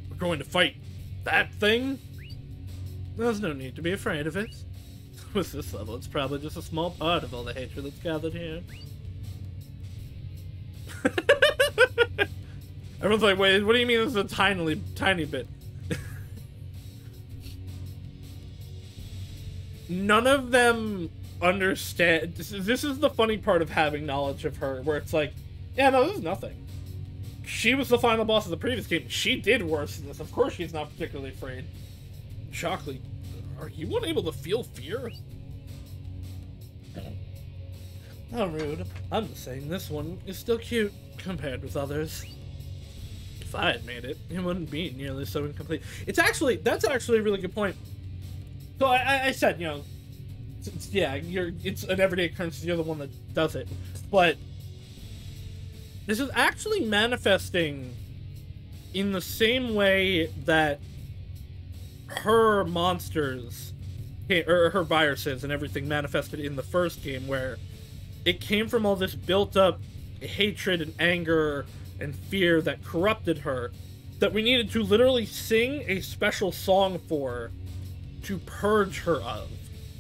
We're going to fight that thing? There's no need to be afraid of it. With this level, it's probably just a small part of all the hatred that's gathered here. Everyone's like, wait, what do you mean this is a tiny bit? none of them understand. This is the funny part of having knowledge of her, where it's like, yeah, no, this is nothing. She was the final boss of the previous game. She did worse than this. Of course she's not particularly afraid. Shockley, are you unable to feel fear? How rude. I'm just saying this one is still cute compared with others. If I had made it, it wouldn't be nearly so incomplete. That's actually a really good point. So I said, you know, yeah, it's an everyday occurrence. You're the one that does it, but this is actually manifesting in the same way that her monsters, or her viruses and everything manifested in the first game, where it came from all this built-up hatred and anger and fear that corrupted her, that we needed to literally sing a special song for to purge her of,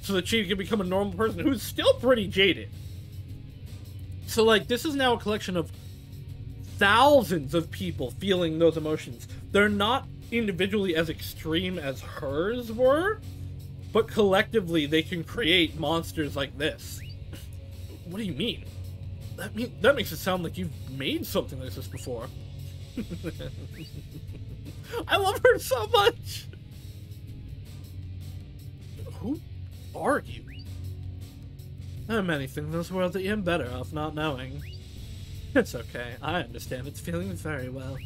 so that she could become a normal person who's still pretty jaded. So, like, this is now a collection of thousands of people feeling those emotions. They're not individually as extreme as hers were, but collectively they can create monsters like this. What do you mean? That makes it sound like you've made something like this before. I love her so much! Who are you? There are many things in this world that you're better off not knowing. It's okay, I understand it's feeling very well.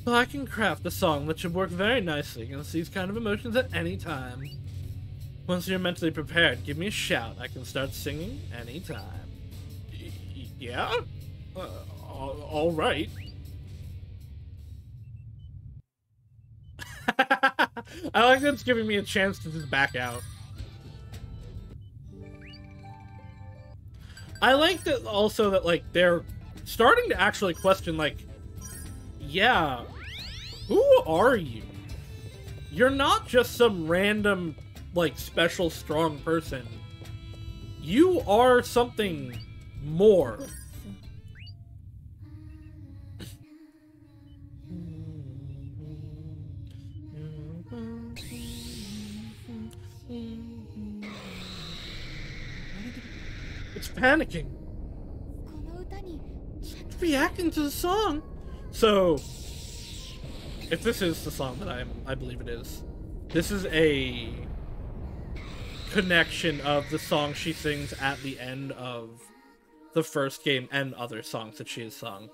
So I can craft a song that should work very nicely against these kind of emotions at any time. Once you're mentally prepared, give me a shout. I can start singing anytime. Yeah? Alright. I like that it's giving me a chance to just back out. I like that also that, like, they're starting to actually question, like, yeah, who are you? You're not just some random, like, special strong person. You are something more. It's panicking. It's reacting to the song. So, if this is the song that I believe it is, this is a connection of the song she sings at the end of the first game and other songs that she has sung.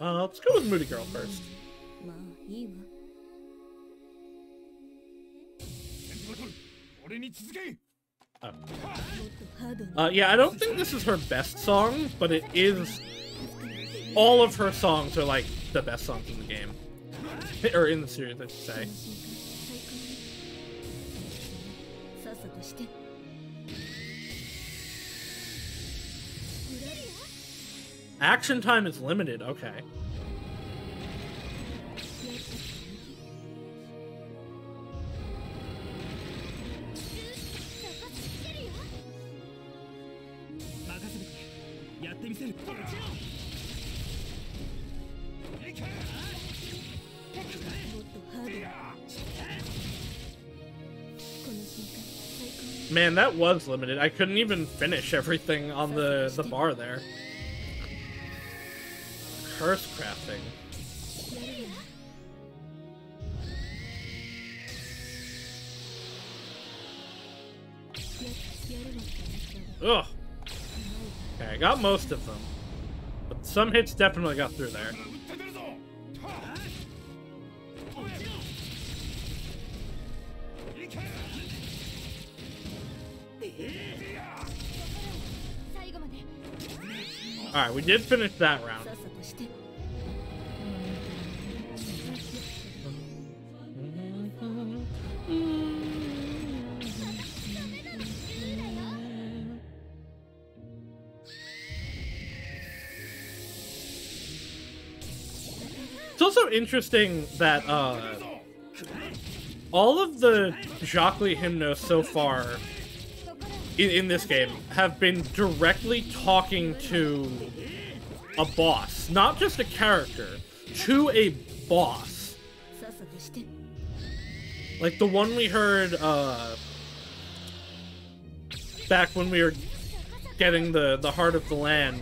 Let's go with Moody Girl first. Yeah, I don't think this is her best song, but it is... all of her songs are, like, the best songs in the game. Or in the series, I should say. Action time is limited, okay. Man, that was limited. I couldn't even finish everything on the bar there. Curse crafting. Ugh. Okay, I got most of them. But some hits definitely got through there. Alright, we did finish that round. It's also interesting that all of the Jacques hymnos so far in this game have been directly talking to a boss, not just a character, to a boss. Like the one we heard back when we were getting the heart of the land.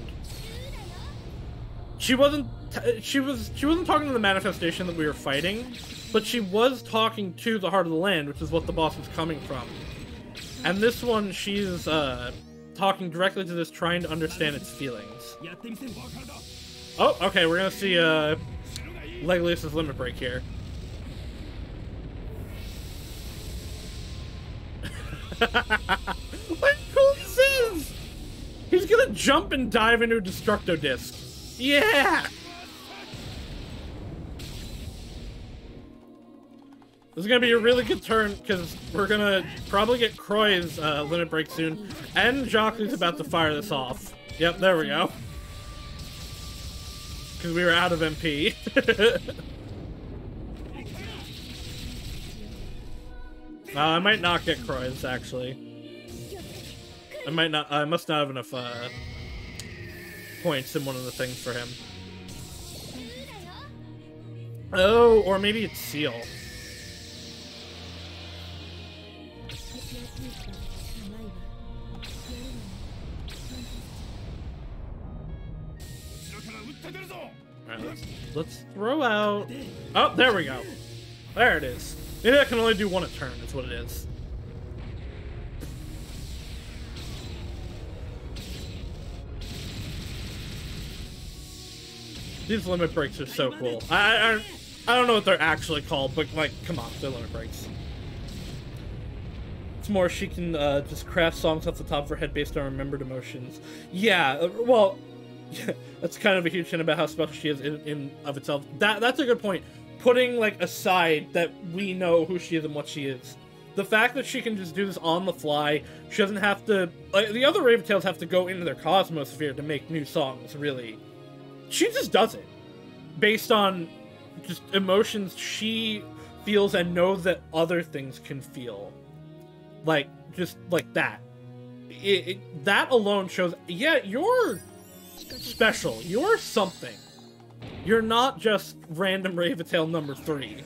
She wasn't talking to the manifestation that we were fighting, but she was talking to the heart of the land, which is what the boss was coming from. And this one, she's talking directly to this, trying to understand its feelings. Oh, okay, we're gonna see Legolas's limit break here. Look how cool this is! He's gonna jump and dive into a Destructo Disc. Yeah! This is gonna be a really good turn, because we're gonna probably get Croy's limit break soon, and Jockey's about to fire this off. Yep, there we go. Because we were out of MP. I might not get Croy's, actually. I must not have enough points in one of the things for him. Oh, or maybe it's Seal. Alright, let's throw out... Oh, there we go. There it is. Maybe I can only do one a turn, is what it is. These limit breaks are so cool. I don't know what they're actually called, but like, come on, they're limit breaks. It's more she can just craft songs off the top of her head based on remembered emotions. Yeah, well, yeah, that's kind of a huge hint about how special she is in of itself. That's a good point. Putting like aside that we know who she is and what she is. The fact that she can just do this on the fly, she doesn't have to... Like, the other Raventails have to go into their Cosmosphere to make new songs, really. She just does it. Based on just emotions she feels and knows that other things can feel. Like, just like that. That alone shows, yeah, you're special. You're something. You're not just random Raventail number 3.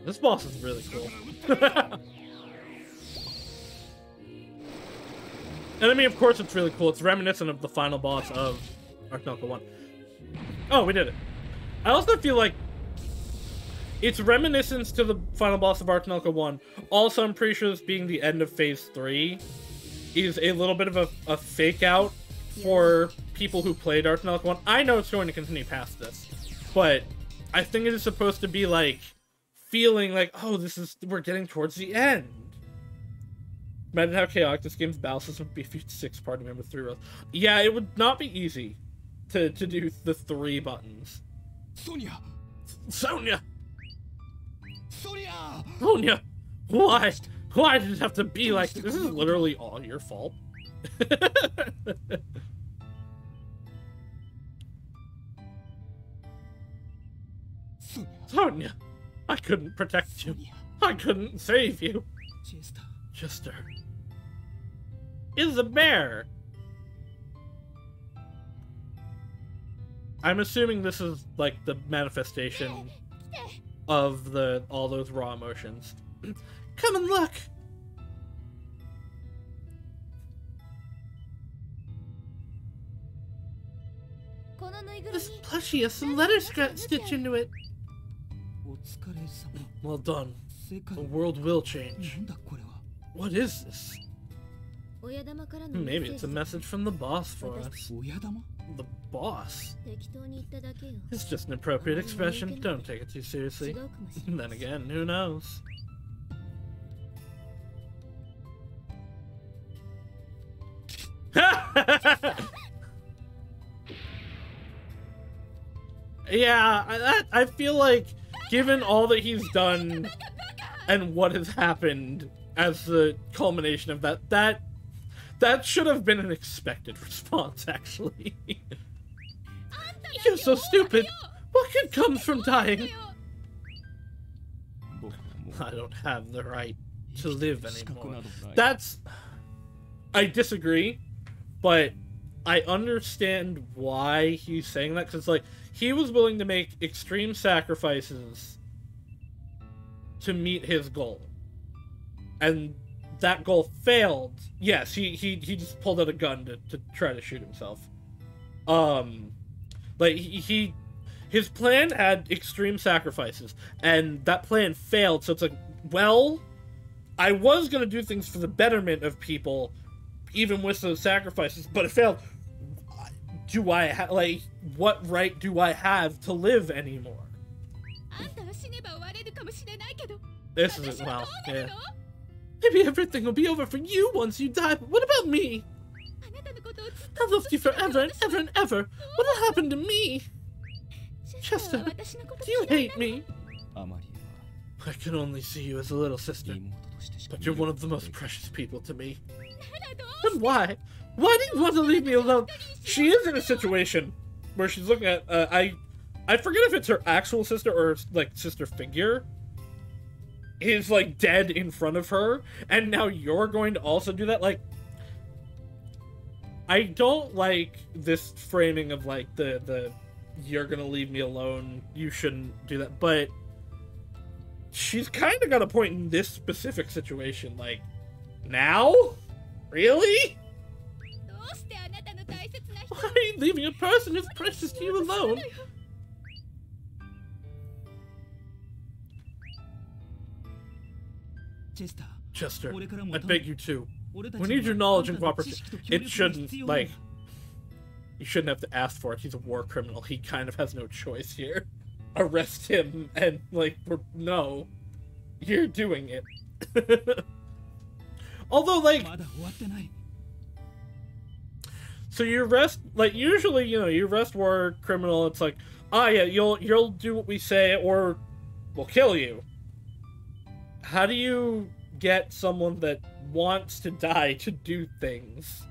This boss is really cool. And I mean, of course it's really cool. It's reminiscent of the final boss of Ar Tonelico 1. Oh, we did it. I also feel like it's reminiscence to the final boss of Ar Tonelico 1. Also, I'm pretty sure this being the end of Phase 3 is a little bit of a fake out for people who played Ar Tonelico 1. I know it's going to continue past this, but I think it is supposed to be like feeling like, oh, we're getting towards the end. Imagine how chaotic this game's battle system would be if you had 6 party members, 3 rows. Yeah, it would not be easy to do the 3 buttons. Sonia! Sonia! Sonia! Sonia! Why? Why did it have to be like this? This is literally all your fault. Sonia! I couldn't protect you. I couldn't save you. Chester is a bear. I'm assuming this is like the manifestation of all those raw emotions. Come and look. This plushie has some letter stitched into it. Well done. The world will change. What is this? Maybe it's a message from the boss for us. The boss? It's just an appropriate expression. Don't take it too seriously. Then again, who knows? Yeah, I feel like, given all that he's done and what has happened, as the culmination of that should have been an expected response, actually. You're so stupid. What good comes from dying? I don't have the right to live anymore. I disagree, but I understand why he's saying that, because, like, he was willing to make extreme sacrifices to meet his goal. And that goal failed. Yes, he just pulled out a gun to try to shoot himself. Like, his plan had extreme sacrifices, and that plan failed, so it's like, well, I was gonna do things for the betterment of people, even with those sacrifices, but it failed. Do I like, what right do I have to live anymore? This isn't, well, yeah. Maybe everything will be over for you once you die, but what about me? I loved you forever and ever and ever. What will happen to me? Chester, do you hate me? I can only see you as a little sister, but you're one of the most precious people to me. And why? Why do you want to leave me alone? She is in a situation where she's looking at, I forget if it's her actual sister or, like, sister figure is, like, dead in front of her, and now you're going to also do that? Like, I don't like this framing of, like, the you're gonna leave me alone, you shouldn't do that, but she's kind of got a point in this specific situation, like, now? Really? Why are you leaving a person who's precious to you alone? Chester, I beg you to. We need your knowledge and cooperation. It shouldn't, like, you shouldn't have to ask for it. He's a war criminal. He kind of has no choice here. Arrest him and, like, no. You're doing it. Although, like, so you arrest, like, usually, you know, you arrest war criminal, it's like, ah, yeah, you'll do what we say, or we'll kill you. How do you get someone that wants to die to do things?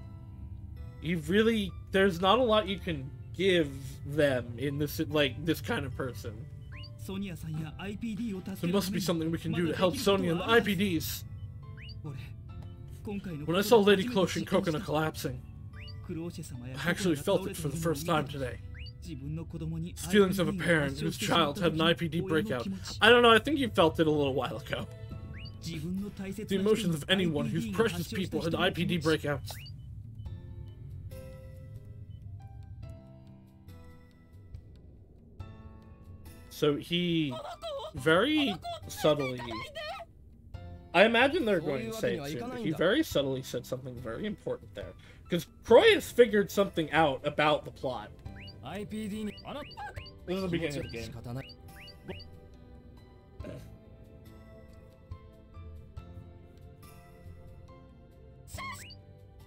You really, there's not a lot you can give them in this, like, this kind of person. There must be something we can do to help Sonia and the IPDs. When I saw Lady Cloche and Coconut collapsing, I actually felt it for the first time today. It's feelings of a parent whose child had an IPD breakout. I don't know, I think you felt it a little while ago. The emotions of anyone whose precious people had IPD breakouts. So he very subtly, I imagine they're going to say it soon, but he very subtly said something very important there. Because Croy has figured something out about the plot. This is the beginning of the game.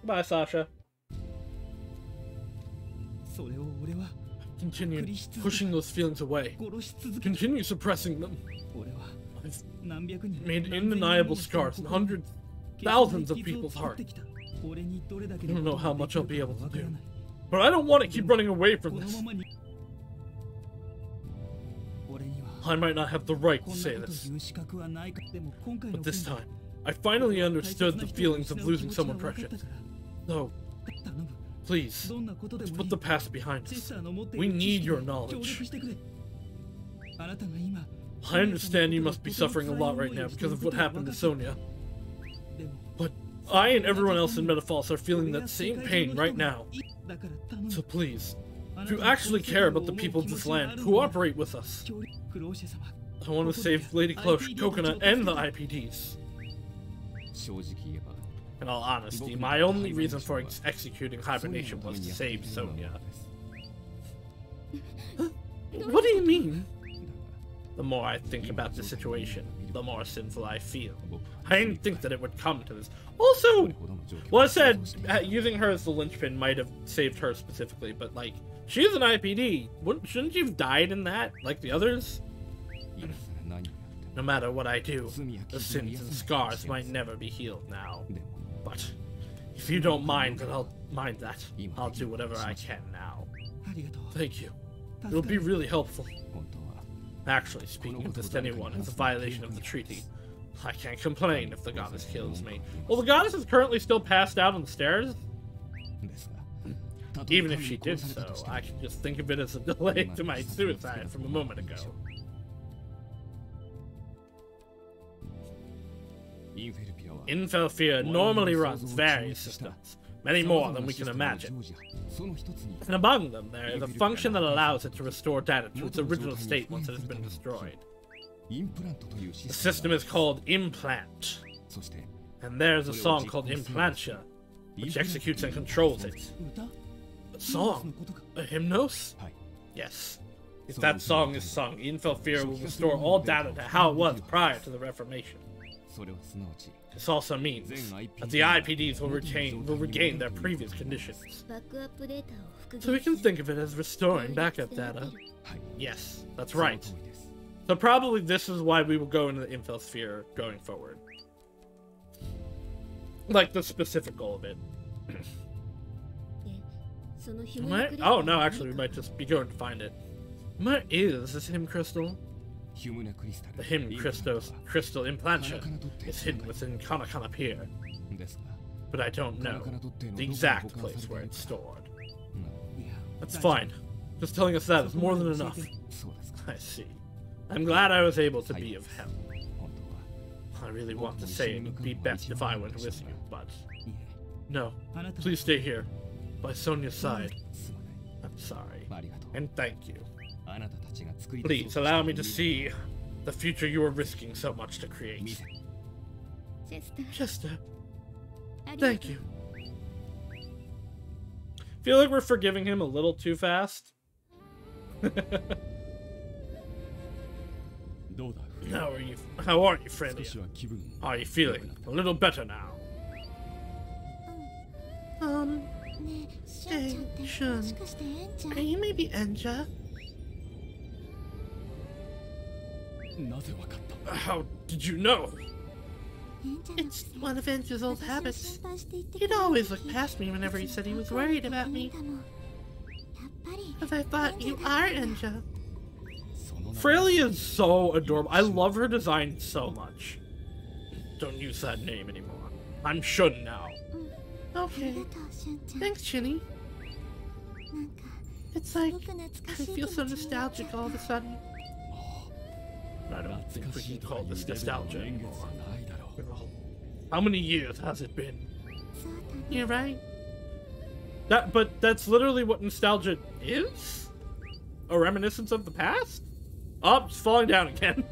Bye, Sasha. Continue pushing those feelings away. Continue suppressing them. I've made undeniable scars in hundreds, thousands of people's hearts. I don't know how much I'll be able to do, but I don't want to keep running away from this. I might not have the right to say this, but this time, I finally understood the feelings of losing someone precious. So, please, let's put the past behind us. We need your knowledge. I understand you must be suffering a lot right now because of what happened to Sonia. But I and everyone else in Metafalls are feeling that same pain right now. So please, if you actually care about the people of this land, cooperate with us. I want to save Lady Cloche, Coconut, and the IPDs. In all honesty, my only reason for executing hibernation was to save Sonia. What do you mean? The more I think about the situation, the more sinful I feel. I didn't think that it would come to this. Also, well, I said using her as the linchpin might have saved her specifically, but, like, she's an IPD. Shouldn't you have died in that, like the others? No matter what I do, the sins and scars might never be healed now. But if you don't mind, then I'll do whatever I can now. Thank you. It'll be really helpful. Actually, speaking of this to anyone, it's a violation of the treaty. I can't complain if the goddess kills me. Well, the goddess is currently still passed out on the stairs. Even if she did so, I can just think of it as a delay to my suicide from a moment ago. Infelfear normally runs various systems, many more than we can imagine. And among them, there is a function that allows it to restore data to its original state once it has been destroyed. The system is called Implant, and there's a song called Implantia, which executes and controls it. A song? A hymnos? Yes. If that song is sung, Infelfear will restore all data to how it was prior to the Reformation. This also means that the IPDs will regain their previous conditions. So we can think of it as restoring backup data. Yes, that's right. So probably this is why we will go into the Infelsphere going forward. Like the specific goal of it. Oh no, actually we might just be going to find it. Where is this hymn crystal? The hymn crystal Implantia is hidden within Kanakana Pier. But I don't know the exact place where it's stored. That's fine. Just telling us that is more than enough. I see. I'm glad I was able to be of help. I really want to say it would be best if I went with you, but... No, please stay here, by Sonia's side. I'm sorry, and thank you. Please allow me to see the future you are risking so much to create. Chester, thank you. Feel like we're forgiving him a little too fast. How are you, friend? Are you feeling a little better now? Hey, Shun, are you maybe Enja? How did you know? It's one of Enja's old habits. He'd always look past me whenever he said he was worried about me. But I thought you are Enja. Freya is so adorable. I love her design so much. Don't use that name anymore. I'm Shun now. Okay. Thanks, Shinny. It's like, I feel so nostalgic all of a sudden. I don't think we can call this nostalgia anymore. How many years has it been? You're right. But that's literally what nostalgia is? A reminiscence of the past? Oh, it's falling down again.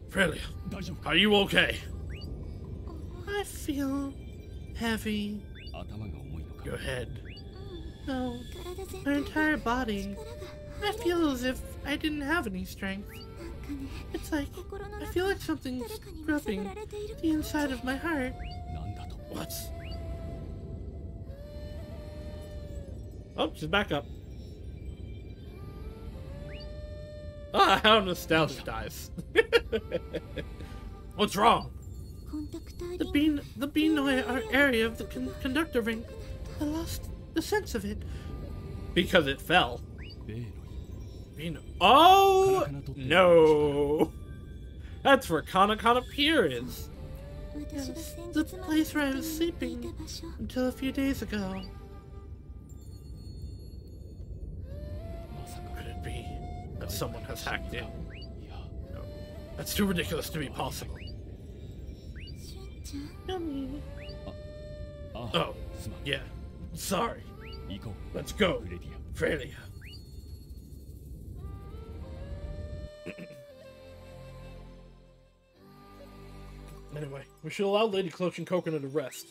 Freya, are you okay? I feel heavy. Your head. No, my entire body. I feel as if I didn't have any strength. It's like, I feel like something's rubbing the inside of my heart. What? Oh, she's back up. Ah, how nostalgic dies. What's wrong? The Beanoy area of the conductor ring. I lost the sense of it. Because it fell. Oh no! That's where Kanakana Pier is. Yes, the place where I was sleeping until a few days ago. Could it be that someone has hacked in? No, that's too ridiculous to be possible. Oh, yeah. Sorry. Let's go, Freya. Anyway, we should allow Lady Cloach and Coconut to rest.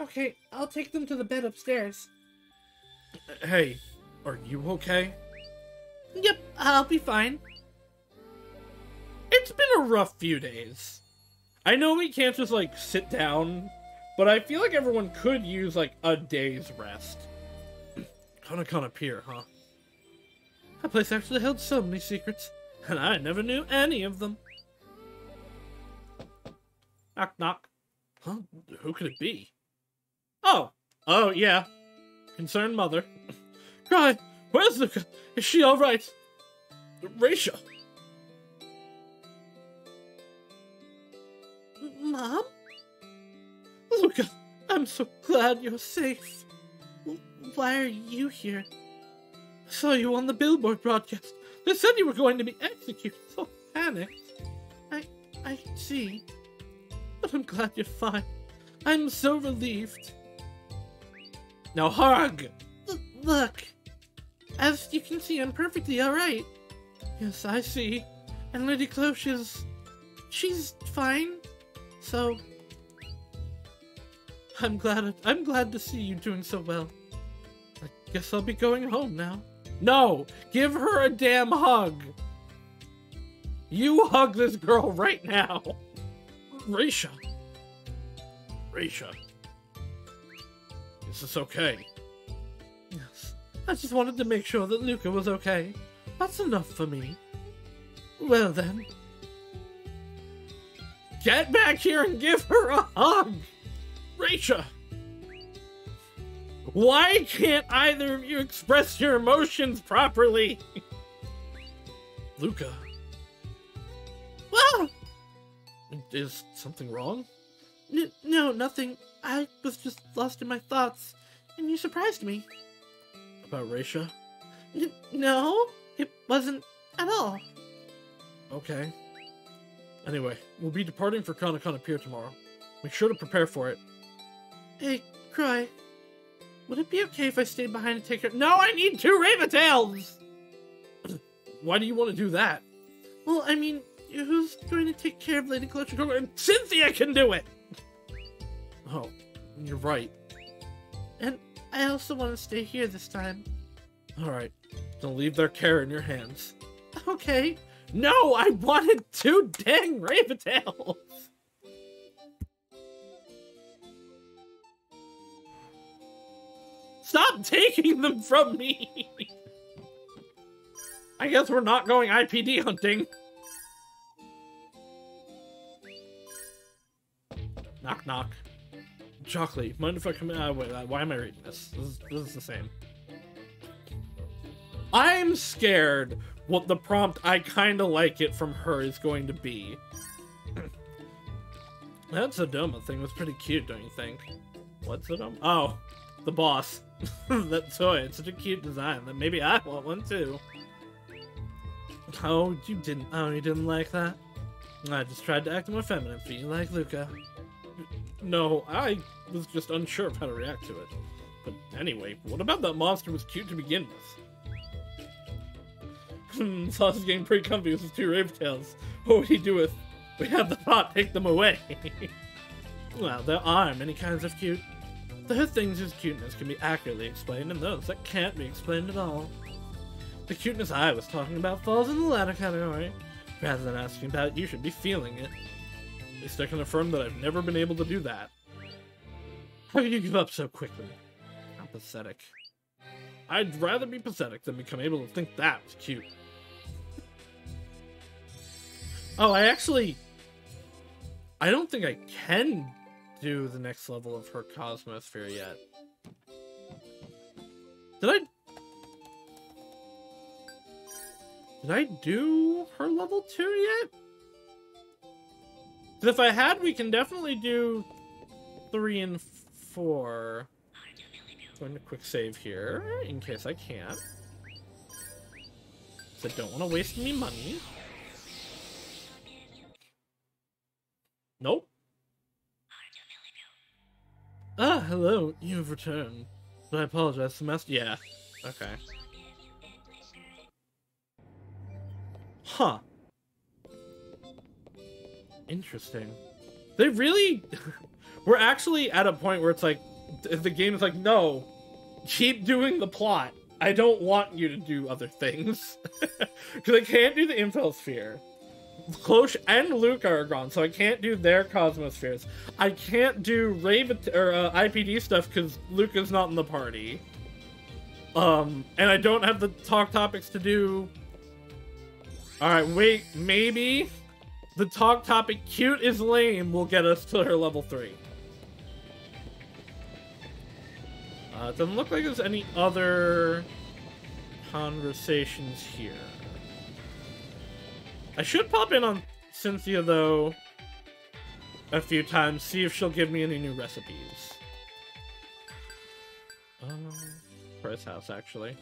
Okay, I'll take them to the bed upstairs. Hey, are you okay? Yep, I'll be fine. It's been a rough few days. I know we can't just, like, sit down, but I feel like everyone could use, like, a day's rest. Kanakana Pier, huh? That place actually held so many secrets. And I never knew any of them. Knock, knock. Huh? Who could it be? Oh, yeah. Concerned mother. Cry, where's Luca? Is she all right? Raisha. Mom? Luca, I'm so glad you're safe. Why are you here? I saw you on the billboard broadcast. They said you were going to be executed, so panicked. I see. But I'm glad you're fine. I'm so relieved. Now hug! Look. As you can see, I'm perfectly alright. Yes, I see. And Lady Cloche she's fine. So I'm glad to see you doing so well. I guess I'll be going home now. No! Give her a damn hug! You hug this girl right now! Raisha. Is this okay? Yes. I just wanted to make sure that Luca was okay. That's enough for me. Well then. Get back here and give her a hug! Raisha! Why can't either of you express your emotions properly? Luca. Ah! Is something wrong? No, nothing. I was just lost in my thoughts, and you surprised me. About Raisha? No, it wasn't at all. Okay. Anyway, we'll be departing for Kanakana Pier tomorrow. Make sure to prepare for it. Hey, Cry. Would it be okay if I stayed behind and take care? No, I need 2 Raven-tails! Why do you want to do that? Well, I mean, who's going to take care of Lady Cloche? Cynthia can do it! Oh, you're right. And I also want to stay here this time. Alright, don't leave their care in your hands. Okay. No, I wanted 2 dang Raven-tails! Stop taking them from me! I guess we're not going IPD hunting. Knock, knock. Chocolate, mind if I come in? Wait, why am I reading this? This is the same. I'm scared what the prompt I kinda like it from her is going to be. That Sodoma thing was pretty cute, don't you think? What Sodoma? Oh, the boss. That toy, it's such a cute design that maybe I want one too. Oh, you didn't like that? I just tried to act more feminine for you, like Luca. No, I was just unsure of how to react to it. But anyway, what about that monster was cute to begin with? Sauce is getting pretty comfy with his 2 Raven-tails. What would he do if we had the thought take them away? Well, there are many kinds of cute. There are things whose cuteness can be accurately explained, and those that can't be explained at all. The cuteness I was talking about falls in the latter category. Rather than asking about it, you should be feeling it. At least I can affirm that I've never been able to do that. How can you give up so quickly? How pathetic. I'd rather be pathetic than become able to think that was cute. Oh, I don't think I can do the next level of her Cosmosphere yet. Did I do her level 2 yet? Because if I had, we can definitely do 3 and 4. Going to quick save here, in case I can't. So I don't want to waste any money. Nope. Ah, hello, you've returned. But I apologize, the master— yeah, okay. Huh. Interesting. They really— we're actually at a point where it's like, the game is like, no, keep doing the plot. I don't want you to do other things. Because I can't do the Infelsphere. Cloche and Luca are gone, so I can't do their Cosmospheres. I can't do Raven or IPD stuff because Luca's not in the party. And I don't have the talk topics to do Alright, wait, maybe the talk topic cute is lame will get us to her level 3. It doesn't look like there's any other conversations here. I should pop in on Cynthia, though, a few times, see if she'll give me any new recipes. For his house, actually.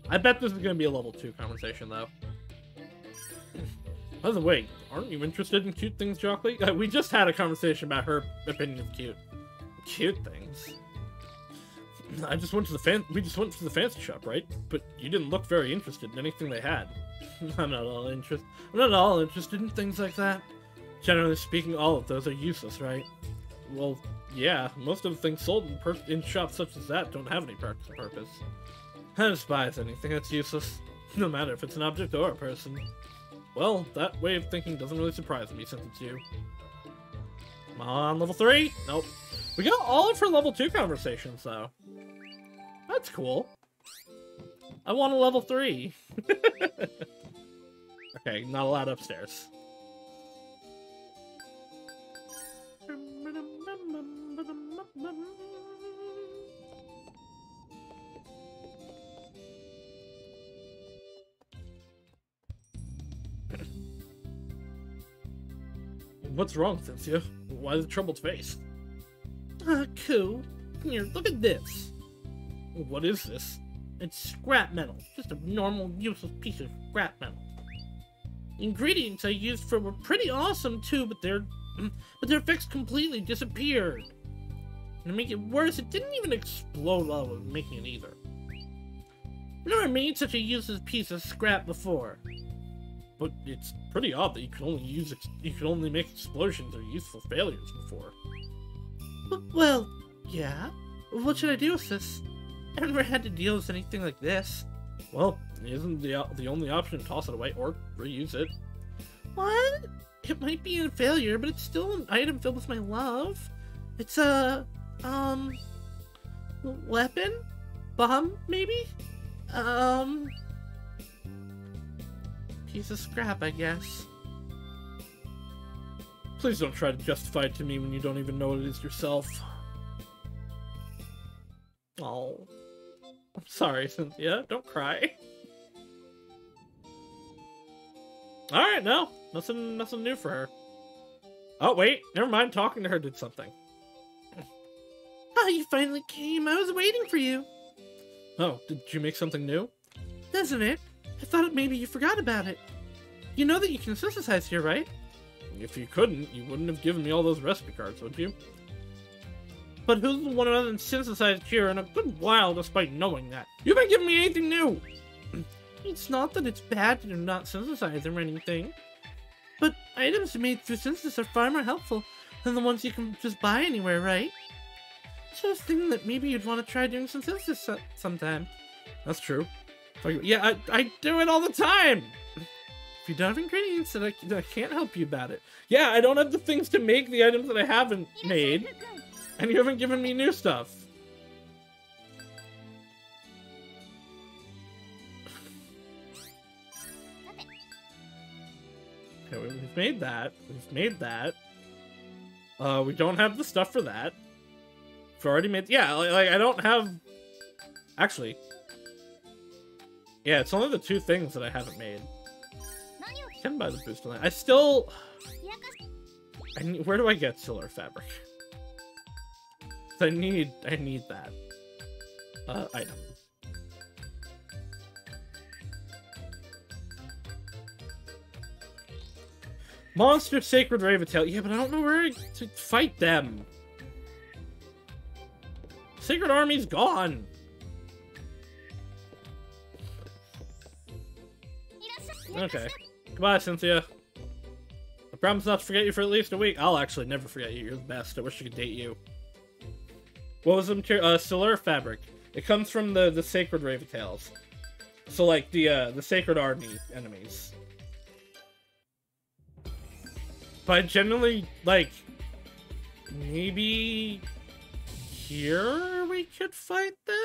I bet this is going to be a level 2 conversation, though. By the way, aren't you interested in cute things, Jockly? We just had a conversation about her opinion of cute things. We just went to the fancy shop, right? But you didn't look very interested in anything they had. I'm not at all interested in things like that. Generally speaking, all of those are useless, right? Well, yeah, most of the things sold in shops such as that don't have any practical purpose. I despise anything that's useless, no matter if it's an object or a person. Well, that way of thinking doesn't really surprise me since it's you. Come on, level 3? Nope. We got all of her level 2 conversations, though. That's cool. I want a level 3. Okay, not allowed upstairs. What's wrong, Cynthia? Why the troubled face? Cool. Here, look at this. What is this? It's scrap metal. Just a normal, useless piece of scrap metal. The ingredients I used for were pretty awesome too, but their effects completely disappeared. And to make it worse, it didn't even explode while I was making it either. I've never made such a useless piece of scrap before. But it's pretty odd that you could only make explosions or useful failures before. Well, yeah. What should I do with this? I've never had to deal with anything like this. Well, isn't the only option to toss it away or reuse it? What? It might be a failure, but it's still an item filled with my love. It's a weapon? Bomb, maybe? Piece of scrap, I guess. Please don't try to justify it to me when you don't even know what it is yourself. Oh. I'm sorry, Cynthia. Don't cry. Alright, no. Nothing new for her. Oh, wait. Never mind. Talking to her did something. Oh, you finally came. I was waiting for you. Oh, did you make something new? Doesn't it? I thought maybe you forgot about it. You know that you can synthesize here, right? If you couldn't, you wouldn't have given me all those recipe cards, would you? But who's the one who hasn't synthesized here in a good while despite knowing that? You haven't given me anything new! It's not that it's bad to not synthesize or anything. But items made through synthesis are far more helpful than the ones you can just buy anywhere, right? So I was thinking that maybe you'd want to try doing some synthesis sometime. That's true. Yeah, I do it all the time! If you don't have ingredients, then I can't help you about it. Yeah, I don't have the things to make the items that I haven't made. And you haven't given me new stuff. Okay, we've made that. We've made that. We don't have the stuff for that. We've already made... Yeah, like I don't have... Actually... Yeah, it's only the two things that I haven't made. I can buy the boost on that. I still... where do I get solar fabric? I need that. Item. Monster Sacred Raventail. Yeah, but I don't know where to fight them. Sacred Army's gone. Okay. Goodbye, Cynthia. I promise not to forget you for at least a week. I'll actually never forget you. You're the best. I wish I could date you. What was the material? Solar fabric. It comes from the Sacred Raventails. So, like, the Sacred Army enemies. But I generally, like... Maybe here we could fight them?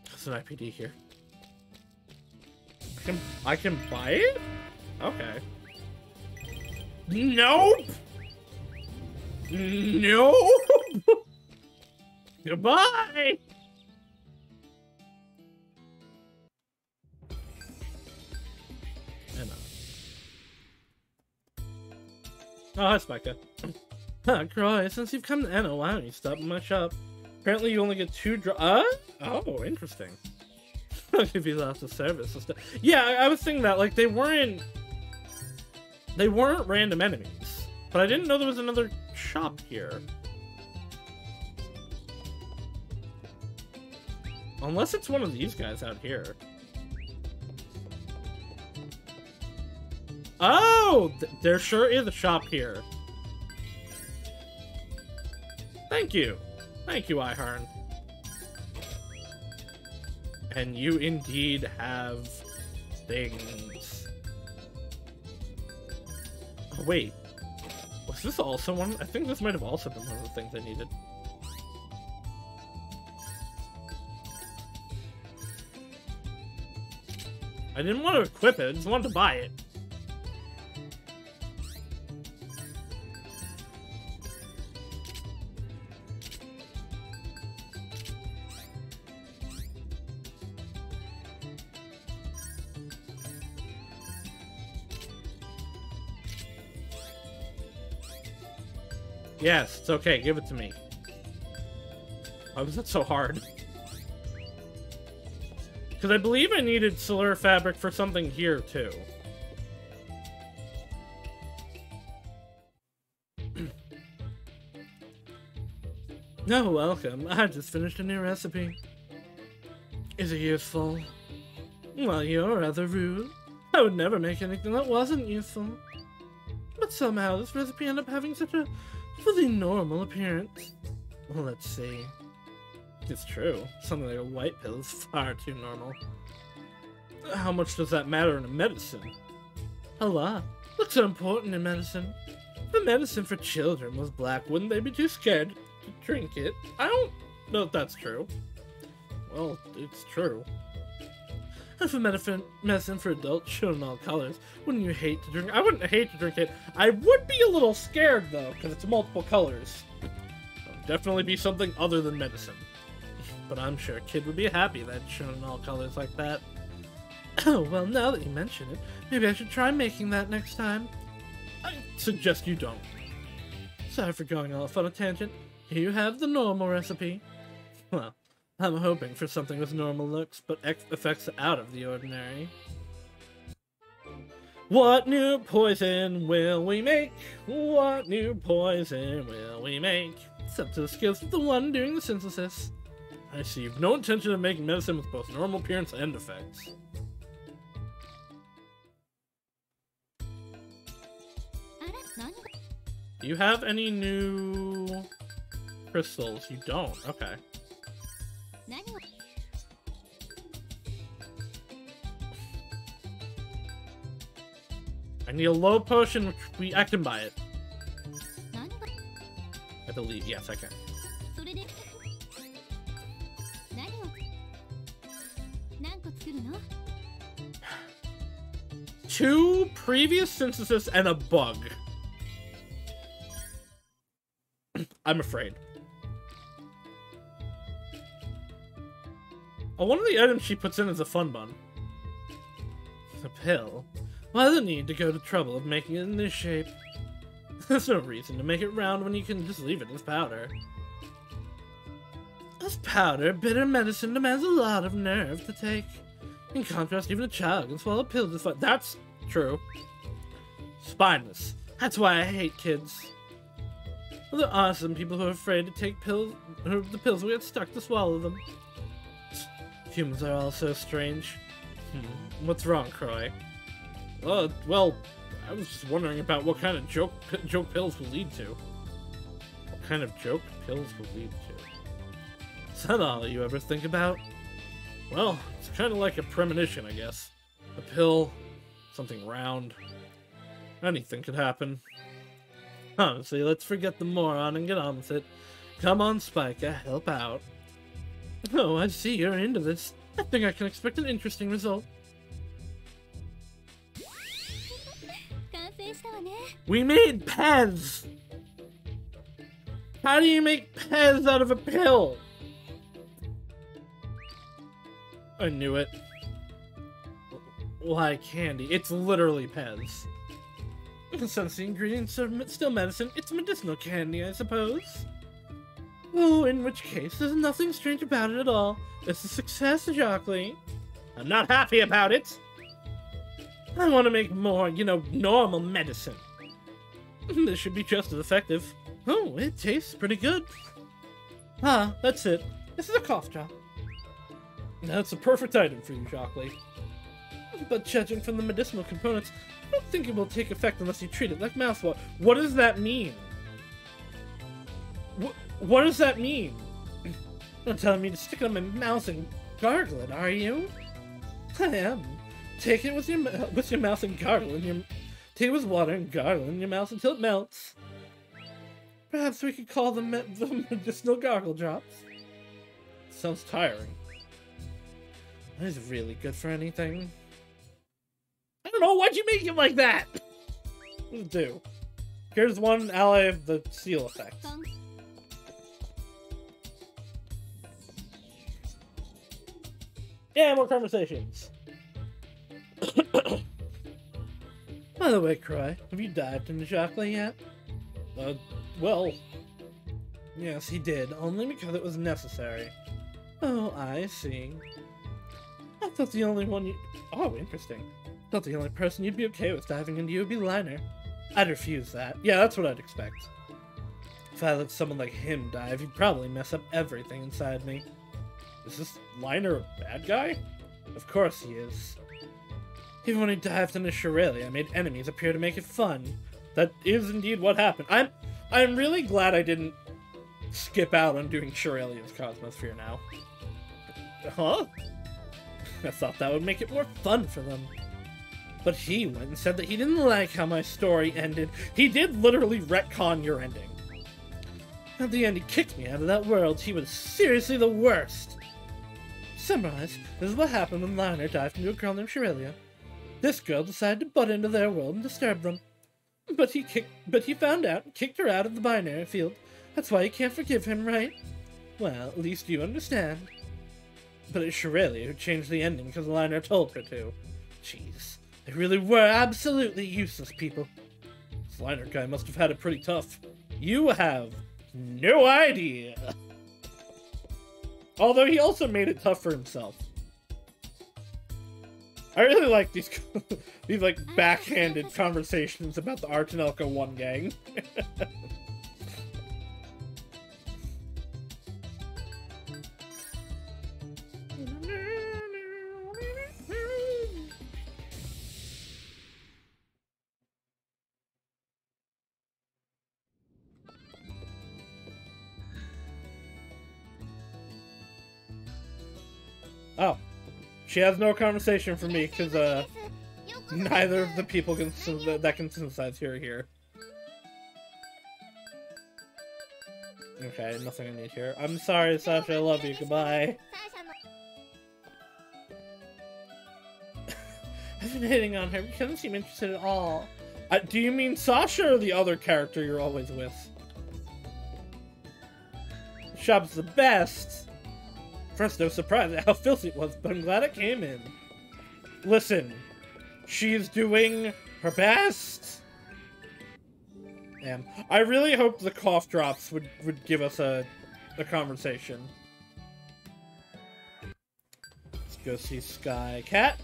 There's an IPD here. I can buy it? Okay. Nope! Nope! Goodbye! Oh, hi, Spectre. Huh, Croy, since you've come to Enno, why don't you stop in my shop? Apparently you only get 2 oh, interesting. If you lost the service and stuff. Yeah, I was thinking that, like, they weren't random enemies. But I didn't know there was another shop here. Unless it's one of these guys out here. Oh! There sure is a shop here. Thank you. Thank you, Ihorn. And you indeed have things. Oh, wait. Was this also one? I think this might have also been one of the things I needed. I didn't want to equip it, I just wanted to buy it. Yes, it's okay. Give it to me. Why was that so hard? Because I believe I needed solar fabric for something here, too. No, welcome. I just finished a new recipe. Is it useful? Well, you're rather rude. I would never make anything that wasn't useful. But somehow this recipe ended up having such a fully normal appearance. Well, let's see. It's true. Something like a white pill is far too normal. How much does that matter in a medicine? A lot. What's so important in medicine? If a medicine for children was black, wouldn't they be too scared to drink it? I don't know if that's true. Well, it's true. And for medicine for adults shown in all colors, wouldn't you hate to drink? I wouldn't hate to drink it. I would be a little scared though, because it's multiple colors. It'll definitely be something other than medicine. But I'm sure a kid would be happy that it's shown in all colors like that. Oh, well, now that you mention it, maybe I should try making that next time. I suggest you don't. Sorry for going off on a tangent. Here you have the normal recipe. Well, I'm hoping for something with normal looks, but effects out of the ordinary. What new poison will we make? What new poison will we make? It's up to the skills of the one doing the synthesis. I see you've no intention of making medicine with both normal appearance and effects. Do you have any new crystals? You don't. Okay. I need a low potion, which I can buy it. I believe. Yes, I can. 2 previous synthesis and a bug. I'm afraid. Oh, one of the items she puts in is a fun bun. A pill? Why the need to go to trouble of making it in this shape? There's no reason to make it round when you can just leave it as powder. As powder, bitter medicine demands a lot of nerve to take. In contrast, even a child can swallow pills just fine. That's true. Spineless. That's why I hate kids. Well, there are some people who are afraid to take pills, or the pills we get stuck to swallow them. Humans are all so strange. What's wrong, Croy? Well, I was just wondering about what kind of joke pills will lead to. What kind of joke pills will lead to? Is that all you ever think about? Well, it's kind of like a premonition, I guess. A pill, something round. Anything could happen. Honestly, let's forget the moron and get on with it. Come on, Spica, help out. Oh, I see you're into this. I think I can expect an interesting result. We made Pez! How do you make Pez out of a pill? I knew it. Why candy? It's literally Pez. Since the ingredients are still medicine, it's medicinal candy, I suppose. Oh, in which case, there's nothing strange about it at all. It's a success, Jockley. I'm not happy about it. I want to make more, you know, normal medicine. This should be just as effective. Oh, it tastes pretty good. Ah, that's it. This is a cough drop. That's a perfect item for you, Jockley. But judging from the medicinal components, I don't think it will take effect unless you treat it like mouthwash. What does that mean? What does that mean? You're telling me to stick it on my mouth and gargle it, are you? I am. Take it with your mouth and gargle in your... Take it with water and gargle in your mouth until it melts. Perhaps we could call them the medicinal gargle drops. Sounds tiring. That is really good for anything. I don't know, why'd you make it like that? What does it do? Here's one ally of the seal effect. Yeah, more conversations. By the way, Croy, have you dived into Jockley yet? Well... Yes, he did, only because it was necessary. Oh, I see. I thought the only one you... Oh, interesting. I thought the only person you'd be okay with diving into would be Liner. I'd refuse that. Yeah, that's what I'd expect. If I let someone like him dive, he'd probably mess up everything inside me. Is this Liner a bad guy? Of course he is. Even when he dived into Shirley, I made enemies appear to make it fun. That is indeed what happened. I'm really glad I didn't skip out on doing Shirley's Cosmosphere now. Huh? I thought that would make it more fun for them. But he went and said that he didn't like how my story ended. He did literally retcon your ending. At the end, he kicked me out of that world. He was seriously the worst. Summarize, this is what happened when Liner dived into a girl named Shirelia. This girl decided to butt into their world and disturb them. But he found out and kicked her out of the binary field. That's why you can't forgive him, right? Well, at least you understand. But it's Shirelia who changed the ending because Liner told her to. Jeez, they really were absolutely useless people. This Liner guy must have had it pretty tough. You have no idea. Although he also made it tough for himself. I really like these these like backhanded conversations about the Ar Tonelico 1 gang. Oh. She has no conversation for me, because, neither of the people that can synthesize here. Okay, nothing I need here. I'm sorry, Sasha, I love you, goodbye. I've been hitting on her, but she doesn't seem interested at all. Do you mean Sasha or the other character you're always with? The shop's the best! First, I was surprised at how filthy it was, but I'm glad it came in. Listen, she's doing her best. And I really hope the cough drops would give us a conversation. Let's go see Sky Cat.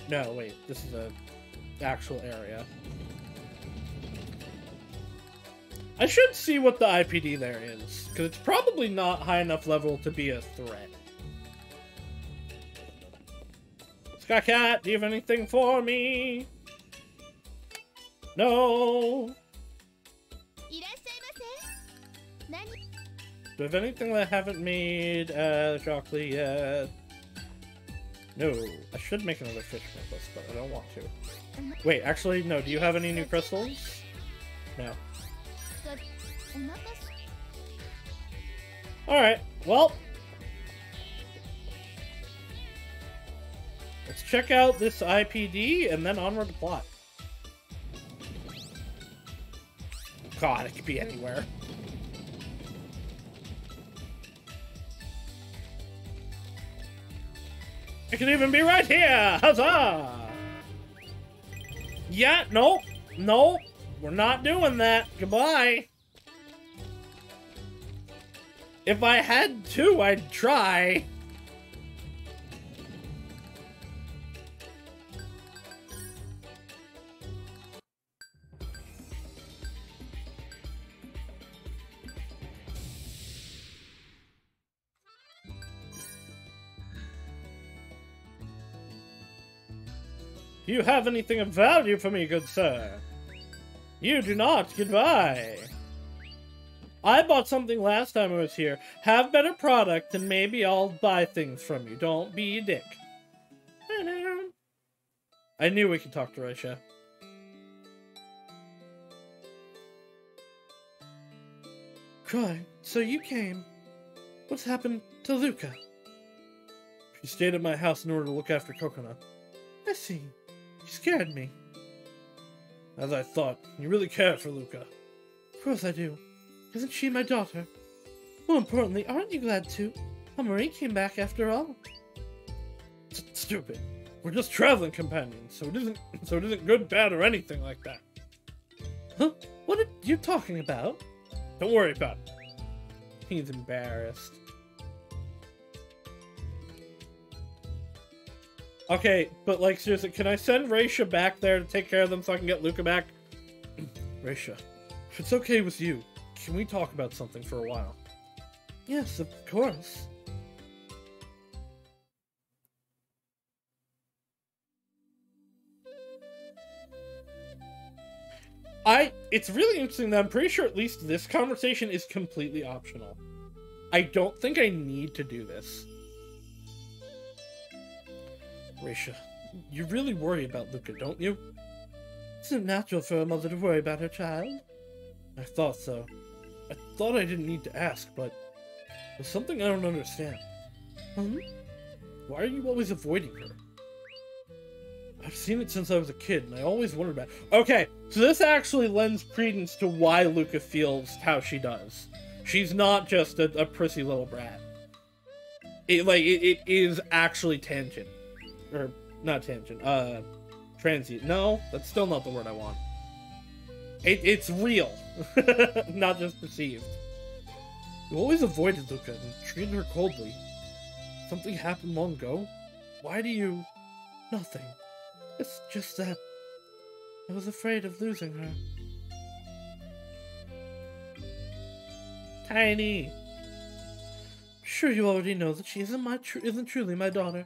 No, wait, this is a actual area. I should see what the IPD there is, because it's probably not high enough level to be a threat. Sky Cat, do you have anything for me? No! Do I have anything that I haven't made Jockley yet? No, I should make another fish necklace, but I don't want to. Wait, actually, no. Do you have any new crystals? No. Alright, well. Let's check out this IPD and then onward to plot. God, it could be anywhere. It could even be right here! Huzzah! Yeah, nope. Nope. We're not doing that. Goodbye. If I had to, I'd try. Do you have anything of value for me, good sir? You do not. Goodbye. I bought something last time I was here. Have better product, and maybe I'll buy things from you. Don't be a dick. I knew we could talk to Raisha. Cry, so you came. What's happened to Luca? She stayed at my house in order to look after Coconut. I see. You scared me. As I thought, you really care for Luca. Of course I do. Isn't she my daughter? More importantly, aren't you glad too? Marie came back after all. Stupid. We're just traveling companions, so it isn't good, bad, or anything like that. Huh? What are you talking about? Don't worry about it. He's embarrassed. Okay, but like seriously, can I send Raisha back there to take care of them so I can get Luca back? Raisha, if it's okay with you, can we talk about something for a while? Yes, of course. It's really interesting that I'm pretty sure at least this conversation is completely optional. I don't think I need to do this. Raisha, you really worry about Luca, don't you? Isn't it natural for a mother to worry about her child? I thought so. I thought I didn't need to ask, but there's something I don't understand. Why are you always avoiding her? I've seen it since I was a kid, and I always wondered about it. Okay, so this actually lends credence to why Luca feels how she does. She's not just a prissy little brat. It is actually tangent. Or, not tangent, transient. No, that's still not the word I want. It's real. Not just perceived. You always avoided Luca and treated her coldly. Something happened long ago? Why do you... Nothing. It's just that... I was afraid of losing her. Tiny! Sure you already know that she isn't truly my daughter.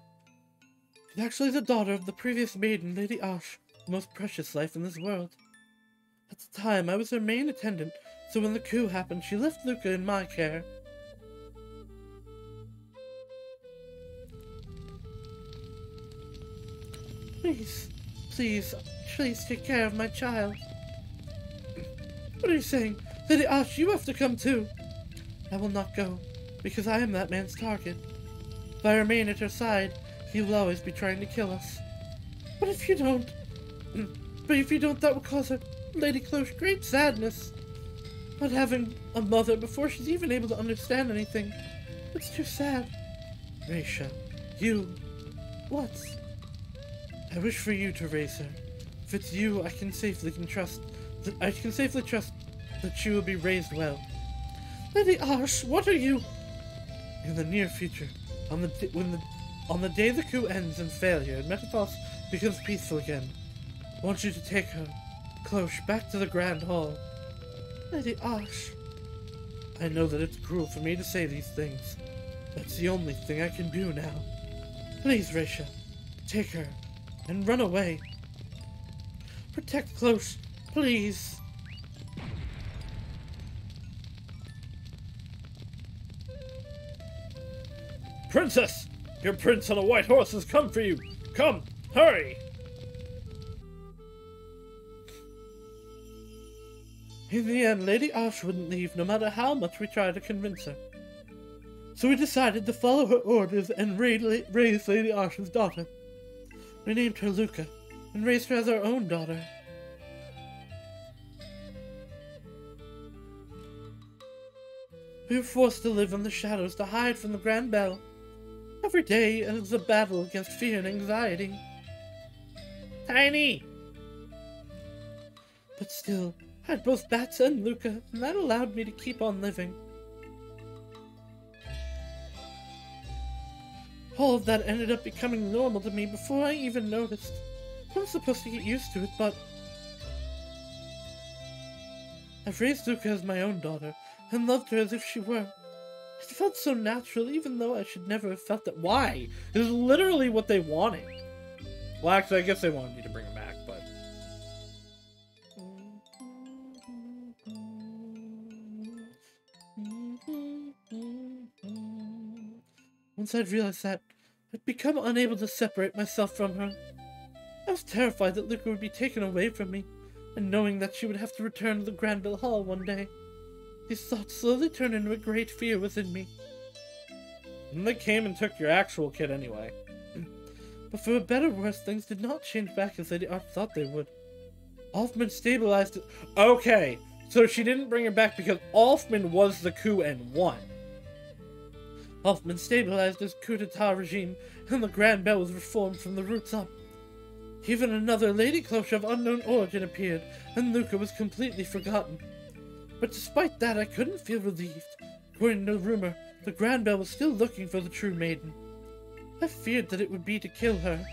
She's actually the daughter of the previous maiden, Lady Ash, the most precious life in this world. At the time, I was her main attendant, so when the coup happened, she left Luca in my care. Please take care of my child. What are you saying? Lady Ash, you have to come too. I will not go, because I am that man's target. If I remain at her side, he will always be trying to kill us. But if you don't, that will cause her, Lady Cloche, great sadness. Not having a mother before she's even able to understand anything. It's too sad. Raisha, what? I wish for you to raise her. If it's you, I can safely trust that she will be raised well. Lady Ash, what are you? In the near future, on the day the coup ends in failure and Metaphos becomes peaceful again, I want you to take her, Cloche, back to the Grand Hall. Lady Ash, I know that it's cruel for me to say these things. That's the only thing I can do now. Please, Raisha, take her and run away. Protect Cloche, please. Princess, Your prince on a white horse has come for you! Come, hurry! In the end, Lady Ash wouldn't leave, no matter how much we tried to convince her. So we decided to follow her orders and raise Lady Ash's daughter. We named her Luca, and raised her as our own daughter. We were forced to live in the shadows to hide from the Grand Bell. Every day it was a battle against fear and anxiety. Tiny! But still, I had both Bats and Luca, and that allowed me to keep on living. All of that ended up becoming normal to me before I even noticed. I was supposed to get used to it, but I've raised Luca as my own daughter, and loved her as if she were. It felt so natural, even though I should never have felt that. Why? This is literally what they wanted. Well, actually, I guess they wanted me to bring him back, but... Once I'd realized that, I'd become unable to separate myself from her. I was terrified that Luca would be taken away from me, and knowing that she would have to return to the Granville Hall one day. These thoughts slowly turned into a great fear within me. And they came and took your actual kid anyway. But for better or worse, things did not change back as Lady Art thought they would. Alfman stabilized it. Okay, so she didn't bring her back because Alfman was the coup and won. Alfman stabilized his coup d'etat regime, and the Grand Bell was reformed from the roots up. Even another Lady Cloche of unknown origin appeared, and Luca was completely forgotten. But despite that, I couldn't feel relieved. According to rumor, the Grand Bell was still looking for the true maiden. I feared that it would be to kill her,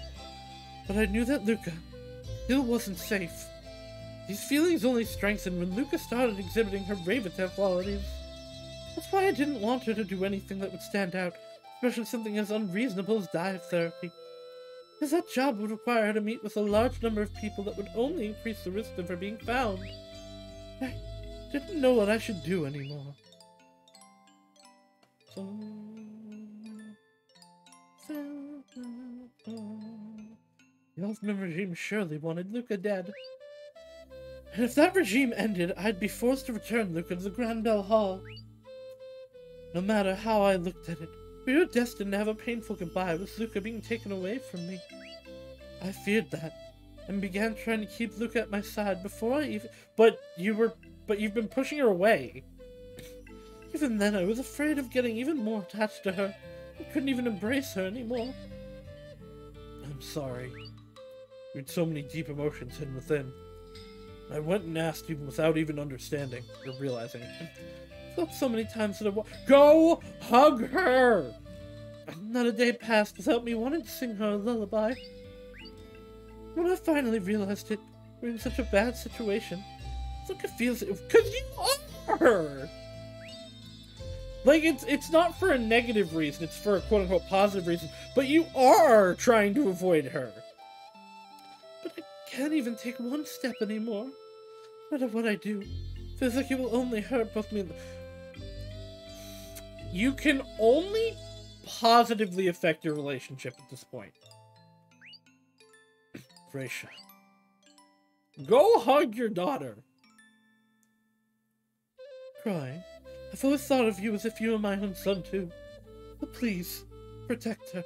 but I knew that Luca still wasn't safe. These feelings only strengthened when Luca started exhibiting her Ravettail qualities. That's why I didn't want her to do anything that would stand out, especially something as unreasonable as dive therapy. Because that job would require her to meet with a large number of people that would only increase the risk of her being found. I didn't know what I should do anymore. The Elfman regime surely wanted Luca dead. And if that regime ended, I'd be forced to return Luca to the Grand Bell Hall. No matter how I looked at it, we were destined to have a painful goodbye with Luca being taken away from me. I feared that, and began trying to keep Luca at my side before I even... But you've been pushing her away. Even then, I was afraid of getting even more attached to her. I couldn't even embrace her anymore. I'm sorry. We had so many deep emotions hidden within. I went and asked you without even understanding, or realizing. I felt so many times that Go hug her! Not a day passed without me wanting to sing her a lullaby. When I finally realized it, we were in such a bad situation. Luca feels it because you are her! Like, it's not for a negative reason, it's for a quote-unquote positive reason, but you are trying to avoid her. But I can't even take one step anymore. No matter what I do, it feels like it will only hurt both me and... You can only positively affect your relationship at this point. Gracia. Go hug your daughter. Crying. I've always thought of you as if you were my own son, too. But please, protect her.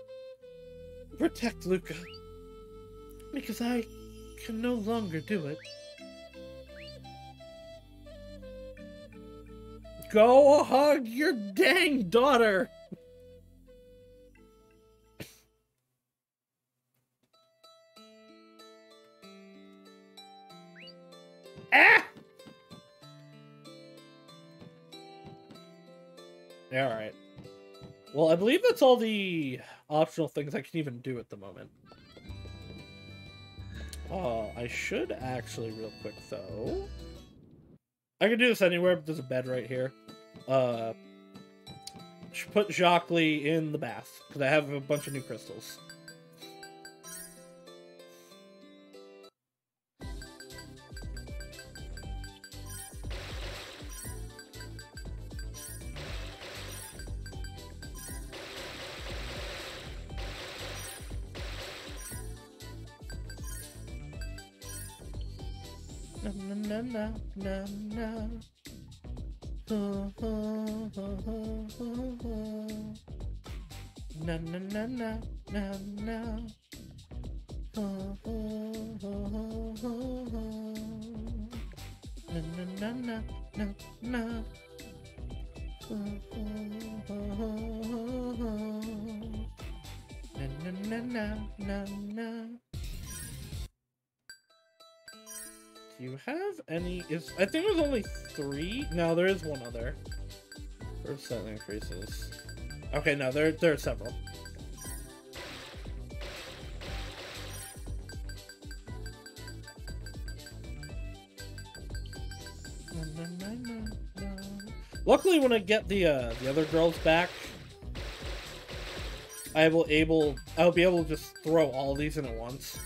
Protect Luca. Because I can no longer do it. Go hug your dang daughter! Ah! Alright. Well, I believe that's all the optional things I can even do at the moment. I should actually, real quick, though... I can do this anywhere, but there's a bed right here. Should put Jacques Lee in the bath, because I have a bunch of new crystals. Na na na na na na. Oh, oh, oh, oh, oh, oh. Na na na na na na. Oh, oh, oh, oh, oh, oh. Na na na na na na. Oh, oh, oh, oh, oh. Na na na na na na. Do you have any? I think there's only 3. No, there is one other. First set increases. Okay, no, there are several. Luckily, when I get the other girls back, I'll be able to just throw all these in at once.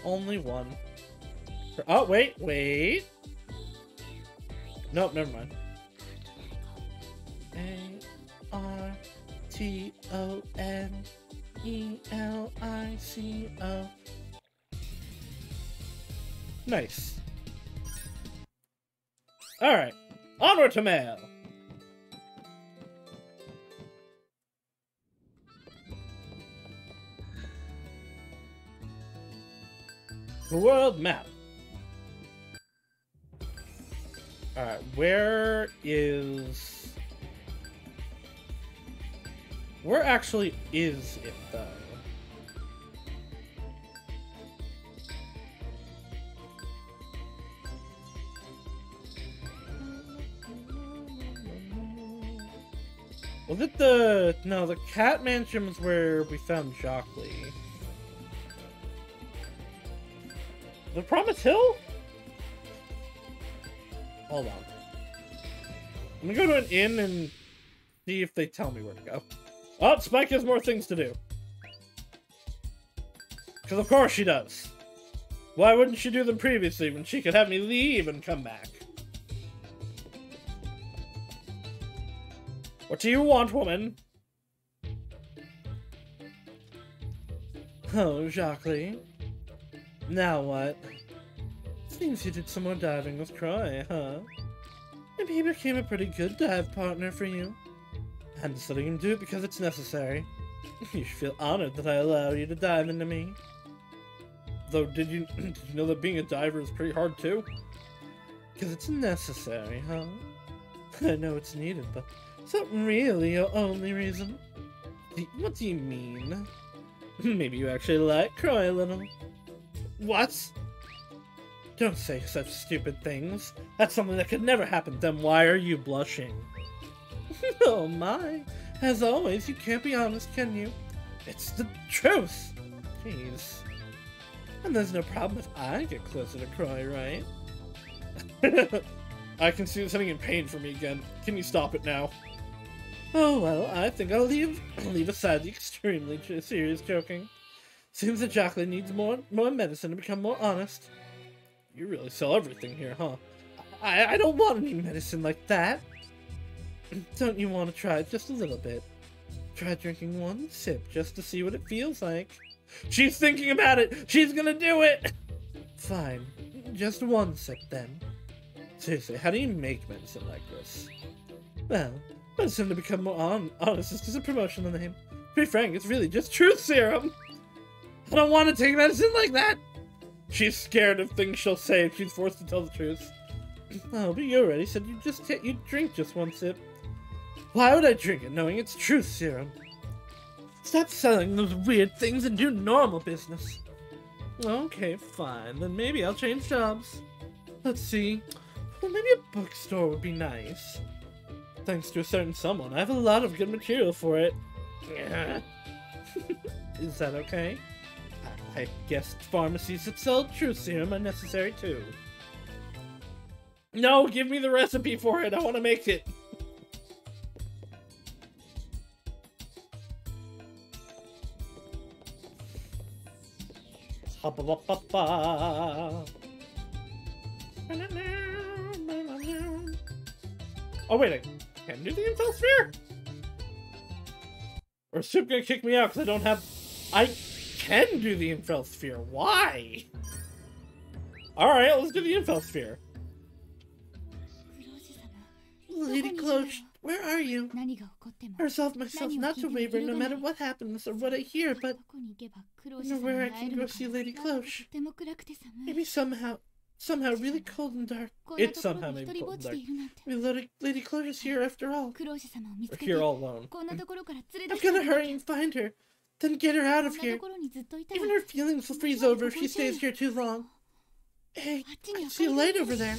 Only one. Oh, wait. Nope, never mind. A-R-T-O-N-E-L-I-C-O. Nice. Alright. Onward to mail! The world map. Alright, where actually is it, though? Was it no, the cat mansion was where we found Jockley. The Promise Hill? Hold on. I'm gonna go to an inn and see if they tell me where to go. Oh, Spike has more things to do. Because of course she does. Why wouldn't she do them previously when she could have me leave and come back? What do you want, woman? Oh, Jockley. Now what? Seems you did some more diving with Croy, huh? Maybe he became a pretty good dive partner for you. I'm just letting him do it because it's necessary. You should feel honored that I allowed you to dive into me. Though, did you know that being a diver is pretty hard too? Because it's necessary, huh? I know it's needed, but is that really your only reason? What do you mean? Maybe you actually like Croy a little. What? Don't say such stupid things. That's something that could never happen. Then why are you blushing? Oh my. As always, you can't be honest, can you? It's the truth. Jeez. And there's no problem if I get closer to Croy, right? I can see you sitting in pain for me again. Can you stop it now? Oh well, I think I'll leave aside the extremely serious joking. Seems that Jacqueline needs more medicine to become more honest. You really sell everything here, huh? I don't want any medicine like that. Don't you want to try it just a little bit? Try drinking one sip just to see what it feels like. She's thinking about it! She's gonna do it! Fine. Just one sip then. Seriously, how do you make medicine like this? Well, medicine to become more honest is just a promotional name. To be frank, it's really just truth serum! I don't want to take medicine like that! She's scared of things she'll say if she's forced to tell the truth. Oh, but you already said you'd drink just one sip. Why would I drink it knowing it's truth serum? Stop selling those weird things and do normal business. Okay, fine. Then maybe I'll change jobs. Let's see. Well, maybe a bookstore would be nice. Thanks to a certain someone, I have a lot of good material for it. Is that okay? I guess pharmacies that sell truth serum are necessary too. No, give me the recipe for it. I want to make it. Ba ba ba ba ba. Oh wait, I can do the info sphere? Or is Soup gonna kick me out because I don't have... I can do the info sphere. Why? Alright, let's do the info sphere. Lady Cloche, where are you? I resolved myself not to waver no matter what happens or what I hear, but I know where I can go see Lady Cloche. Maybe somehow really cold and dark. It's somehow maybe cold and dark. Maybe Lady Cloche is here after all. Or here all alone. I'm gonna hurry and find her, then get her out of here. Even her feelings will freeze over if she stays here too long. Hey, I see a light over there.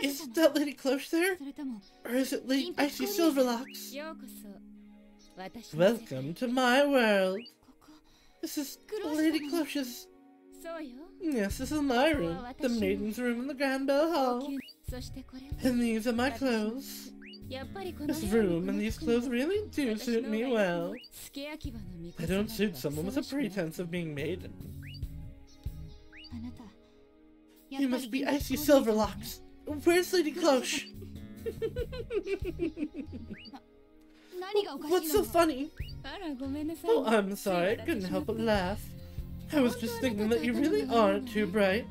Is that Lady Cloche there? Or is it Lady Icy Silverlocks? Welcome to my world. This is Lady Cloche's... Yes, this is my room. The maiden's room in the Grand Bell Hall. And these are my clothes. This room and these clothes really do suit me well. They don't suit someone with a pretense of being maiden. You must be Icy Silverlocks. Where's Lady Cloche? What's so funny? Oh, I'm sorry, I couldn't help but laugh. I was just thinking that you really aren't too bright.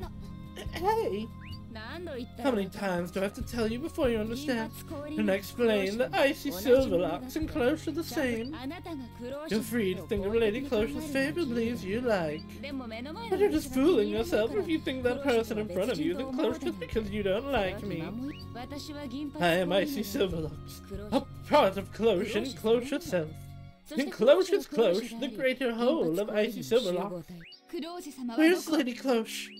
Hey! How many times do I have to tell you before you understand? And I explain that Icy Silverlocks and Cloche are the same. You're free to think of Lady Cloche as favorably as you like. But you're just fooling yourself if you think that person in front of you is Cloche just because you don't like me. I am Icy Silverlocks, a part of Cloche and Cloche herself. And Cloche is Cloche, the greater whole of Icy Silverlocks. Where's Lady Cloche?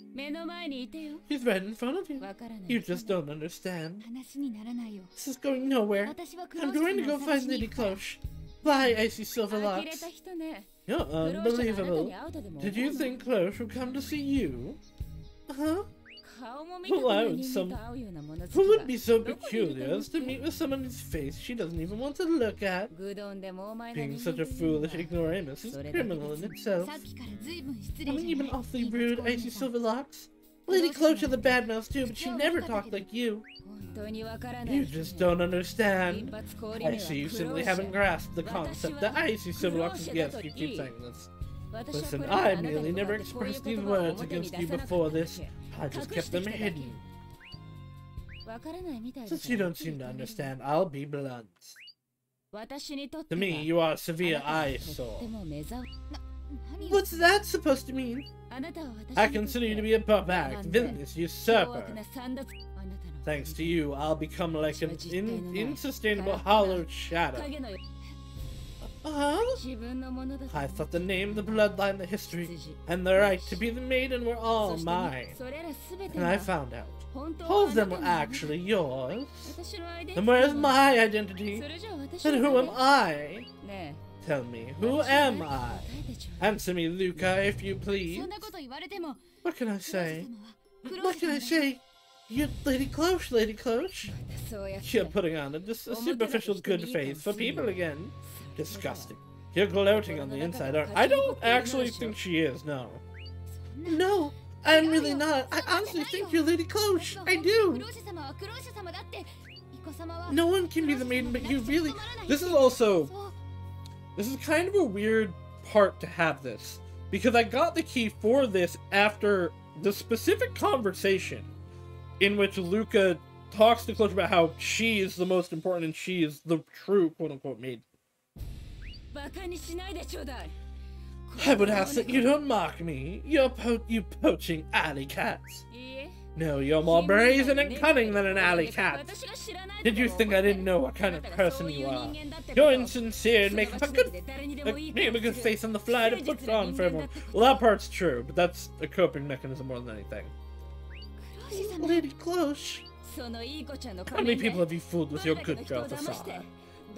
She's right in front of you. You just don't understand. This is going nowhere. I'm going to go find Lady Cloche. Bye, Icy Silverlocks. You're unbelievable. Did you think Cloche would come to see you? Huh? Who would be so peculiar as to meet with someone whose face she doesn't even want to look at? Being such a foolish ignoramus is criminal in itself. Haven't you been awfully rude, Icy Silverlocks? Lady Cloche is a bad mouse too, but she never talked like you. You just don't understand. I see you simply haven't grasped the concept that Icy Silverlocks is... Yes, you keep saying this. Listen, I merely never expressed these words against you before this. I just kept them hidden. Since you don't seem to understand, I'll be blunt. To me, you are a severe eyesore. What's that supposed to mean? I consider you to be a barbaric, villainous usurper. Thanks to you, I'll become like an insustainable hollowed shadow. I thought the name, the bloodline, the history, and the right to be the maiden were all mine. And I found out all of them were actually yours. Then where's my identity? And who am I? Tell me, who am I? Answer me, Luca, if you please. What can I say? What can I say? You're Lady Cloche, Lady Cloche. You're putting on a superficial good face for people again. Disgusting. You're gloating on the inside, aren't you? I don't actually think she is, no. No, I'm really not. I honestly think you're Lady Cloche. I do. No one can be the maiden but you, really. This is kind of a weird part to have this. Because I got the key for this after the specific conversation in which Luca talks to Cloche about how she is the most important and she is the true quote-unquote maiden. I would ask that you don't mock me, you poaching alley cats. No, you're more brazen and cunning than an alley cat. Did you think I didn't know what kind of person you are? You're insincere and make a good face on the fly to put on for everyone. Well, that part's true, but that's a coping mechanism more than anything. Lady Cloche, how many people have you fooled with your good girl facade?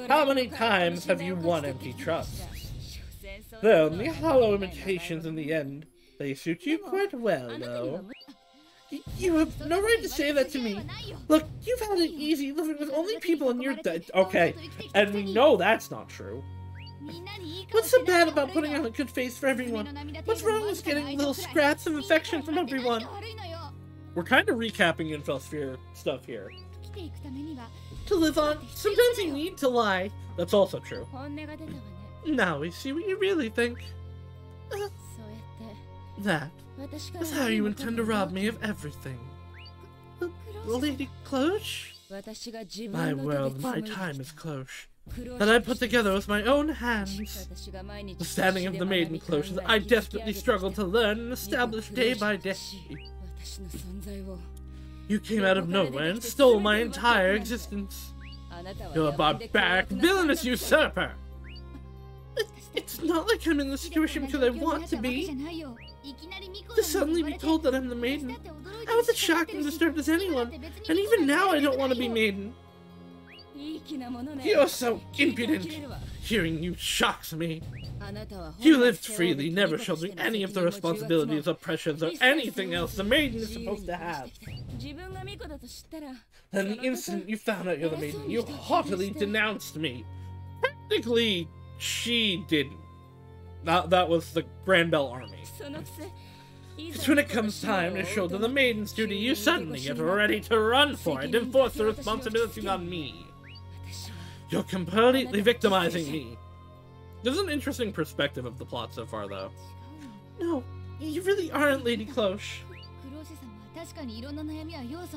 How many times have you won empty trusts? They're only hollow imitations in the end. They suit you quite well, though. You have no right to say that to me. Look, you've had it easy living with only people in your... Okay, and we know that's not true. What's so bad about putting on a good face for everyone? What's wrong with getting little scraps of affection from everyone? We're kind of recapping Infosphere stuff here. To live on, sometimes you need to lie. That's also true. Now we see what you really think. That is how you intend to rob me of everything. Lady Cloche? My world, my time is Cloche. That I put together with my own hands. The standing of the maiden Cloche that I desperately struggle to learn and establish day by day. You came out of nowhere and stole my entire existence. You're a barbaric, villainous usurper! It's not like I'm in this situation because I want to be. To suddenly be told that I'm the maiden, I was as shocked and disturbed as anyone, and even now I don't want to be maiden. You're so impudent! Hearing you shocks me. You lived freely, never shouldering any of the responsibilities or pressures or anything else the maiden is supposed to have. Then the instant you found out you're the maiden, you haughtily denounced me. Technically, she didn't. That was the Grand Bell Army. It's when it comes time to shoulder the maiden's duty, you suddenly get ready to run for it and force the responsibility on me. You're completely victimizing me. This is an interesting perspective of the plot so far, though. No, you really aren't Lady Cloche.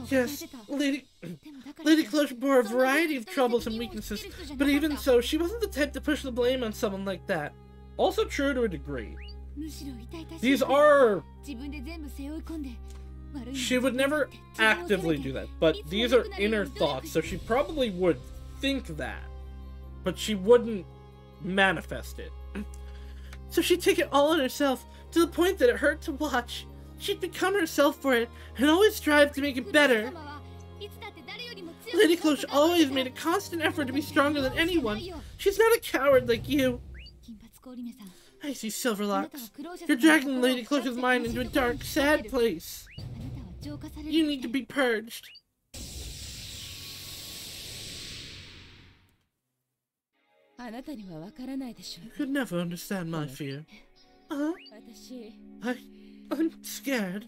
Yes, Lady Cloche bore a variety of troubles and weaknesses, but even so, she wasn't the type to push the blame on someone like that. Also true to a degree. These are... She would never actively do that, but these are inner thoughts, so she probably would think that, but she wouldn't manifest it. So she'd take it all on herself, to the point that it hurt to watch. She'd become herself for it, and always strive to make it better. Lady Cloche always made a constant effort to be stronger than anyone. She's not a coward like you. I see, Silverlocks. You're dragging Lady Cloche's mind into a dark, sad place. You need to be purged. You could never understand my fear. I'm scared.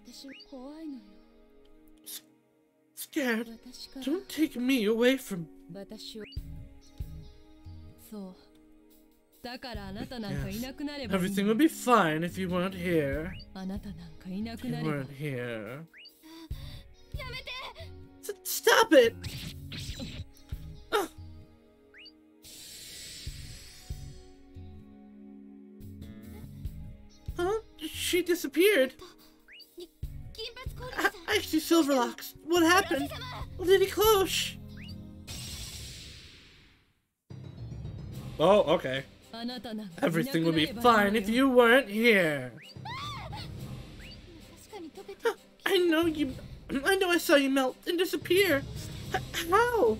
Scared? Don't take me away from... Yes. Everything would be fine if you weren't here. If you weren't here. Stop it! Huh? She disappeared. I see Silverlocks. What happened? Lady Cloche. Oh, okay. Everything would be fine if you weren't here. I know I saw you melt and disappear. How?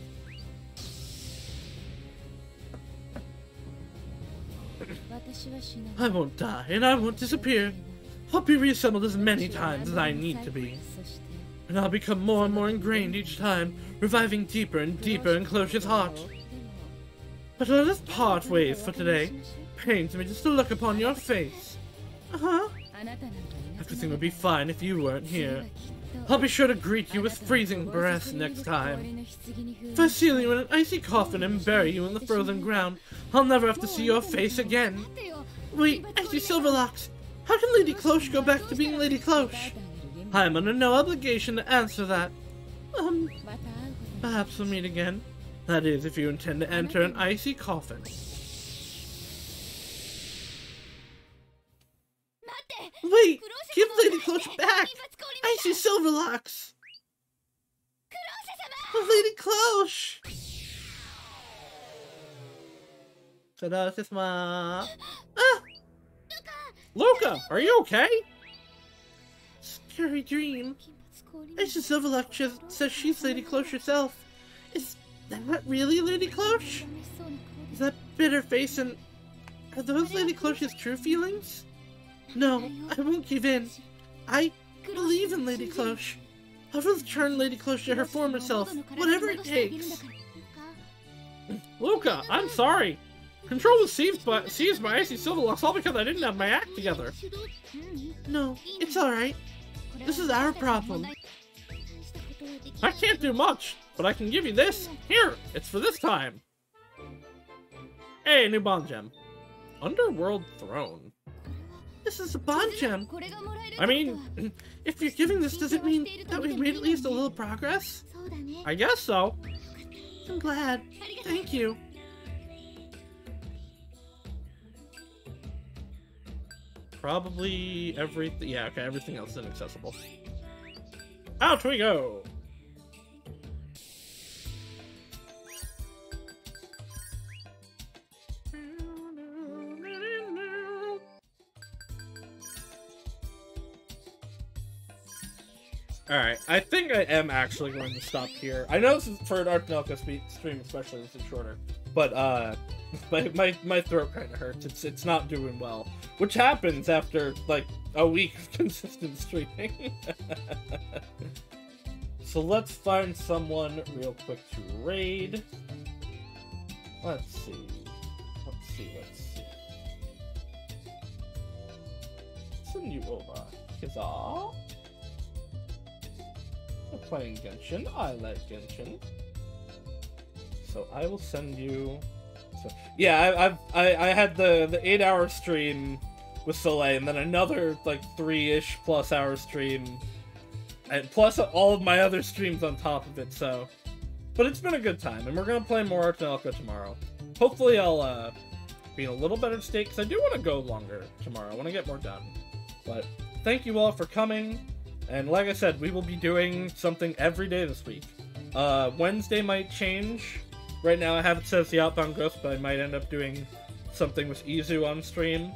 I won't die, and I won't disappear. I'll be reassembled as many times as I need to be. And I'll become more and more ingrained each time, reviving deeper and deeper in Cloche's heart. But let us part ways for today. Pains me just to look upon your face. Everything would be fine if you weren't here. I'll be sure to greet you with freezing breath next time. If I seal you in an icy coffin and bury you in the frozen ground, I'll never have to see your face again. Wait, I see Silverlocks. How can Lady Cloche go back to being Lady Cloche? I'm under no obligation to answer that. Perhaps we'll meet again. That is, if you intend to enter an icy coffin. Wait! Give Lady Cloche back! I see Silverlocks! Lady Cloche! Luca, are you okay? Scary dream. I see Silverlocks says she's Lady Cloche herself. Is that really Lady Cloche? Is that bitter face and... Are those Lady Cloche's true feelings? No, I won't give in. I believe in Lady Cloche. I'll return Lady Cloche to her former self, whatever it takes. Luca, I'm sorry. Control was seized by Icy Silverlocks all because I didn't have my act together. No, it's alright. This is our problem. I can't do much, but I can give you this. Here, it's for this time. Hey, new bond gem. Underworld Throne. This is a bond gem. I mean, if you're giving this, does it mean that we've made at least a little progress? I guess so. I'm glad. Thank you. Probably everything. Yeah, okay, everything else is inaccessible. Out we go! Alright, I think I am actually going to stop here. I know this is for an Ar Tonelico stream, especially this is shorter. But, my throat kind of hurts. It's not doing well. Which happens after, like, a week of consistent streaming. So let's find someone real quick to raid. Let's see. Send you over. Huzzah. We're playing Genshin. I like Genshin. So I will send you. So, yeah, I had the 8-hour stream with Soleil, and then another like 3-ish plus hour stream, and plus all of my other streams on top of it. So, but it's been a good time, and we're gonna play more Ar Tonelico tomorrow. Hopefully, I'll be in a little better state because I do want to go longer tomorrow. I want to get more done. But thank you all for coming. And like I said, we will be doing something every day this week. Wednesday might change. Right now I have it set as the Outbound Ghost, but I might end up doing something with Izu on stream.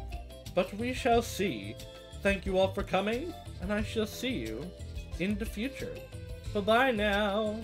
But we shall see. Thank you all for coming, and I shall see you in the future. Bye-bye now.